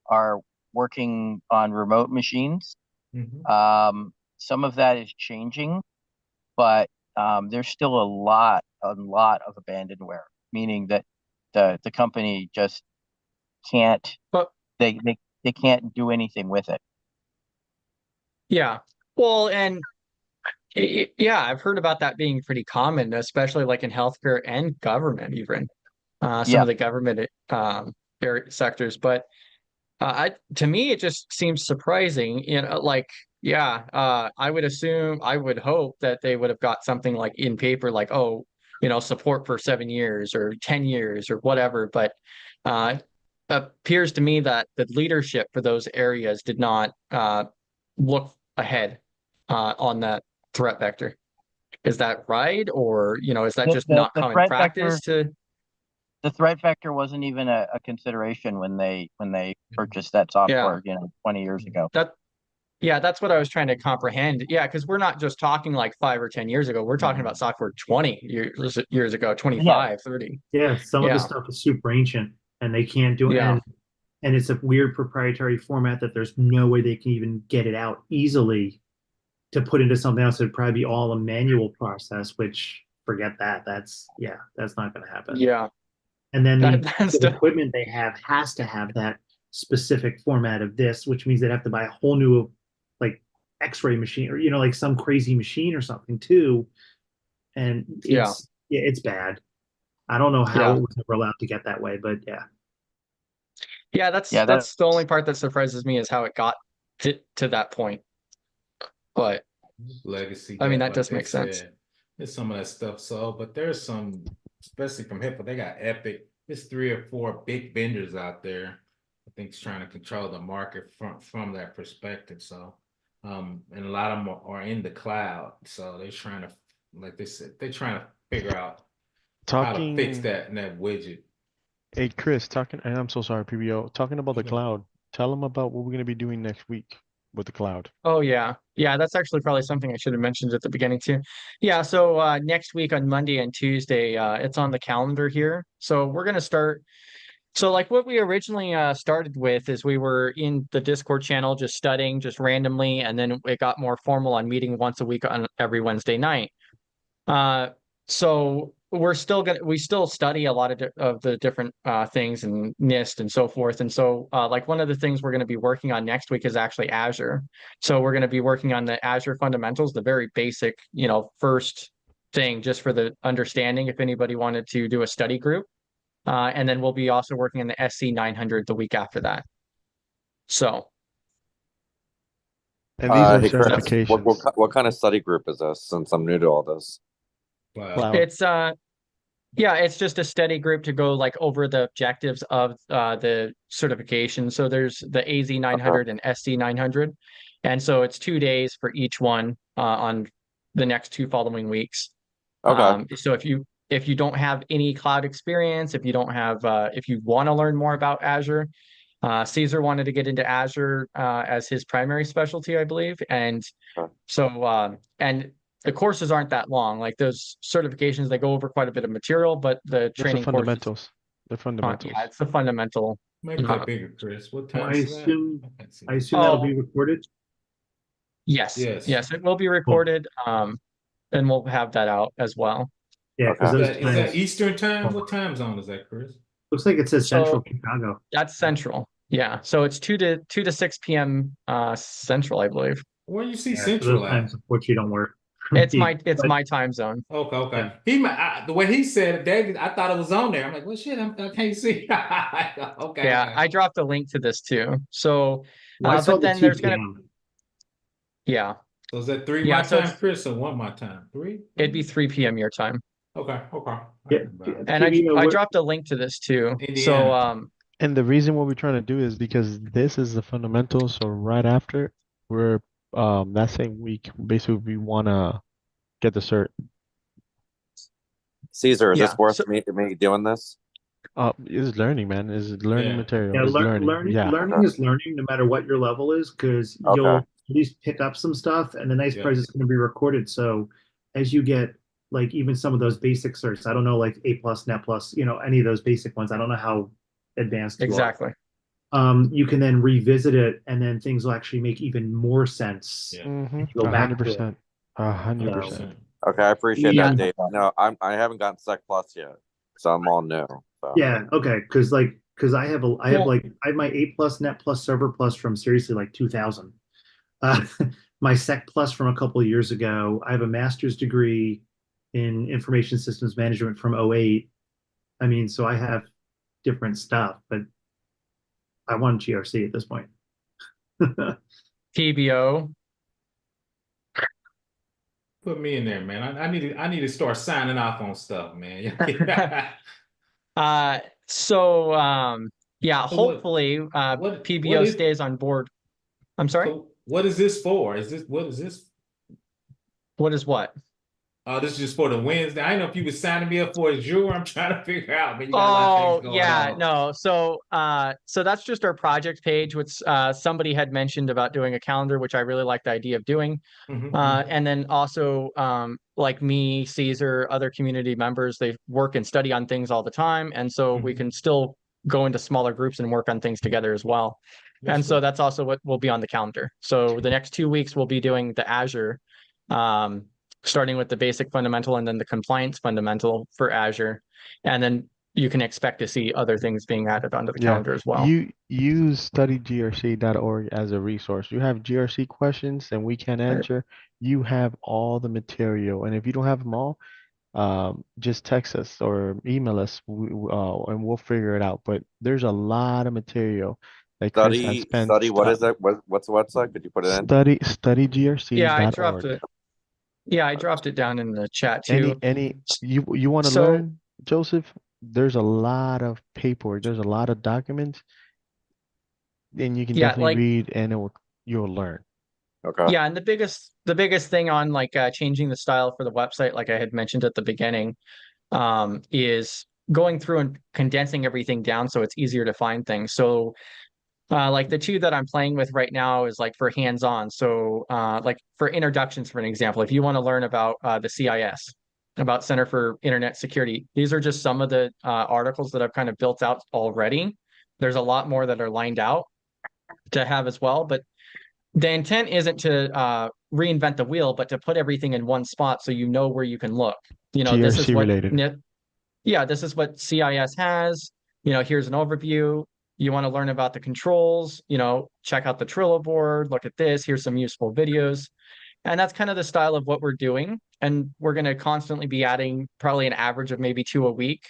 are working on remote machines. Some of that is changing, but there's still a lot of abandonware, meaning that the company just can't But they can't do anything with it. yeah. Well, and Yeah, I've heard about that being pretty common, especially like in healthcare and government, even some Yeah. of the government sectors. But to me, it just seems surprising. Like, yeah, I would assume, I would hope that they would have got something like in paper, like, oh, support for 7 years or 10 years or whatever. But appears to me that the leadership for those areas did not look ahead on that threat vector. Is that right? Or, is that just not The common threat practice vector, to? the threat vector wasn't even a consideration when they purchased that Yeah, software, 20 years ago. yeah, that's what I was trying to comprehend. Yeah, because we're not just talking like 5 or 10 years ago. We're talking about software 20 years ago, Yeah. 25, 30. Yeah, some of the Yeah, stuff is super ancient and they can't do it. yeah, And it's a weird proprietary format that there's no way they can even get it out easily to put into something else. It'd probably be all a manual process, which forget that. That's not going to happen. yeah. And then That's the equipment they have has to have that specific format of this, which means they'd have to buy a whole new like X-ray machine or like some crazy machine or something too. And it's bad. I don't know how yeah. it was ever allowed to get that way, but yeah. Yeah, that's Yeah, that's the only part that surprises me is how it got to that point. But Legacy. I mean, that like does they make sense. said. There's some of that stuff. So, but there's some, especially from HIPAA, they got Epic. There's 3 or 4 big vendors out there. I think it's trying to control the market from that perspective. So, and a lot of them are in the cloud. So they're trying to, like they said, they're trying to figure out how to fix that in that widget. Hey, Chris, and I'm so sorry, PBO, talking about the Okay. cloud. Tell them about what we're going to be doing next week with the cloud. Oh yeah. Yeah, that's actually probably something I should have mentioned at the beginning too. Yeah, so next week on Monday and Tuesday, it's on the calendar here. So we're gonna start. So like what we originally started with is we were in the Discord channel just studying just randomly, and then it got more formal on meeting once a week on every Wednesday night. So we still study a lot of the different things and NIST and so forth. And so like one of the things we're going to be working on next week is actually Azure. So we're going to be working on the Azure fundamentals, the very basic, first thing just for the understanding if anybody wanted to do a study group. And then we'll be also working on the SC 900 the week after that. So And these are Hey, Chris, certifications. what kind of study group is this? Since I'm new to all this. Cloud. it's yeah, it's just a study group to go like over the objectives of the certification. So there's the AZ 900 and SC 900. And so it's 2 days for each one on the next 2 following weeks. Okay. So if you don't have any cloud experience, if you don't have if you want to learn more about Azure, Caesar wanted to get into Azure as his primary specialty, I believe. And so and the courses aren't that long. Like those certifications, they go over quite a bit of material, but the training fundamentals. The fundamentals. Yeah, it's the fundamental. Make that bigger, Chris. What time I is that? assume I that'll Oh. be recorded. Yes, Yes. yes, it will be recorded. And we'll have that out as well. Yeah, because Okay. Is that Eastern time? What time zone is that, Chris? looks like it says So- Central Chicago. That's central. Yeah, so it's 2 to 6 p.m. Central, I believe. Where do you see Yeah, so Central those at? times, unfortunately, don't work. It's my But- my time zone. Okay, okay. Yeah. The way he said it, David, I thought it was on there. I'm like, well, shit, I can't see. Okay. Yeah, okay. I dropped a link to this too. So, I saw but the then 2 there's gonna p.m. yeah, So is that 3 Yeah, my so time, it's- Chris, or 1 my time? 3? it'd be 3 p.m. your time. Okay, okay. Yeah, And PBO, I what- dropped a link to this too. So Indiana. And the reason what we're trying to do is because this is the fundamentals. So right after, we're that same week, basically we want to get the cert. Caesar, is Yeah, this worth so- me doing this? It's learning, man. It's learning Yeah. material. Yeah, It's learning. Yeah. learning is learning no matter what your level is, because Okay. you'll at least pick up some stuff, and the nice part is it's going to be recorded. So as you get like even some of those basic certs, I don't know, like A plus, Net plus, any of those basic ones. I don't know how advanced you are. exactly. You can then revisit it, and then things will actually make even more sense. Yeah. Mm-hmm. Go back to it. 100%. 100%. Okay, I appreciate Yeah. that, Dave. No, I haven't gotten Sec Plus yet, so I'm all new. So. Yeah, okay, because I have Well- my A plus, Net plus, Server plus from seriously like 2000. my Sec Plus from a couple of years ago. I have a master's degree in information systems management from '08. I mean, so I have different stuff, but I want GRC at this point. TBO. Put me in there, man. I need to start signing off on stuff, man. Yeah, So what hopefully what PBO is stays on board. I'm sorry? so what is this for? What is this? What is what? This is just for the Wednesday. I know if you were signing me up for Azure, I'm trying to figure out, but you got a lot of things Oh, going yeah, on. no. So that's just our project page, which somebody had mentioned about doing a calendar, which I really like the idea of doing. And then also like me, Caesar, other community members, they work and study on things all the time. And so we can still go into smaller groups and work on things together as well. And so that's also what will be on the calendar. So the next 2 weeks we'll be doing the Azure, starting with the basic fundamental and then the compliance fundamental for Azure. And then you can expect to see other things being added onto the calendar as well. You use studygrc.org as a resource. You have GRC questions and we can't answer. You have all the material. And if you don't have them all, just text us or email us and we'll figure it out. But there's a lot of material that Chris has spent. What is that? What's the website? Could you put it in? Studygrc.org. Yeah, I dropped it. Yeah, I dropped it down in the chat too. You want to learn, Joseph? There's a lot of paperwork. There's a lot of documents, and you can definitely read, and you'll learn. Okay. Yeah, and the biggest thing on like changing the style for the website, like I had mentioned at the beginning, is going through and condensing everything down so it's easier to find things. So like the two that I'm playing with right now is like for hands-on. So like for introductions, for an example, if you want to learn about the CIS, about Center for Internet Security, these are just some of the articles that I've kind of built out already. There's a lot more that are lined out to have as well, but the intent isn't to reinvent the wheel, but to put everything in one spot so you know where you can look. You know, this is what this is what CIS has. You know, here's an overview. You want to learn about the controls, you know, check out the Trello board, look at this, here's some useful videos. And that's kind of the style of what we're doing. And we're going to constantly be adding probably an average of maybe 2 a week.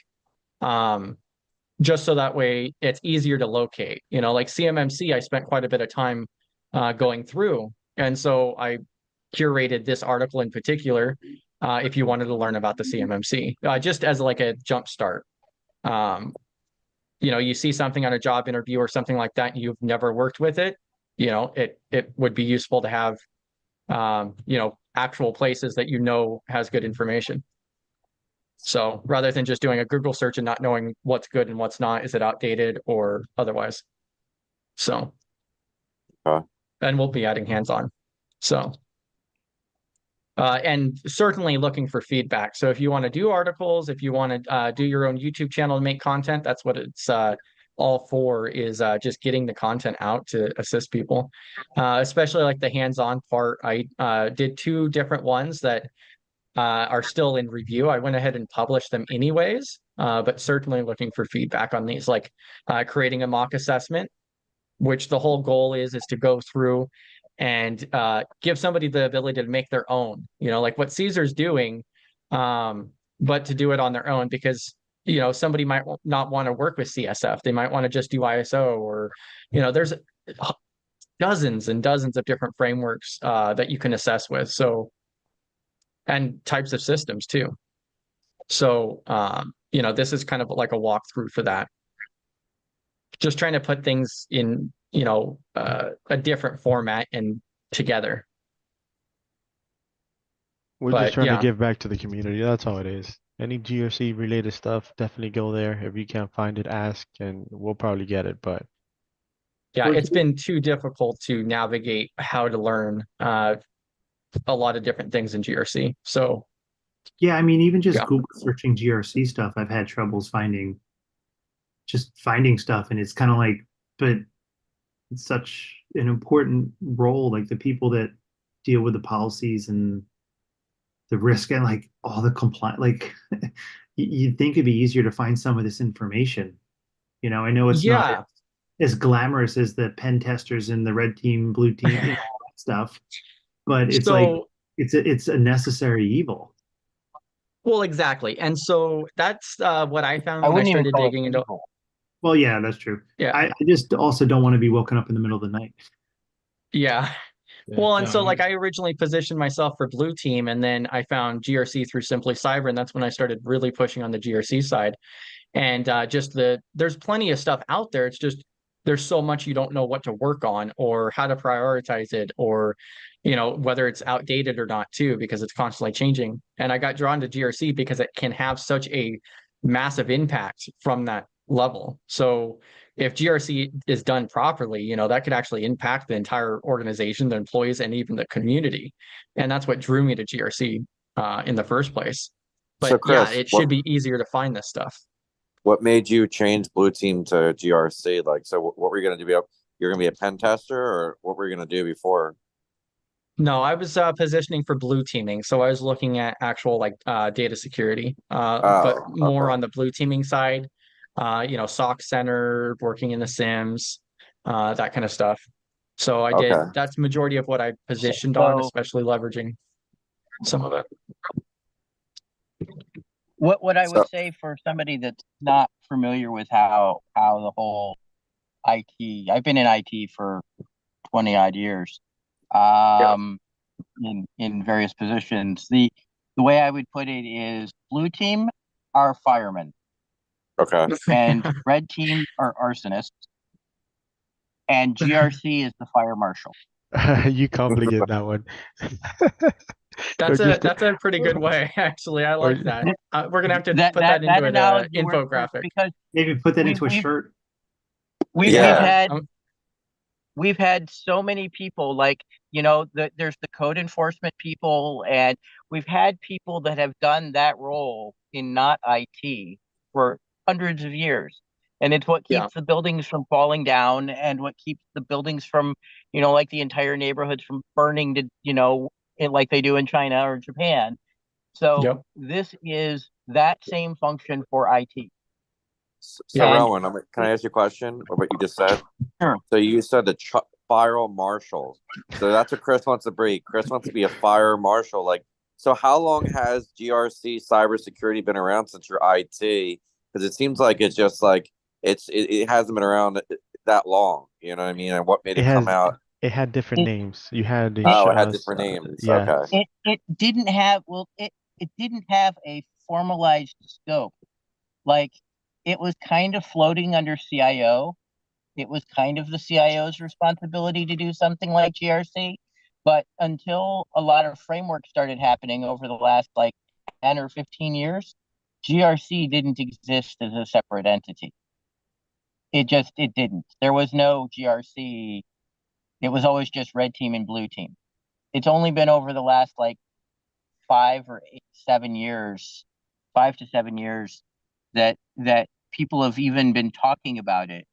Just so that way it's easier to locate. You know, like CMMC, I spent quite a bit of time going through. And so I curated this article in particular if you wanted to learn about the CMMC, just as like a jump start. You know, you see something on a job interview or something like that, and you've never worked with it, you know, it would be useful to have, you know, actual places that you know has good information. So rather than just doing a Google search and not knowing what's good and what's not, is it outdated or otherwise? So, and we'll be adding hands-on. So, and certainly looking for feedback. So if you want to do articles, if you want to do your own YouTube channel and make content, that's what it's all for, is just getting the content out to assist people, especially like the hands-on part. I did 2 different ones that are still in review. I went ahead and published them anyways, but certainly looking for feedback on these, like creating a mock assessment, which the whole goal is to go through and give somebody the ability to make their own, you know, like what Caesar's doing, but to do it on their own, because, you know, somebody might not want to work with CSF. They might want to just do ISO, or, you know, there's dozens and dozens of different frameworks that you can assess with. So, and types of systems too. So, you know, this is kind of like a walkthrough for that. Just trying to put things in, you know, a different format and together. We're just trying to give back to the community. That's all it is. Any GRC related stuff, definitely go there. If you can't find it, ask, and we'll probably get it. But yeah, it's been too difficult to navigate how to learn a lot of different things in GRC. So yeah, I mean, even just Google searching GRC stuff, I've had troubles finding stuff, and it's kind of like, but it's such an important role, like the people that deal with the policies and the risk and like all the compliance, like you'd think it'd be easier to find some of this information. You know, I know it's not as glamorous as the pen testers and the red team, blue team, you know, all that stuff. but it's like So, it's a necessary evil. well, exactly. And so that's what I found I when I wouldn't even started call it digging into. evil. Well, yeah, that's true. Yeah. I just also don't want to be woken up in the middle of the night. Yeah. Yeah, Well, and so John, like I originally positioned myself for blue team, and then I found GRC through Simply Cyber, and that's when I started really pushing on the GRC side. And there's plenty of stuff out there. It's just there's so much you don't know what to work on or how to prioritize it, or whether it's outdated or not too, because it's constantly changing. And I got drawn to GRC because it can have such a massive impact from that level. So if GRC is done properly, that could actually impact the entire organization, the employees, and even the community. And that's what drew me to GRC in the first place. So But yeah, Chris, it should be easier to find this stuff. what made you change blue team to GRC? Like, so what were you gonna do? You're gonna be a pen tester, or what were you gonna do before? No, I was positioning for blue teaming. So I was looking at actual like data security, but Oh, more okay. on the blue teaming side, SOC center, working in the SIMs, that kind of stuff. So Okay. that's majority of what I positioned on, So especially leveraging some of it. what I So would say for somebody that's not familiar with how the whole IT, I've been in IT for 20 odd years, Yeah. in various positions. The way I would put it is blue team are firemen okay. and red team are arsonists and GRC is the fire marshal. You complicate that one. Or That's a pretty good way, actually. I or like that. We're gonna have to That put that into an analogy works infographic. because Maybe put that we've into a we've shirt. we've Yeah. we've had so many people like there's the code enforcement people, and we've had people that have done that role in not IT for hundreds of years, and it's what Yeah. keeps the buildings from falling down and what keeps the buildings from like the entire neighborhoods from burning to like they do in China or Japan. So Yep. this is that same function for IT. So Yeah. And Rowan, can I ask you a question about what you just said? Sure. So you said the fire marshal. So that's what Chris wants to be. Chris wants to be a fire marshal. Like, so how long has GRC cybersecurity been around since you're IT? Because it seems like it's just like it hasn't been around that long. You know what I mean? And what made it it come has out? it had different It- names. You had Oh, it had different uh, names. yeah. Okay. it didn't have it didn't have a formalized scope. Like it was kind of floating under CIO. It was kind of the CIO's responsibility to do something like GRC. But until a lot of framework started happening over the last like 10 or 15 years, GRC didn't exist as a separate entity. It didn't. There was no GRC. It was always just red team and blue team. It's only been over the last like 5 to 7 years that people have even been talking about it.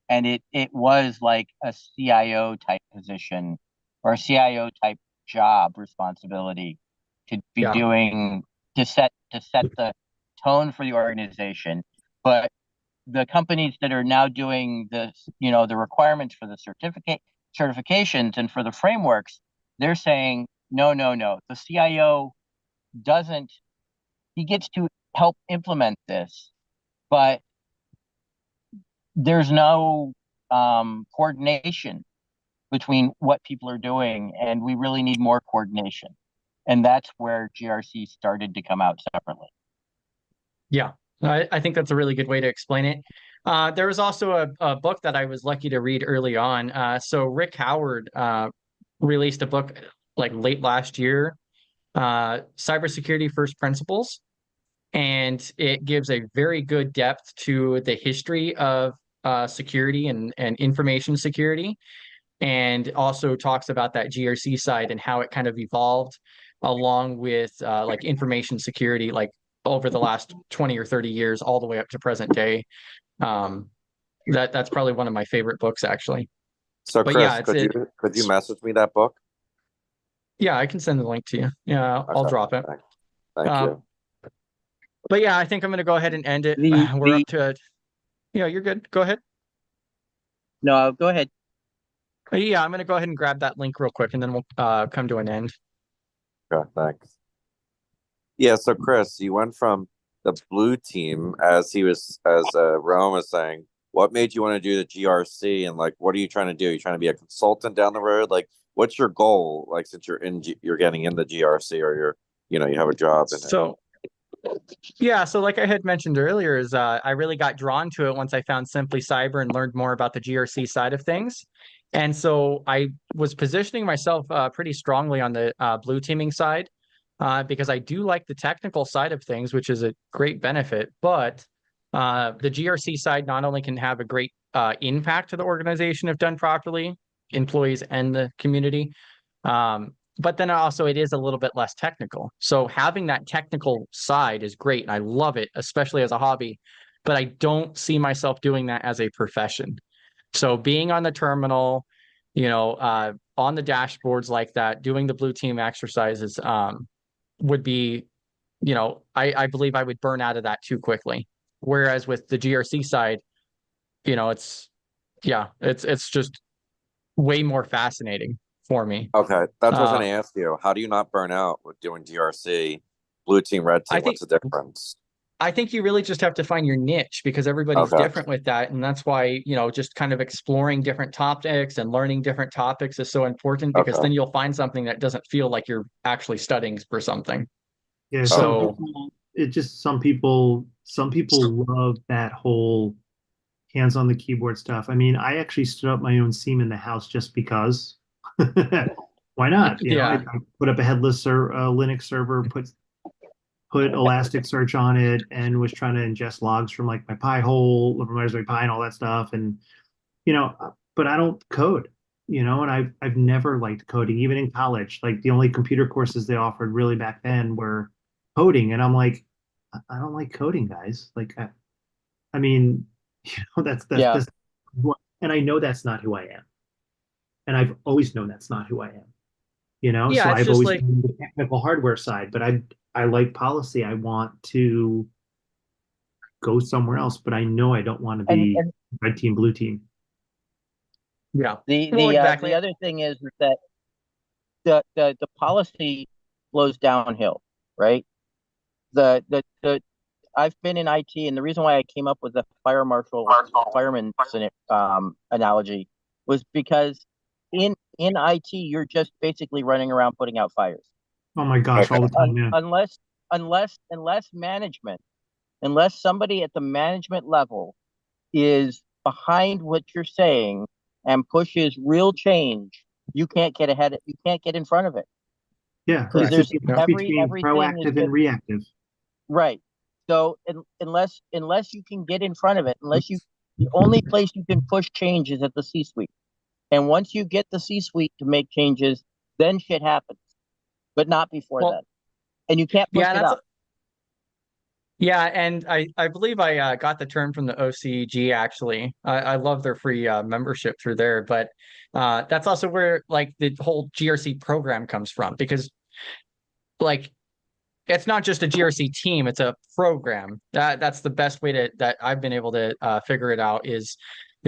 And it was like a CIO type position or a CIO type job responsibility to be Yeah. doing to set the tone for the organization. But the companies that are now doing the requirements for the certifications and for the frameworks, they're saying no. The CIO doesn't. He gets to help implement this, but there's no coordination between what people are doing, and we really need more coordination. And that's where GRC started to come out separately. Yeah, I think that's a really good way to explain it. There was also a book that I was lucky to read early on. So Rick Howard released a book like late last year, Cybersecurity First Principles, and it gives a very good depth to the history of security and information security, and also talks about that GRC side and how it kind of evolved along with like information security, like over the last 20 or 30 years, all the way up to present day. That's probably one of my favorite books, actually. So But Chris, yeah, could you message me that book? yeah, I can send the link to you. Yeah, I'll Okay. drop it. Thank you. But yeah, I think I'm going to go ahead and end it. We're up to it. Yeah, you're good. Go ahead. No, go ahead. Yeah, I'm going to go ahead and grab that link real quick and then we'll come to an end. Okay, thanks. Yeah, so Chris, you went from the blue team as Rome was saying. What made you want to do the GRC, and like, what are you trying to do? Are you trying to be a consultant down the road? Like, what's your goal? Like, since you're getting in the GRC, or you have a job in it. So, yeah, so like I had mentioned earlier, is I really got drawn to it once I found Simply Cyber and learned more about the GRC side of things. And so I was positioning myself pretty strongly on the blue teaming side because I do like the technical side of things, which is a great benefit. But the GRC side not only can have a great impact to the organization if done properly, employees and the community, but then also it is a little bit less technical. So having that technical side is great, and I love it, especially as a hobby. But I don't see myself doing that as a profession. So being on the terminal, on the dashboards like that, doing the blue team exercises would be, I believe I would burn out of that too quickly. Whereas with the GRC side, it's just way more fascinating for me. Okay, that's what I was going to ask you. How do you not burn out with doing GRC, blue team, red team? What's the difference? I think you really just have to find your niche because everybody's different with that. And that's why, just kind of exploring different topics and learning different topics is so important because then you'll find something that doesn't feel like you're actually studying for something. Yeah, so some people love that whole hands on the keyboard stuff. I mean, I actually stood up my own SIEM in the house just because. Why not? I put up a headless Linux server, put Elasticsearch on it, and was trying to ingest logs from like my Pi-hole, Raspberry Pi, and all that stuff. And but I don't code. And I've never liked coding, even in college. Like the only computer courses they offered really back then were coding, and I'm like, I don't like coding, guys. Like, I mean, that's what, and I know that's not who I am. And I've always known that's not who I am. So I've always been the technical hardware side, but I like policy. I want to go somewhere else, but I know I don't want to be red team, blue team. Yeah. The other thing is that the policy flows downhill, right? I've been in IT, and the reason why I came up with the fireman analogy was because in IT, you're just basically running around putting out fires. Oh my gosh, all the time, yeah. Unless somebody at the management level is behind what you're saying and pushes real change, you can't get ahead. You can't get in front of it. Yeah, correct. There's between proactive and reactive. Right. So unless you can get in front of it, the only place you can push change is at the C-suite. And once you get the C-suite to make changes, then shit happens, but not before that. And you can't push it up. Yeah, and I believe I got the term from the OCG, actually. I love their free membership through there, but that's also where like the whole GRC program comes from, because like it's not just a GRC team, it's a program. That's the best way that I've been able to figure it out is,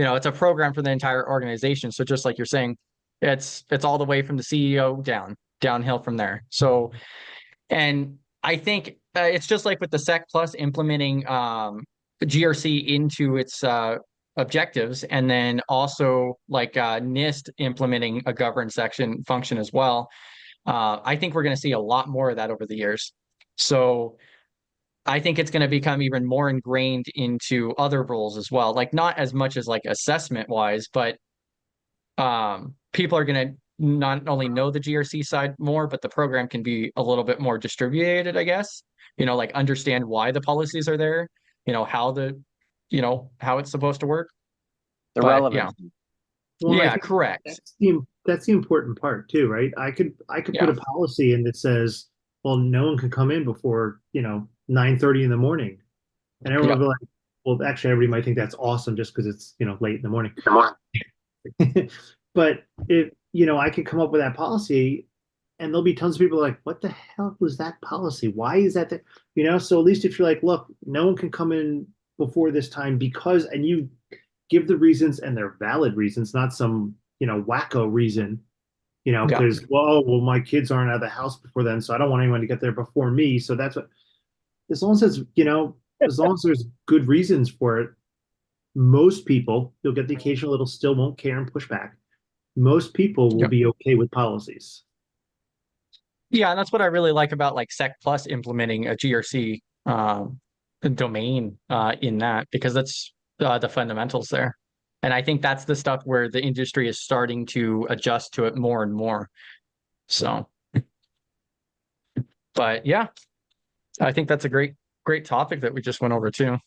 it's a program for the entire organization. So just like you're saying, it's all the way from the CEO downhill from there. So, and I think it's just like with the Sec Plus implementing GRC into its objectives, and then also like NIST implementing a govern section function as well. I think we're going to see a lot more of that over the years. So I think it's going to become even more ingrained into other roles as well. Like not as much as like assessment wise, but people are going to not only know the GRC side more, but the program can be a little bit more distributed, I guess. Like understand why the policies are there, how it's supposed to work. The relevance. Yeah. Well, correct. That's the important part too, right? I could put a policy in that says, well, no one can come in before 9:30 in the morning, and everyone will be like, well, actually, everybody might think that's awesome just because it's late in the morning. But if I could come up with that policy, and there'll be tons of people like, what the hell was that policy? Why is that there? So at least if you're like, look, no one can come in before this time because, and you give the reasons, and they're valid reasons, not some wacko reason, Yeah. because well, my kids aren't out of the house before then, so I don't want anyone to get there before me. So that's what, as long as it's, as long as there's good reasons for it, most people, you'll get the occasional little still won't care and push back. Most people will Yep. be okay with policies. Yeah, and that's what I really like about like Sec Plus implementing a GRC domain in that, because that's the fundamentals there. And I think that's the stuff where the industry is starting to adjust to it more and more. So, but yeah, I think that's a great topic that we just went over too.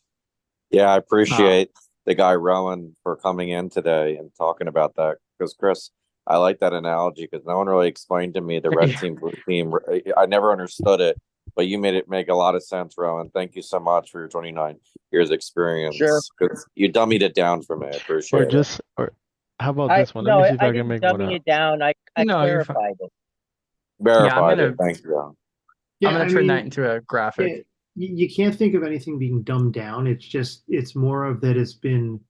Yeah, I appreciate the guy Rowan for coming in today and talking about that, because Chris, I like that analogy because no one really explained to me the red team, blue team. I never understood it, but you made it make a lot of sense, Rowan. Thank you so much for your 29 years experience. Sure. You dummied it down for me. I appreciate it. Or how about this one? Let me see if I can make one dummy up. it down. I No, you're fine. clarified it. Verified it. Thank you, Rowan. I'm going to turn that into a graphic. Yeah, you can't think of anything being dumbed down. It's more of that it's been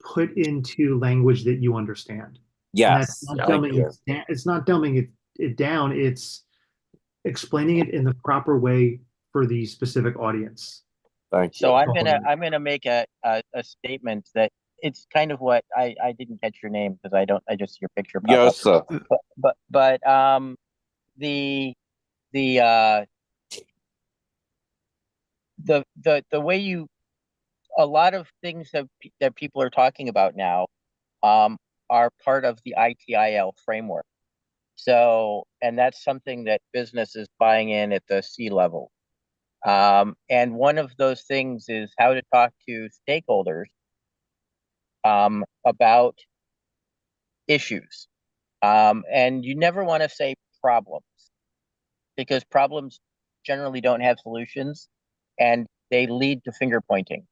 put into language that you understand. And that's Yes. not dumbing it's not dumbing it down. It's explaining it in the proper way for the specific audience. Thank you. So I'm gonna make a statement that it's kind of what I didn't catch your name because I just see your picture pop Yes, up. sir. But the way you, a lot of things that people are talking about now are part of the ITIL framework. So, and that's something that business is buying in at the C level. And one of those things is how to talk to stakeholders about issues. And you never want to say problems, because problems generally don't have solutions and they lead to finger pointing.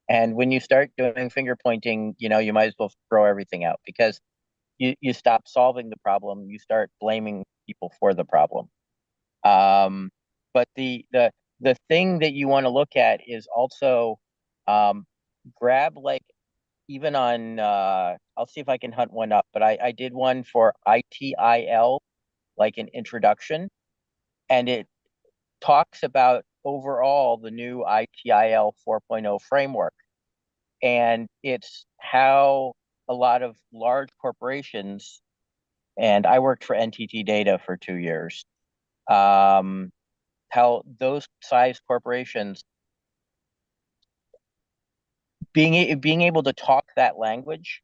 And when you start doing finger pointing, you might as well throw everything out, because you stop solving the problem, you start blaming people for the problem. But the thing that you want to look at is also grab, like, even on I'll see if I can hunt one up, but I did one for ITIL, like an introduction, and it talks about overall the new ITIL 4.0 framework. And it's how a lot of large corporations, and I worked for NTT Data for 2 years, how those size corporations being able to talk that language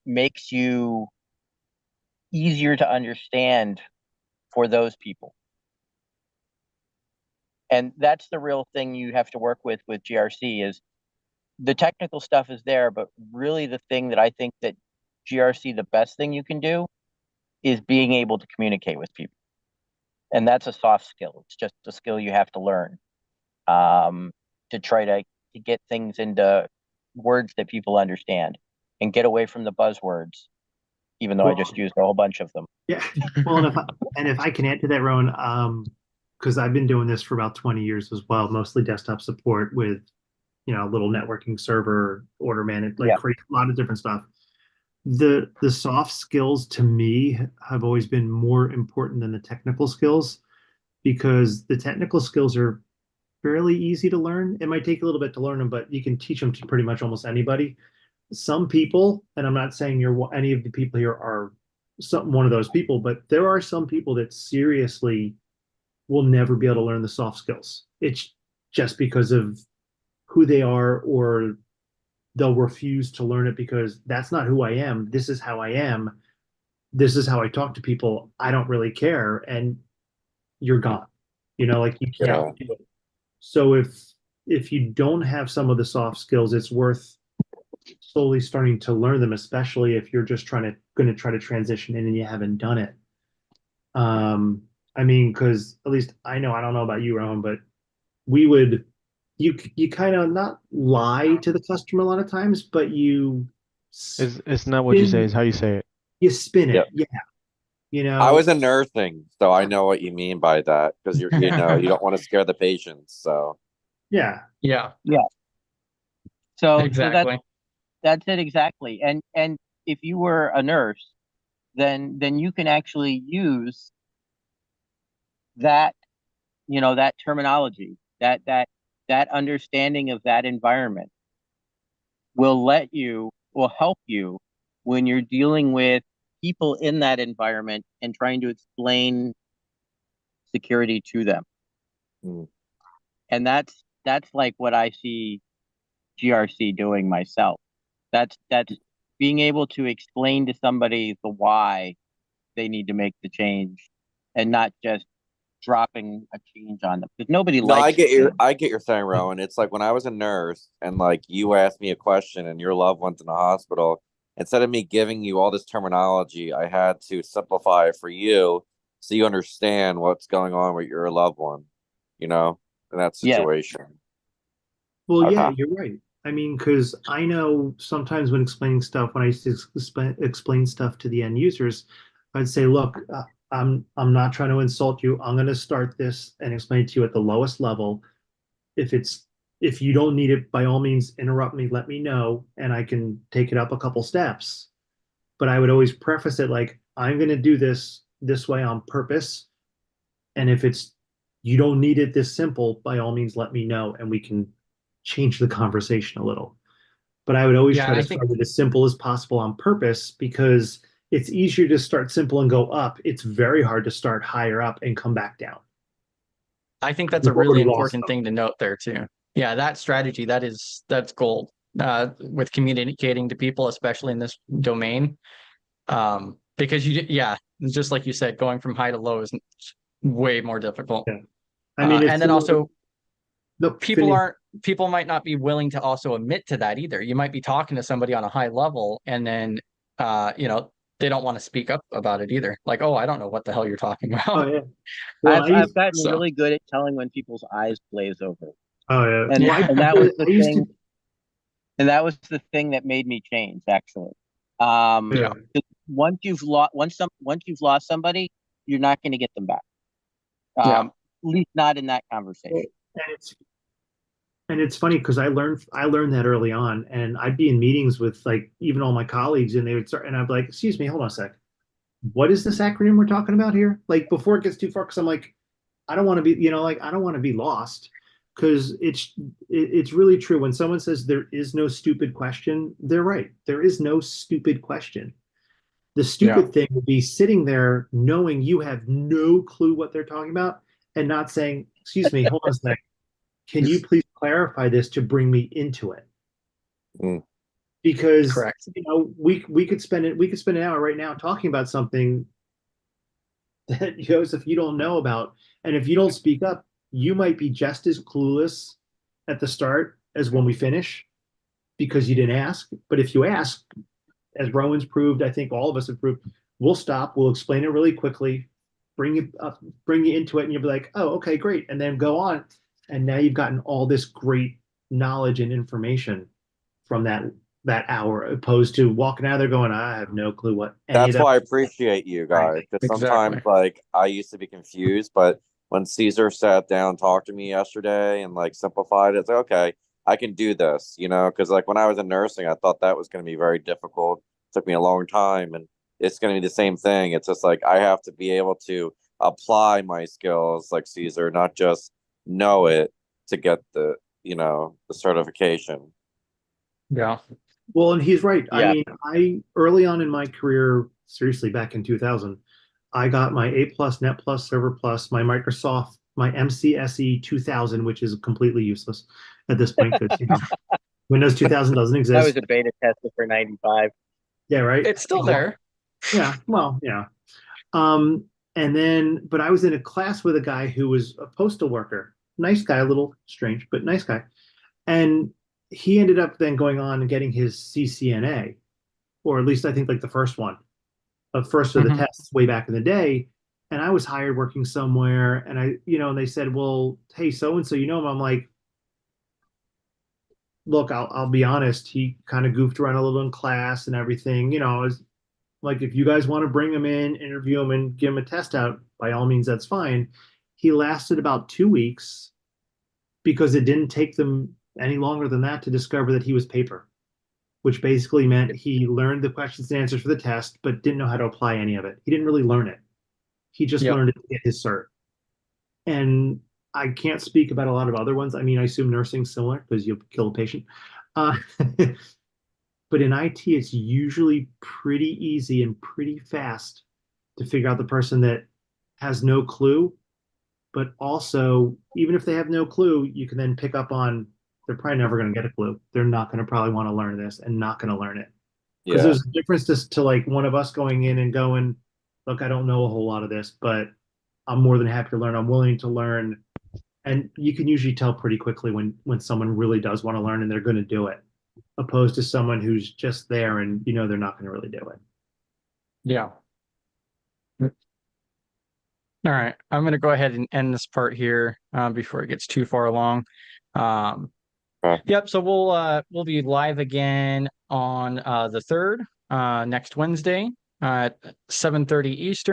makes you easier to understand for those people. And that's the real thing you have to work with GRC. Is the technical stuff is there, but really the thing that I think that GRC, the best thing you can do is being able to communicate with people. And that's a soft skill. It's just a skill you have to learn to try to get things into words that people understand and get away from the buzzwords, even though I just used a whole bunch of them. Yeah. Well, and if I can add to that, Rowan, because I've been doing this for about 20 years as well, mostly desktop support with, a little networking server, order management, like create a lot of different stuff. The soft skills to me have always been more important than the technical skills, because the technical skills are fairly easy to learn. It might take a little bit to learn them, but you can teach them to pretty much almost anybody. Some people, and I'm not saying any of the people here are one of those people, but there are some people that seriously will never be able to learn the soft skills. It's just because of who they are, or they'll refuse to learn it because that's not who I am. This is how I am. This is how I talk to people. I don't really care. And you're gone. Like you can't do it. So if you don't have some of the soft skills, it's worth slowly starting to learn them, especially if you're just going to try to transition in and you haven't done it. Because at least I don't know about you, Rowan, but you kind of not lie to the customer a lot of times, but it's not what you say, it's how you say it. You spin it. Yeah. I was in nursing, so I know what you mean by that, because you don't want to scare the patients. So yeah. So exactly. that's it exactly. And if you were a nurse, then you can actually use that, that terminology, that understanding of that environment will help you when you're dealing with people in that environment and trying to explain security to them. Mm. And that's like what I see GRC doing myself. That's being able to explain to somebody the why they need to make the change and not just dropping a change on them, because nobody No, likes I get your thing, Rowan. It's like when I was a nurse and like you asked me a question and your loved one's in the hospital, instead of me giving you all this terminology, I had to simplify it for you so you understand what's going on with your loved one, in that Yeah. situation. Well, yeah, Okay. you're right. I mean, because I know sometimes when explaining stuff, when I used to explain stuff to the end users, I'd say, look, I'm not trying to insult you. I'm going to start this and explain it to you at the lowest level. If you don't need it, by all means, interrupt me, let me know, and I can take it up a couple steps. But I would always preface it like, I'm going to do this way on purpose. And if you don't need it this simple, by all means, let me know, and we can change the conversation a little. But I would always try to start it as simple as possible on purpose, because it's easier to start simple and go up. It's very hard to start higher up and come back down. I think that's a really important thing to note there too. Yeah, that strategy, that's gold with communicating to people, especially in this domain. Because just like you said, going from high to low is way more difficult. Yeah. I mean, and then also people might not be willing to also admit to that either. You might be talking to somebody on a high level and then they don't want to speak up about it either. Like, oh, I don't know what the hell you're talking about. Oh yeah. Well, I've gotten really good at telling when people's eyes glaze over. Oh yeah. And that was the thing. And that was the thing that made me change, actually. Once you've lost somebody, you're not going to get them back. At least not in that conversation. And it's funny because I learned that early on, and I'd be in meetings with like even all my colleagues, and they would start, and I'd be like, "Excuse me, hold on a sec. What is this acronym we're talking about here?" Like before it gets too far, because I'm like, I don't want to be, I don't want to be lost, because it's really true when someone says there is no stupid question. They're right. There is no stupid question. The stupid thing would be sitting there knowing you have no clue what they're talking about and not saying, "Excuse me, hold on a sec. Can you please clarify this to bring me into it?" Mm. Because we could spend an hour right now talking about something that, Joseph, you don't know about, and if you don't speak up, you might be just as clueless at the start as when we finish because you didn't ask. But if you ask, as Rowan's proved, I think all of us have proved, we'll stop, we'll explain it really quickly, bring you into it, and you'll be like, oh, okay, great, and then go on. And now you've gotten all this great knowledge and information from that hour, opposed to walking out of there going, I have no clue what any That's of that. why I appreciate you guys. Because sometimes like I used to be confused, but when Caesar sat down, talked to me yesterday and like simplified it, it's like, okay, I can do this, because like when I was in nursing, I thought that was going to be very difficult. It took me a long time, and it's going to be the same thing. It's just like I have to be able to apply my skills like Caesar, not just know it to get the certification. Yeah. Well, and he's right. Yeah. I mean, I early on in my career, seriously, back in 2000, I got my A+, Net+, Server+, my Microsoft, my MCSE 2000, which is completely useless at this point because Windows 2000 doesn't exist. I was a beta tester for 95. Yeah, right. It's still there. Yeah. Well, yeah. But I was in a class with a guy who was a postal worker. Nice guy, a little strange, but nice guy. And he ended up then going on and getting his CCNA, or at least I think like the first one, first of the tests way back in the day. And I was hired working somewhere, and and they said, well, hey, so-and-so, him? I'm like, look, I'll be honest. He kind of goofed around a little in class and everything, like, if you guys want to bring him in, interview him, and give him a test out, by all means, that's fine. He lasted about 2 weeks because it didn't take them any longer than that to discover that he was paper. which basically meant he learned the questions and answers for the test, but didn't know how to apply any of it. He didn't really learn it. He just Yep. learned it to get his cert. And I can't speak about a lot of other ones. I mean, I assume nursing's similar because you'll kill a patient. But in IT, it's usually pretty easy and pretty fast to figure out the person that has no clue. But also, even if they have no clue, you can then pick up on they're probably never going to get a clue. They're not going to probably want to learn this and not going to learn it. Because Yeah. there's a difference to like one of us going in and going, look, I don't know a whole lot of this, but I'm more than happy to learn. I'm willing to learn. And you can usually tell pretty quickly when someone really does want to learn and they're going to do it, opposed to someone who's just there and you know they're not going to really do it. Yeah. All right, I'm going to go ahead and end this part here before it gets too far along. Yep. So we'll be live again on the 3rd next Wednesday at 7:30 Eastern.